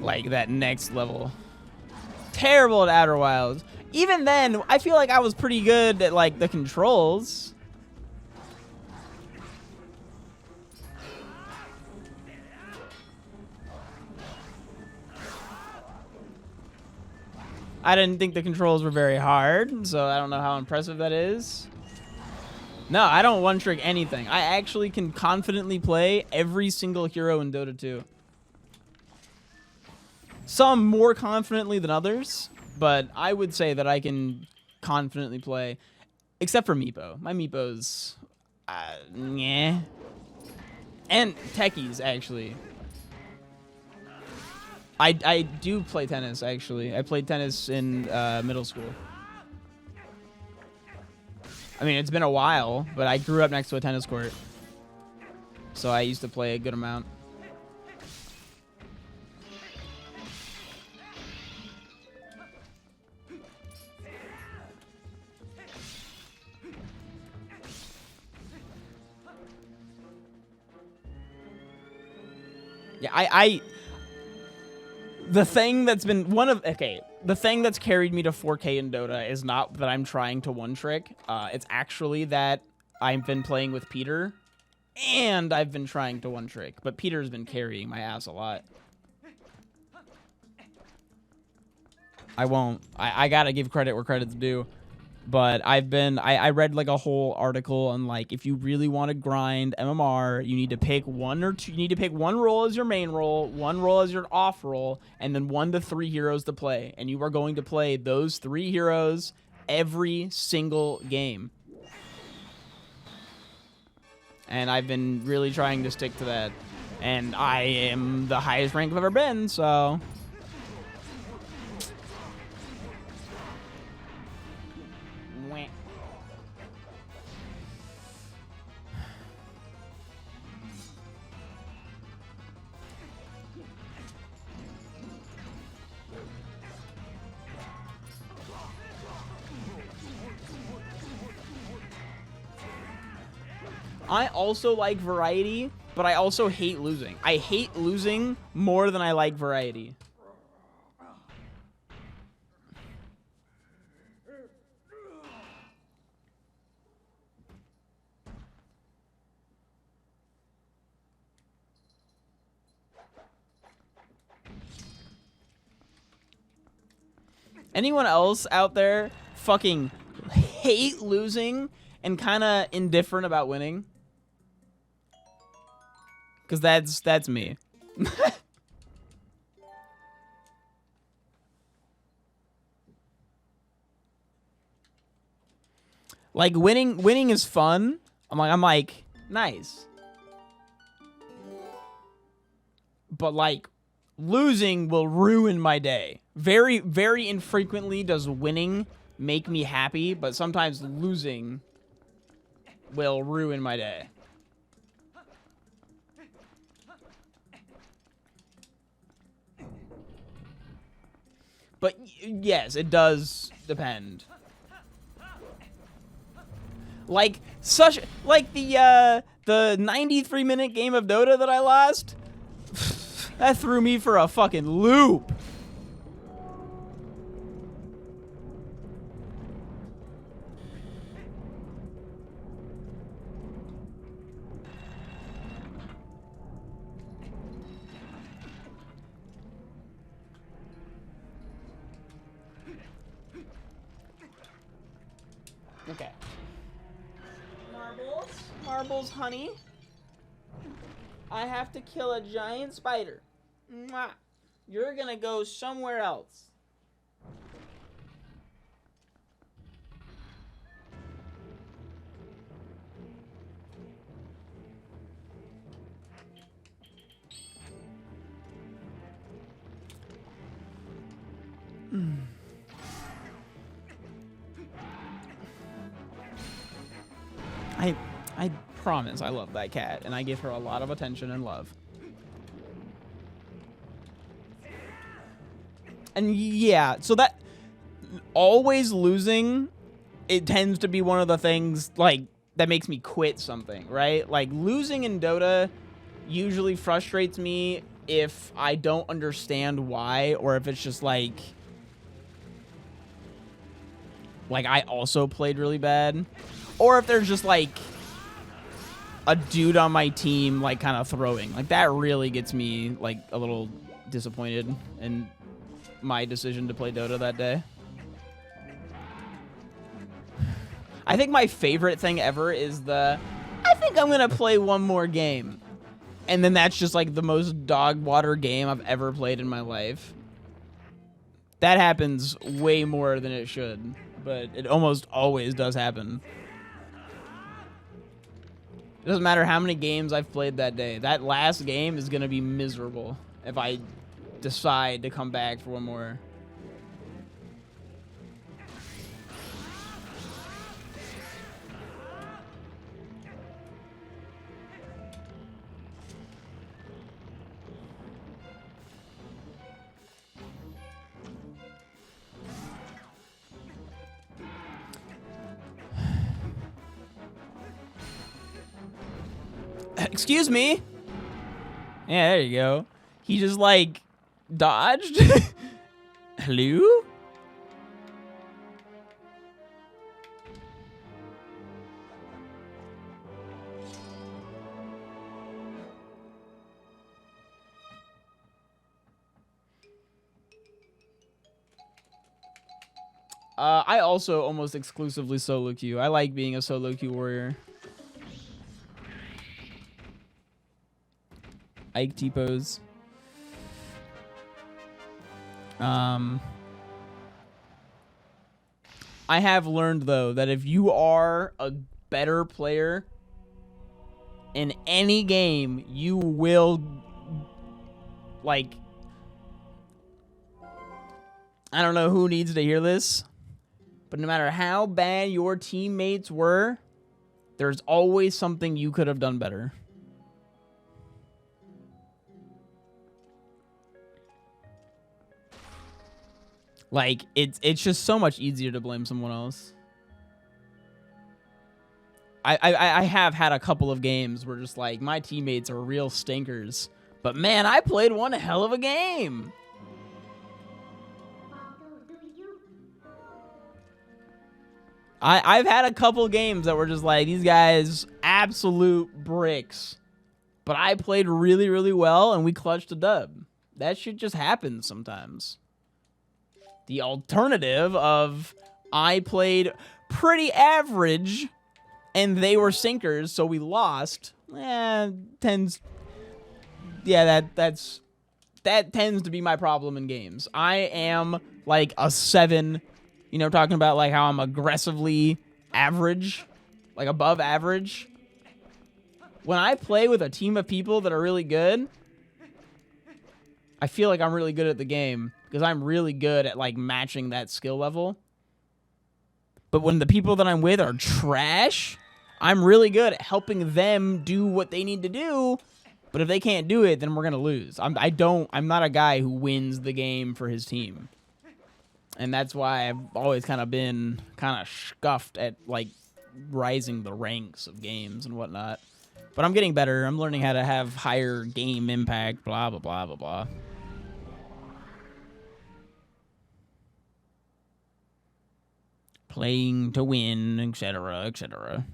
like, that next level. Terrible at Outer Wilds. Even then, I feel like I was pretty good at, like, the controls. I didn't think the controls were very hard, so I don't know how impressive that is. No, I don't one-trick anything. I actually can confidently play every single hero in Dota 2. Some more confidently than others, but I would say that I can confidently play, except for Meepo. My Meepo's, yeah. And techies, actually. I do play tennis, actually. I played tennis in middle school. I mean, it's been a while, but I grew up next to a tennis court. So I used to play a good amount. Yeah, the thing that's been the thing that's carried me to 4K in Dota is not that I'm trying to one-trick. It's actually that I've been playing with Peter, and I've been trying to one-trick. But Peter's been carrying my ass a lot. I won't. I gotta give credit where credit's due. But I read like a whole article on like if you really want to grind MMR, you need to pick one or two. You need to pick one role as your main role, one role as your off role, and then 1 to 3 heroes to play. And you are going to play those 3 heroes every single game. And I've been really trying to stick to that. And I am the highest rank I've ever been, so. I also like variety, but I also hate losing. I hate losing more than I like variety. Anyone else out there fucking hate losing and kind of indifferent about winning? Because that's me. Like winning is fun. I'm like nice. But like losing will ruin my day. Very, very infrequently does winning make me happy, but sometimes losing will ruin my day. But yes, it does depend. Like the 93-minute game of Dota that I lost, that threw me for a fucking loop. Okay. Marbles, honey. I have to kill a giant spider. Mwah. You're gonna go somewhere else. I promise I love that cat, and I give her a lot of attention and love. And yeah, so that always losing, it tends to be one of the things like that makes me quit something, right? Like losing in Dota usually frustrates me if I don't understand why, or if it's just like I also played really bad, or if there's just like a dude on my team like kind of throwing. Like that really gets me like a little disappointed in my decision to play Dota that day. I think my favorite thing ever is I think I'm gonna play one more game. And then that's just like the most dog water game I've ever played in my life. That happens way more than it should, but it almost always does happen. It doesn't matter how many games I've played that day. That last game is gonna be miserable if I decide to come back for one more. Excuse me. Yeah, there you go. He just like dodged. Hello? I also almost exclusively solo queue. I like being a solo queue warrior. Ike T-pose. I have learned though that if you are a better player in any game, you will like, I don't know who needs to hear this, but no matter how bad your teammates were, there's always something you could have done better. Like, it's just so much easier to blame someone else. I have had a couple of games where just like my teammates are real stinkers, but man, I played one hell of a game. I've had a couple games that were just like, these guys absolute bricks, but I played really, really well and we clutched a dub. That shit just happens sometimes. The alternative of I played pretty average and they were sinkers, so we lost. That tends to be my problem in games. I am like a 7, you know, talking about like how I'm aggressively average, like above average. When I play with a team of people that are really good, I feel like I'm really good at the game because I'm really good at like matching that skill level. But when the people that I'm with are trash, I'm really good at helping them do what they need to do. But if they can't do it, then we're going to lose. I'm not a guy who wins the game for his team. And that's why I've always kind of been kind of scuffed at like rising the ranks of games and whatnot. But I'm getting better. I'm learning how to have higher game impact, blah, blah, blah, blah, blah. Playing to win, etc., etc.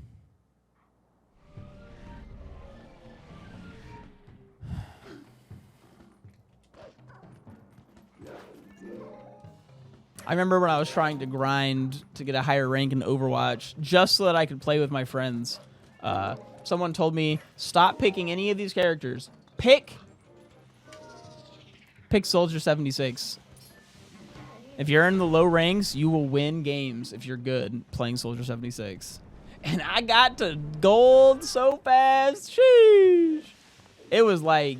I remember when I was trying to grind to get a higher rank in Overwatch just so that I could play with my friends. Someone told me, stop picking any of these characters. Pick Soldier 76. If you're in the low ranks, you will win games if you're good playing Soldier 76. And I got to gold so fast. Sheesh. It was like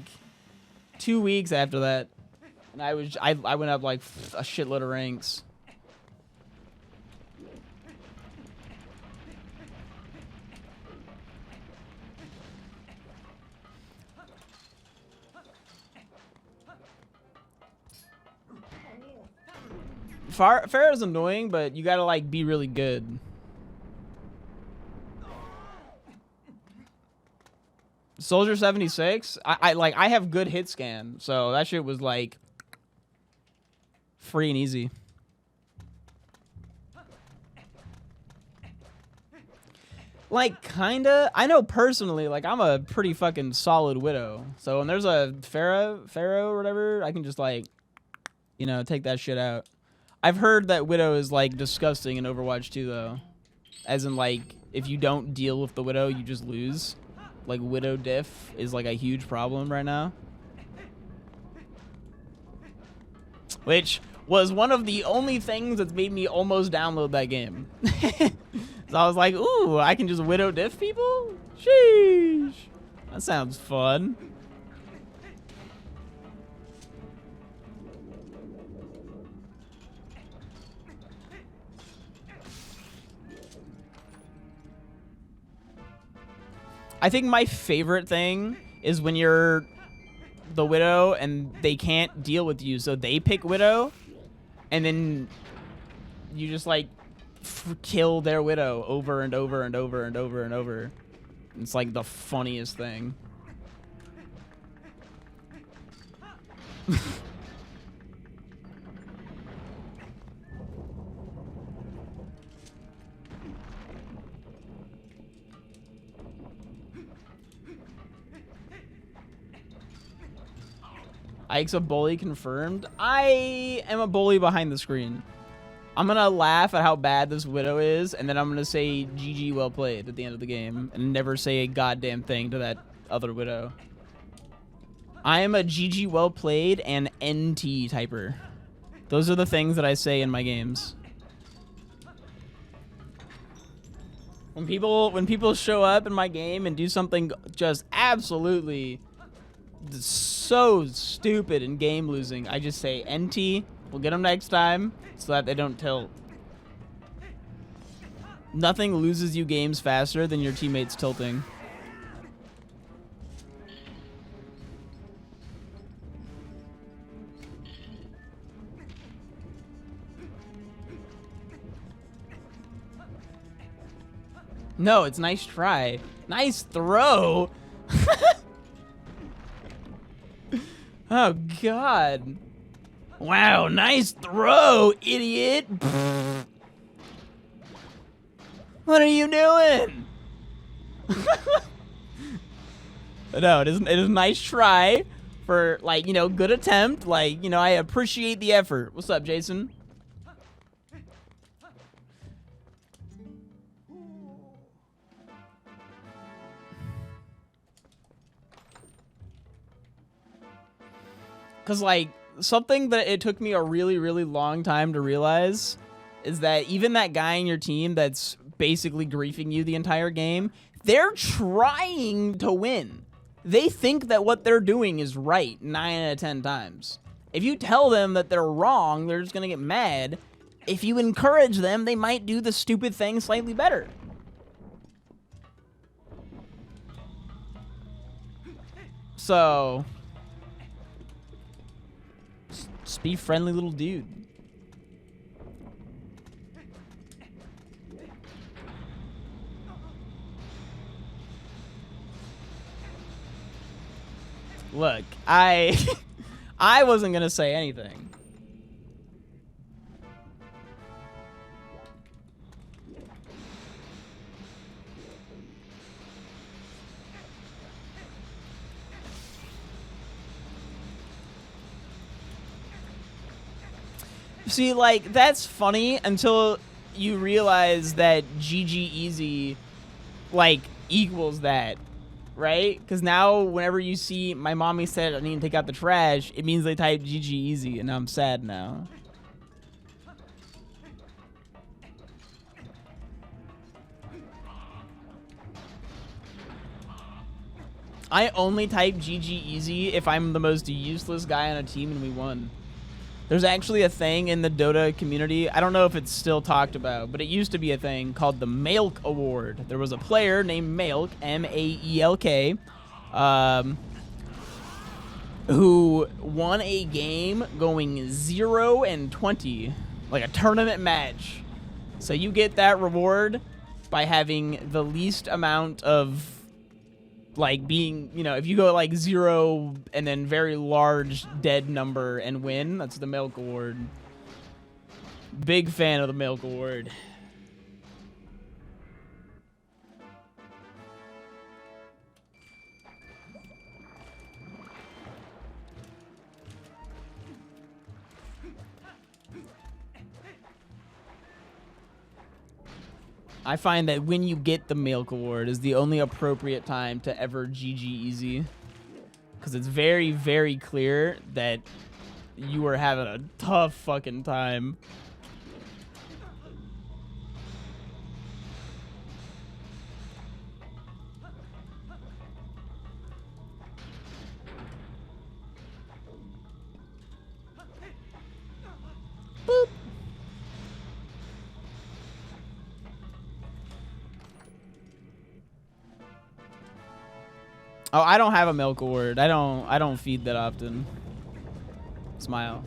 2 weeks after that. And I went up like a shitload of ranks. Pharah's annoying, but you gotta like be really good. Soldier 76, I have good hit scan, so that shit was like free and easy. Like, kinda. I know personally, like, I'm a pretty fucking solid Widow. So when there's a Pharah or whatever, I can just, like, you know, take that shit out. I've heard that Widow is, like, disgusting in Overwatch 2, though. as in like if you don't deal with the Widow, you just lose. Like Widow diff is like a huge problem right now. Which was one of the only things that's made me almost download that game. So I was like, ooh, I can just Widow diff people? Sheesh. That sounds fun. I think my favorite thing is when you're the Widow and they can't deal with you, so they pick Widow, and then you just like kill their Widow over and over and over and over and over. It's like the funniest thing. Ike's a bully confirmed. I am a bully behind the screen. I'm gonna laugh at how bad this Widow is, and then I'm gonna say GG well played at the end of the game, and never say a goddamn thing to that other Widow. I am a GG well played and NT typer. Those are the things that I say in my games. When people show up in my game and do something just absolutely so stupid and game losing, I just say NT. We'll get them next time so that they don't tilt. Nothing loses you games faster than your teammates tilting. No, it's nice try. Nice throw. Oh, God. Wow, nice throw, idiot. What are you doing? No, it is a nice try for, like, you know, good attempt. Like, you know, I appreciate the effort. What's up, Jason? Because, like, something that it took me a really, really long time to realize is that even that guy in your team that's basically griefing you the entire game, they're trying to win. They think that what they're doing is right 9 out of 10 times. If you tell them that they're wrong, they're just going to get mad. If you encourage them, they might do the stupid thing slightly better. So, just be friendly little dude. Look, I wasn't gonna say anything. See, like, that's funny until you realize that GG easy, like, equals that, right? Because now whenever you see my mommy said I need to take out the trash, it means they typed GG easy, and I'm sad now. I only type GG easy if I'm the most useless guy on a team and we won. There's actually a thing in the Dota community. I don't know if it's still talked about, but it used to be a thing called the Maelk Award. There was a player named Maelk, M-A-E-L-K, who won a game going 0-20, like a tournament match. So you get that reward by having the least amount of, like, being, you know, if you go like 0 and then very large dead number and win, that's the Maelk Award. Big fan of the Maelk Award. I find that when you get the Milk Award is the only appropriate time to ever GG easy. Because it's very, very clear that you were having a tough fucking time. Boop. Oh, I don't have a Milk Award. I don't feed that often. Smile.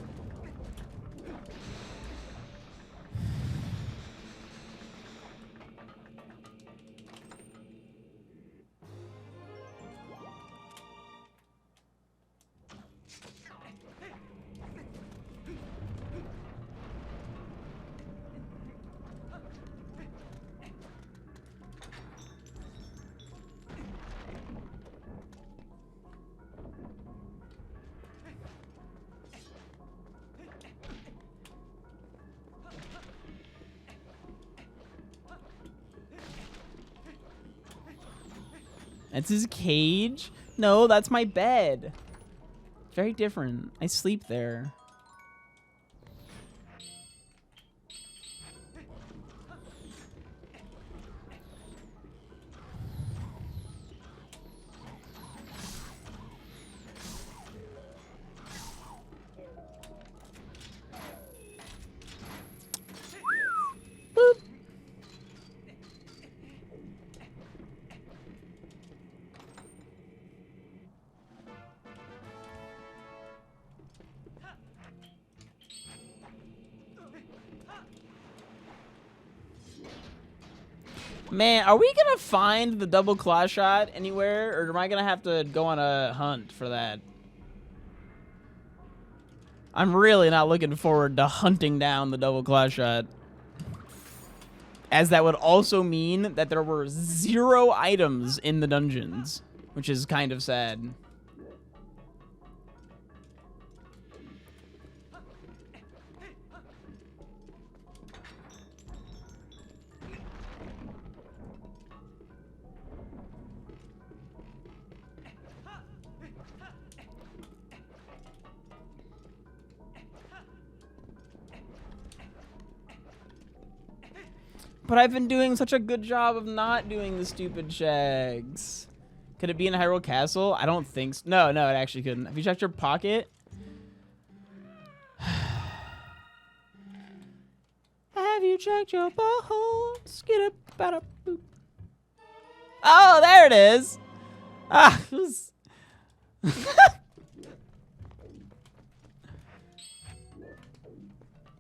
That's his cage? No, that's my bed. Very different. I sleep there. Boop. Man, are we gonna find the double claw shot anywhere, or am I gonna have to go on a hunt for that? I'm really not looking forward to hunting down the double claw shot, as that would also mean that there were 0 items in the dungeons, which is kind of sad. But I've been doing such a good job of not doing the stupid shags. Could it be in Hyrule Castle? I don't think so. No, it actually couldn't. Have you checked your pocket? Have you checked your bones? Get up, bada, boop. Oh, there it is. Ah, it was...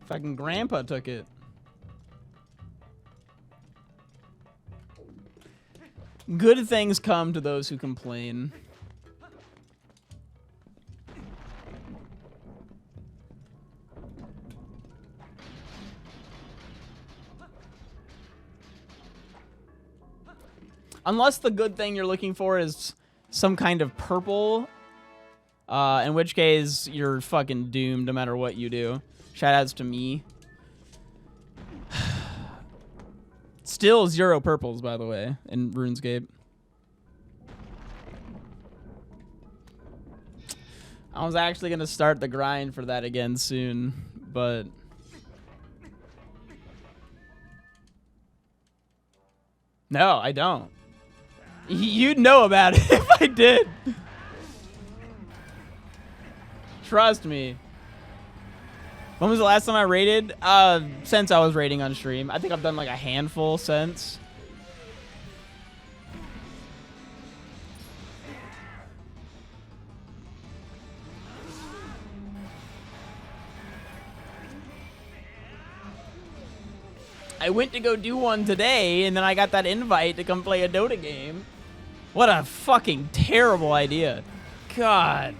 Fucking grandpa took it. Good things come to those who complain. Unless the good thing you're looking for is some kind of purple, in which case you're fucking doomed no matter what you do. Shoutouts to me. Still 0 purples, by the way, in RuneScape. I was actually going to start the grind for that again soon, but... No, I don't. You'd know about it if I did. Trust me. When was the last time I raided? Since I was raiding on stream. I think I've done like a handful since. I went to go do one today, and then I got that invite to come play a Dota game. What a fucking terrible idea. God.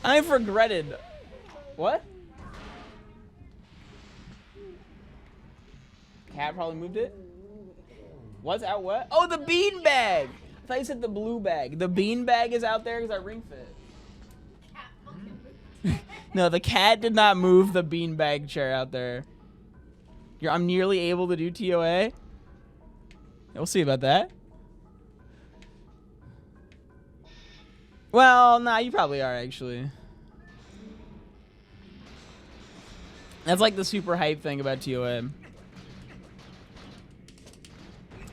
I've regretted. What? Cat probably moved it? What's out what? Oh, the bean bag! I thought you said the blue bag. The bean bag is out there because I ring fit. No, the cat did not move the beanbag chair out there. I'm nearly able to do TOA. We'll see about that. Well, nah, you probably are, actually. That's like the super hype thing about TOA.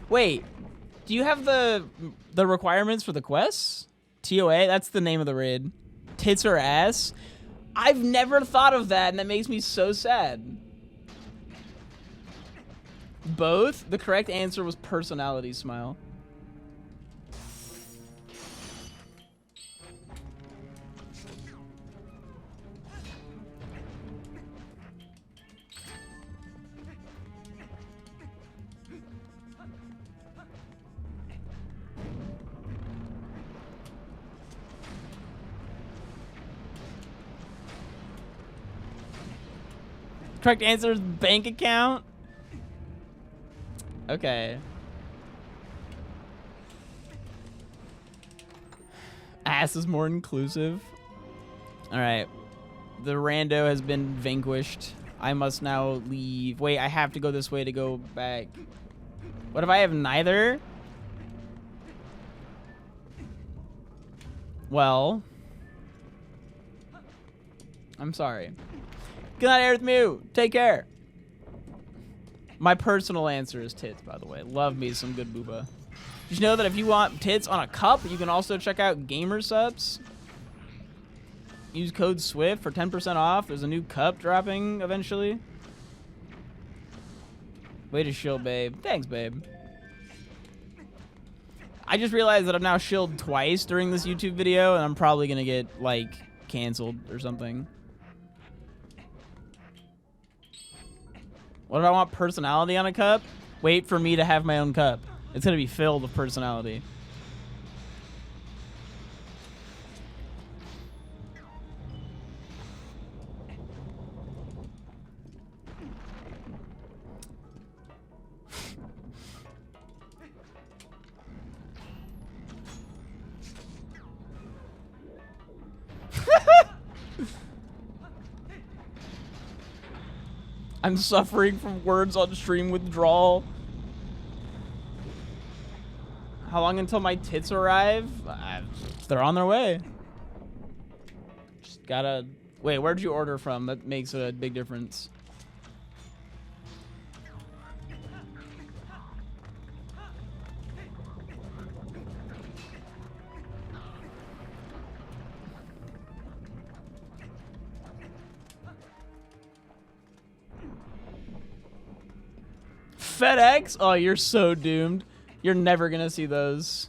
Wait, do you have the requirements for the quests? TOA, that's the name of the raid. Tits or ass? I've never thought of that, and that makes me so sad. Both? The correct answer was personality smile. Correct answer is bank account. Okay. Ass is more inclusive. All right. The rando has been vanquished. I must now leave. Wait, I have to go this way to go back. What if I have neither? Well, I'm sorry. Good night, Earth Mew. Take care. My personal answer is tits, by the way. Love me some good booba. Did you know that if you want tits on a cup, you can also check out Gamer Subs? Use code SWIFT for 10% off. There's a new cup dropping eventually. Way to shill, babe. Thanks, babe. I just realized that I've now shilled twice during this YouTube video, and I'm probably going to get, like, canceled or something. What if I want personality on a cup? Wait for me to have my own cup. It's going to be filled with personality. I'm suffering from words on stream withdrawal. How long until my tits arrive? They're on their way. Just gotta... Wait, where'd you order from? That makes a big difference. FedEx? Oh, you're so doomed. You're never gonna see those.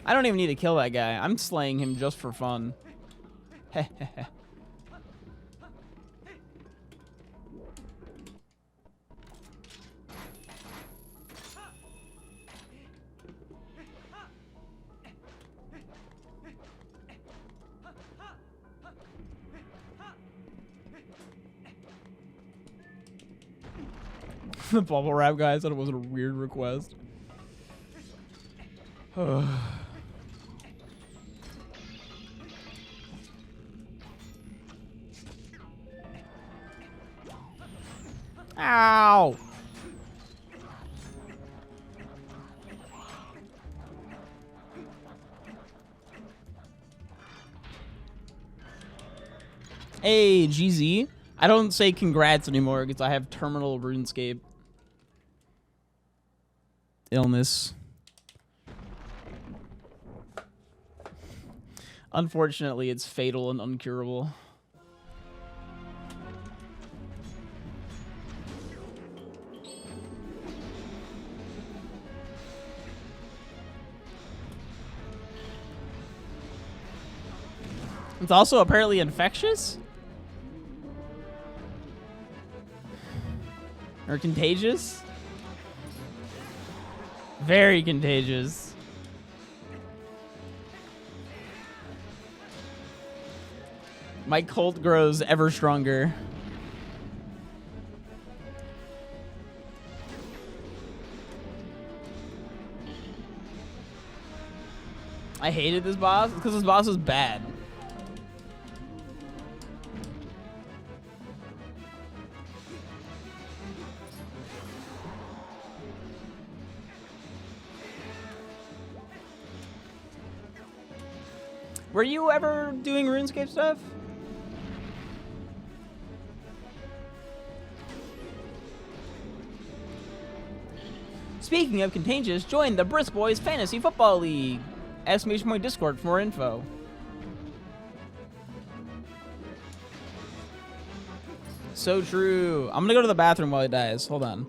I don't even need to kill that guy. I'm slaying him just for fun. The bubble wrap guy said it wasn't a weird request. Ow! Hey, GZ. I don't say congrats anymore because I have terminal RuneScape illness. Unfortunately, it's fatal and uncurable. It's also apparently infectious? Or contagious? Very contagious. My cult grows ever stronger. I hated this boss because this boss was bad. Were you ever doing RuneScape stuff? Speaking of contagious, join the Brisk Boys Fantasy Football League. Exclamation point Discord for more info. So true. I'm gonna go to the bathroom while he dies. Hold on.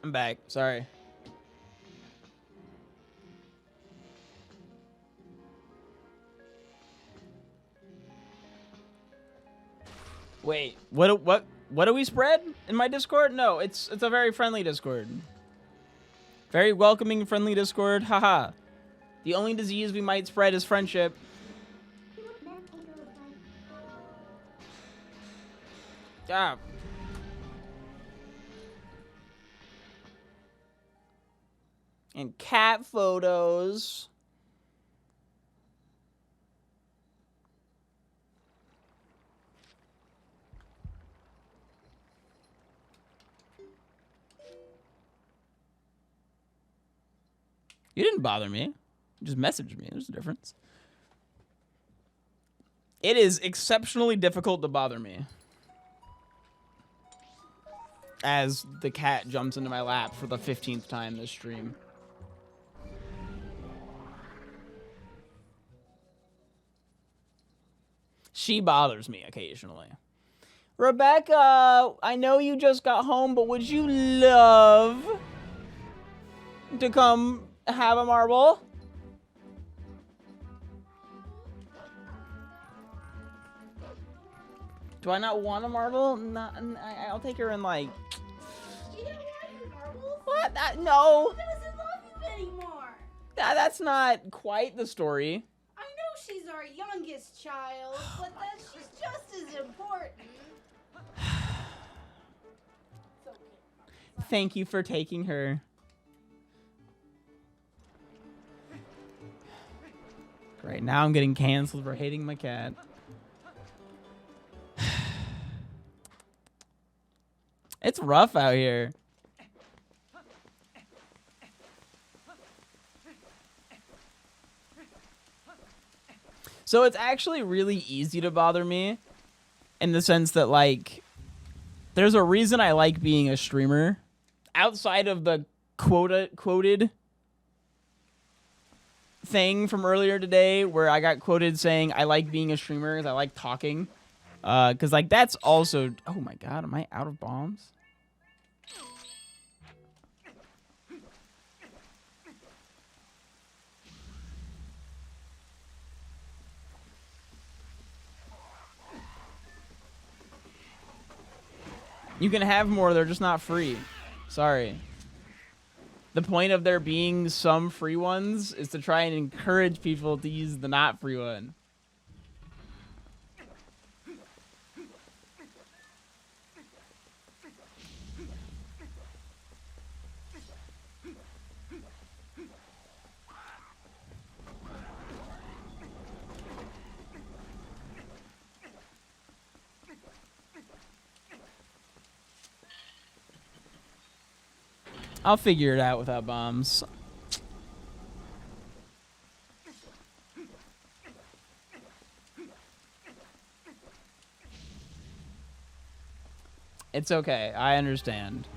I'm back. Sorry. Wait, what do we spread in my Discord? No, it's a very friendly Discord. Very welcoming, friendly Discord. Haha. The only disease we might spread is friendship. Ah. And cat photos. You didn't bother me. You just messaged me. There's a difference. It is exceptionally difficult to bother me. As the cat jumps into my lap for the 15th time this stream. She bothers me occasionally. Rebecca, I know you just got home, but would you love to come have a marble? Do I not want a marble? No, I'll take her in like... You don't want marbles? What? No. She doesn't love you anymore. That's not quite the story. I know she's our youngest child, but then she's just as important. It's okay. Thank you for taking her. Right now I'm getting canceled for hating my cat. It's rough out here. So it's actually really easy to bother me in the sense that, like, there's a reason I like being a streamer outside of the quoted thing from earlier today where I got quoted saying I like being a streamer because I like talking. Because, like, that's also... Oh, my God. Am I out of bombs? You can have more. They're just not free. Sorry. the point of there being some free ones is to try and encourage people to use the not free one. I'll figure it out without bombs. It's okay. I understand.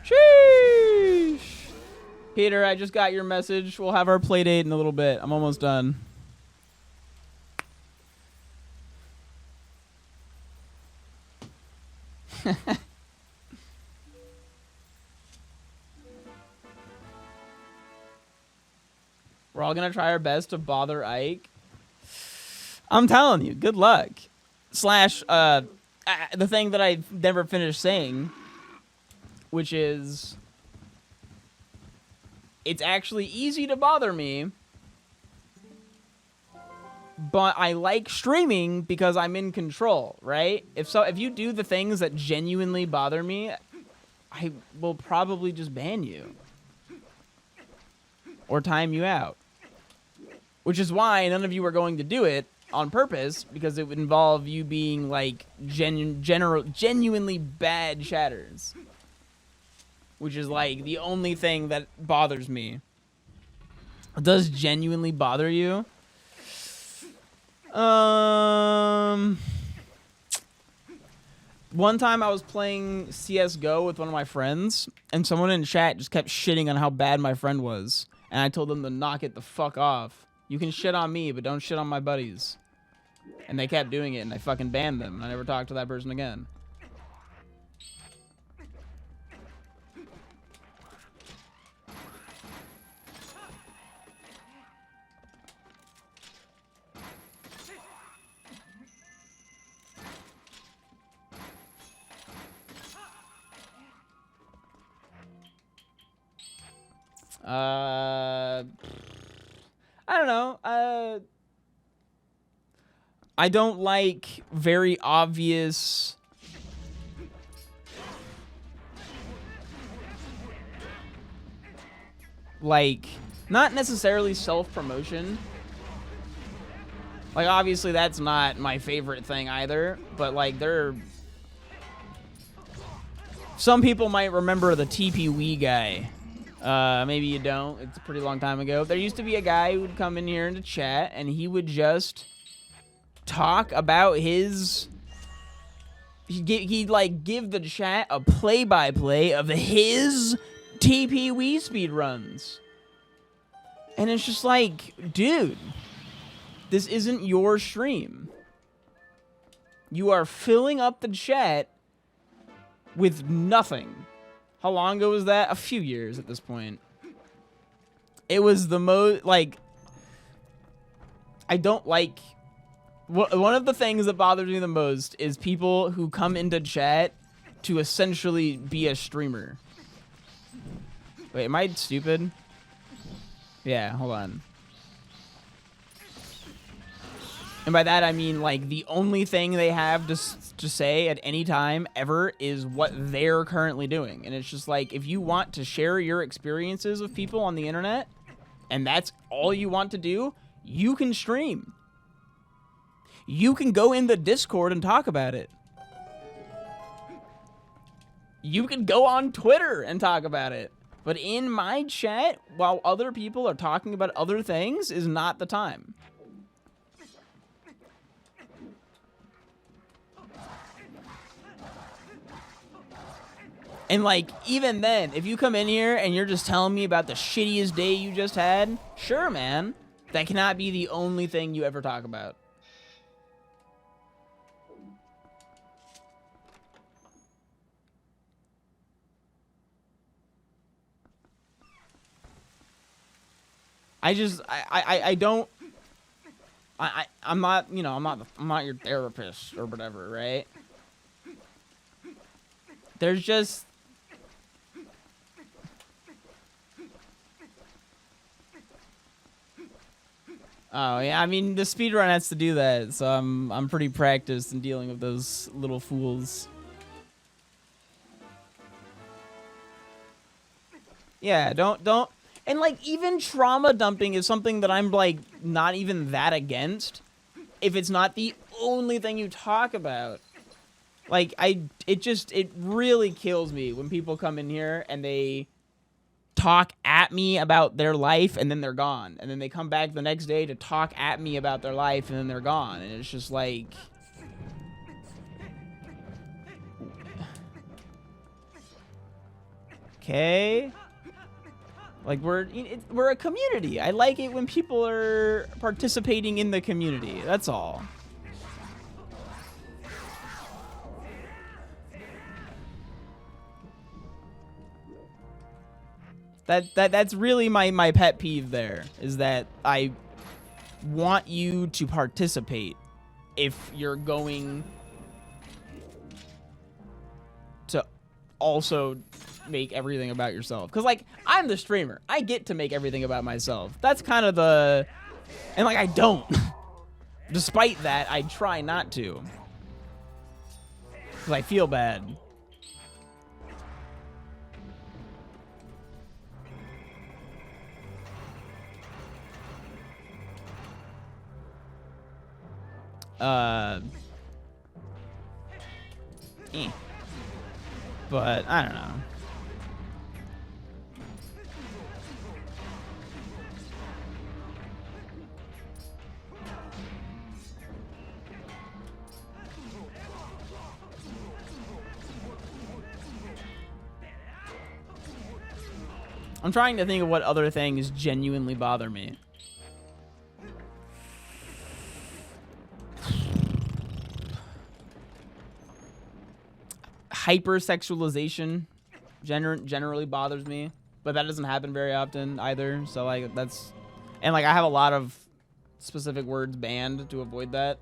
Sheesh. Peter, I just got your message. We'll have our play date in a little bit. I'm almost done. We're all gonna try our best to bother Ike. I'm telling you, good luck. Slash, the thing that I never finished saying, which is, it's actually easy to bother me, but I like streaming because I'm in control, right? If you do the things that genuinely bother me, I will probably just ban you or time you out. Which is why none of you are going to do it on purpose, because it would involve you being like genuinely bad chatters. Which is like the only thing that bothers me. It does genuinely bother you. One time I was playing CSGO with one of my friends, and someone in chat just kept shitting on how bad my friend was. And I told them to knock it the fuck off. You can shit on me, but don't shit on my buddies. And they kept doing it, and I fucking banned them. I never talked to that person again. I don't know. I don't like very obvious like, not necessarily self-promotion. Like, obviously that's not my favorite thing either, but like some people might remember the TP Wee guy. Maybe you don't. It's a pretty long time ago. There used to be a guy who would come in here into chat, and he would just talk about his... He'd like, give the chat a play-by-play of his TP Wii speedruns. And it's just like, dude, this isn't your stream. You are filling up the chat with nothing. How long ago was that? A few years at this point. It was the most, like, I don't like, one of the things that bothers me the most is people who come into chat to essentially be a streamer. Wait, am I stupid? Yeah, hold on. And by that, I mean, like, the only thing they have to say at any time ever is what they're currently doing. And it's just like, if you want to share your experiences with people on the internet, and that's all you want to do, you can stream. You can go in the Discord and talk about it. You can go on Twitter and talk about it. But in my chat, while other people are talking about other things, is not the time. And, like, even then, if you come in here and you're just telling me about the shittiest day you just had, sure, man. That cannot be the only thing you ever talk about. I don't... I'm not, you know, I'm not your therapist or whatever, right? There's just oh yeah, I mean the speedrun has to do that, so I'm pretty practiced in dealing with those little fools. Yeah, don't and like even trauma dumping is something that I'm like not even that against if it's not the only thing you talk about. Like it really kills me when people come in here and they talk at me about their life and then they're gone. And then they come back the next day to talk at me about their life and then they're gone. And it's just like okay. Like we're a community. I like it when people are participating in the community. That's all. That's really my pet peeve there, is that I want you to participate if you're going to also make everything about yourself. Because, like, I'm the streamer. I get to make everything about myself. That's kind of the... And, like, I don't. Despite that, I try not to. Because I feel bad. But I don't know. I'm trying to think of what other things genuinely bother me. Hypersexualization generally bothers me, but that doesn't happen very often either. So like that's, and like I have a lot of specific words banned to avoid that.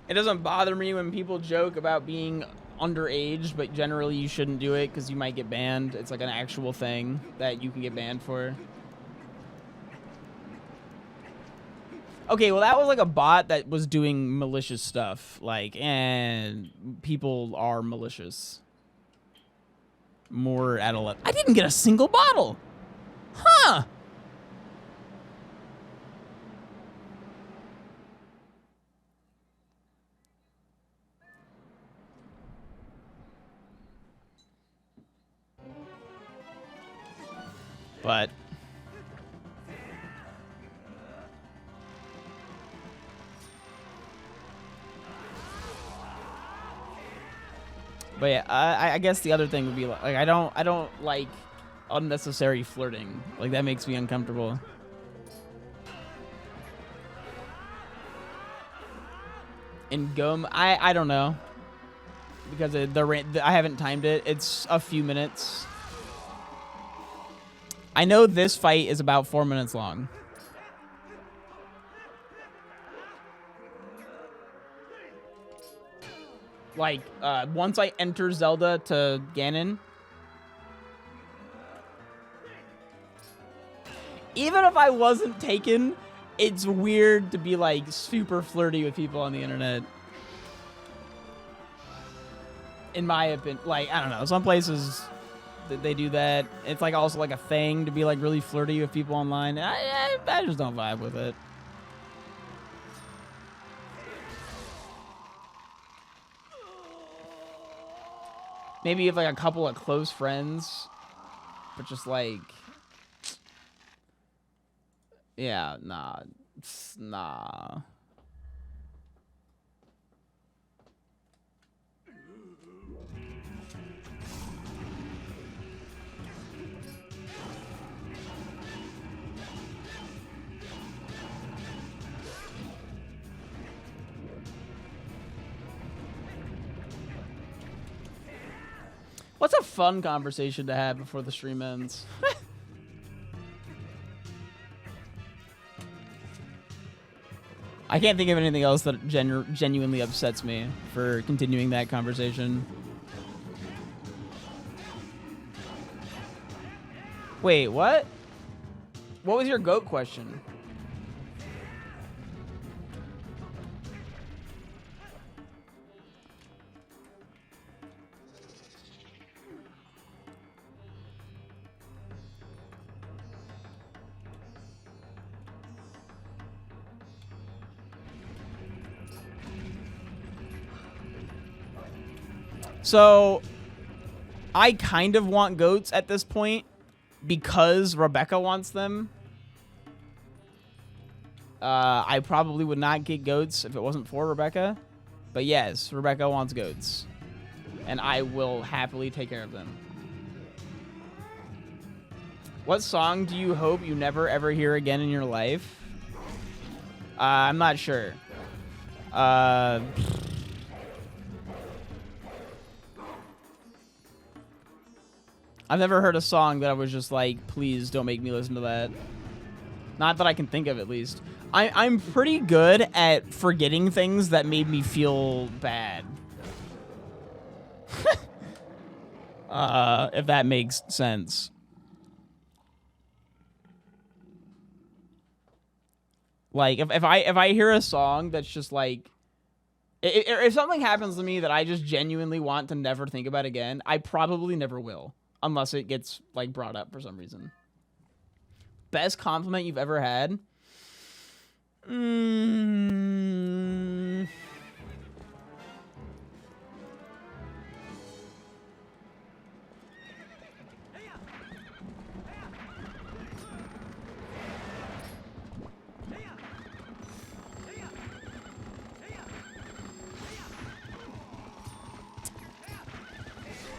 It doesn't bother me when people joke about being underage, but generally you shouldn't do it because you might get banned. It's like an actual thing that you can get banned for. Okay, well that was like a bot that was doing malicious stuff. Like, and people are malicious. More at 11. I didn't get a single bottle. Huh. But yeah, I guess the other thing would be like I don't like unnecessary flirting. Like that makes me uncomfortable. In Gum, I don't know, because I haven't timed it. It's a few minutes. I know this fight is about 4 minutes long. Like, once I enter Zelda to Ganon, even if I wasn't taken, it's weird to be, like, super flirty with people on the internet. In my opinion. Like, I don't know. Some places... they do that. It's like also like a thing to be like really flirty with people online. I just don't vibe with it. Maybe if like a couple of close friends, but just like, yeah, nah. What's a fun conversation to have before the stream ends? I can't think of anything else that genuinely upsets me for continuing that conversation. Wait, what? What was your goat question? So, I kind of want goats at this point because Rebecca wants them. I probably would not get goats if it wasn't for Rebecca. But yes, Rebecca wants goats. And I will happily take care of them. What song do you hope you never ever hear again in your life? I'm not sure. I've never heard a song that I was just like, please don't make me listen to that. Not that I can think of, at least. I'm pretty good at forgetting things that made me feel bad. If that makes sense. Like, if I hear a song that's just like... If something happens to me that I just genuinely want to never think about again, I probably never will. Unless it gets, like, brought up for some reason. Best compliment you've ever had?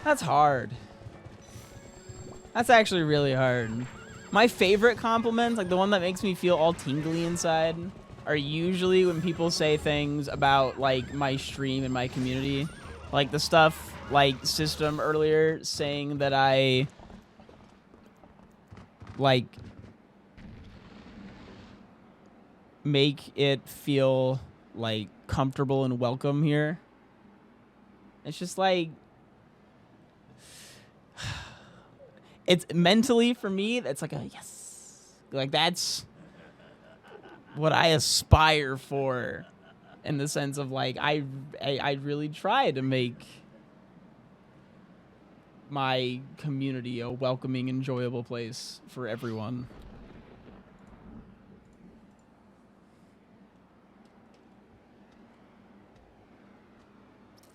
That's hard. That's actually really hard. My favorite compliments, like the one that makes me feel all tingly inside, are usually when people say things about like my stream and my community. Like the stuff like System earlier saying that I like make it feel like comfortable and welcome here. It's just like it's mentally for me, it's like a yes. Like that's what I aspire for in the sense of like I really try to make my community a welcoming, enjoyable place for everyone.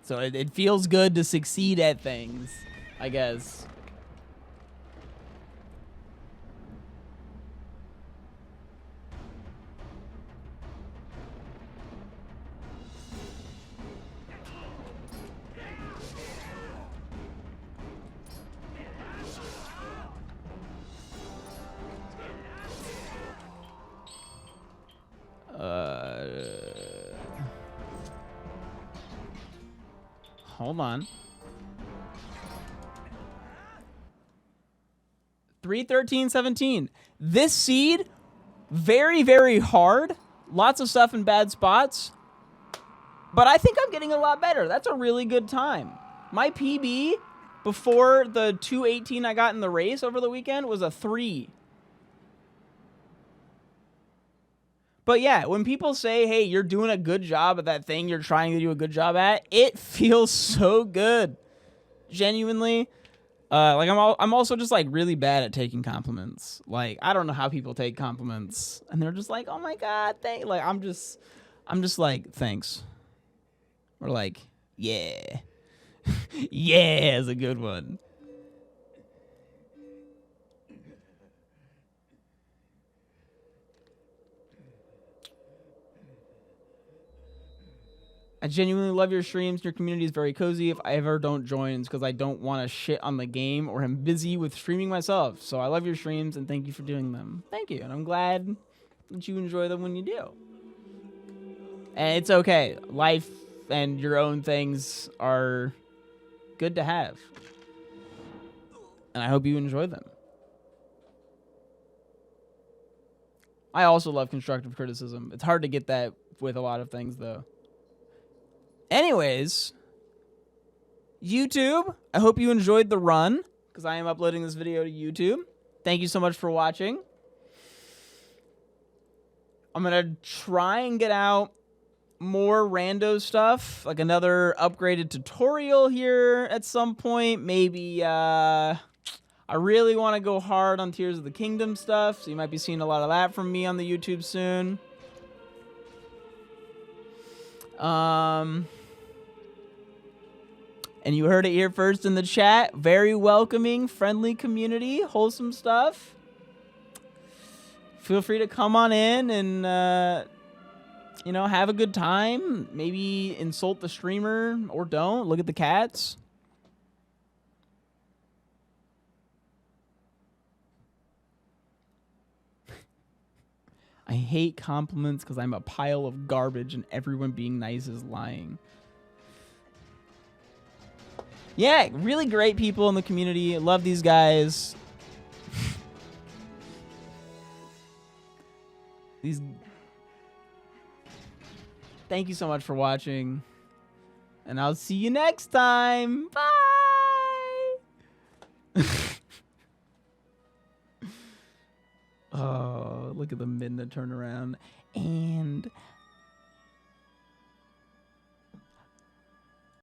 So it feels good to succeed at things, I guess. Hold on. 3-13-17. This seed, very, very hard. Lots of stuff in bad spots. But I think I'm getting a lot better. That's a really good time. My PB before the 2:18 I got in the race over the weekend was a 3. But yeah, when people say, hey, you're doing a good job at that thing you're trying to do a good job at, it feels so good. Genuinely. Like I'm also just like really bad at taking compliments. Like I don't know how people take compliments and they're just like, "Oh my god, thank." Like I'm just like, "Thanks." Or like, "Yeah." Yeah is a good one. I genuinely love your streams. Your community is very cozy. If I ever don't join, it's because I don't want to shit on the game or am busy with streaming myself. So I love your streams and thank you for doing them. Thank you. And I'm glad that you enjoy them when you do. And it's okay. Life and your own things are good to have. And I hope you enjoy them. I also love constructive criticism. It's hard to get that with a lot of things, though. Anyways, YouTube, I hope you enjoyed the run, because I am uploading this video to YouTube. Thank you so much for watching. I'm going to try and get out more rando stuff, like another upgraded tutorial here at some point. Maybe, I really want to go hard on Tears of the Kingdom stuff, so you might be seeing a lot of that from me on the YouTube soon. And you heard it here first in the chat. Very welcoming, friendly community, wholesome stuff. Feel free to come on in and, you know, have a good time. Maybe insult the streamer or don't. Look at the cats. I hate compliments because I'm a pile of garbage and everyone being nice is lying. Yeah, really great people in the community. I love these guys. Thank you so much for watching. And I'll see you next time. Bye. Oh, look at the midnight turnaround. And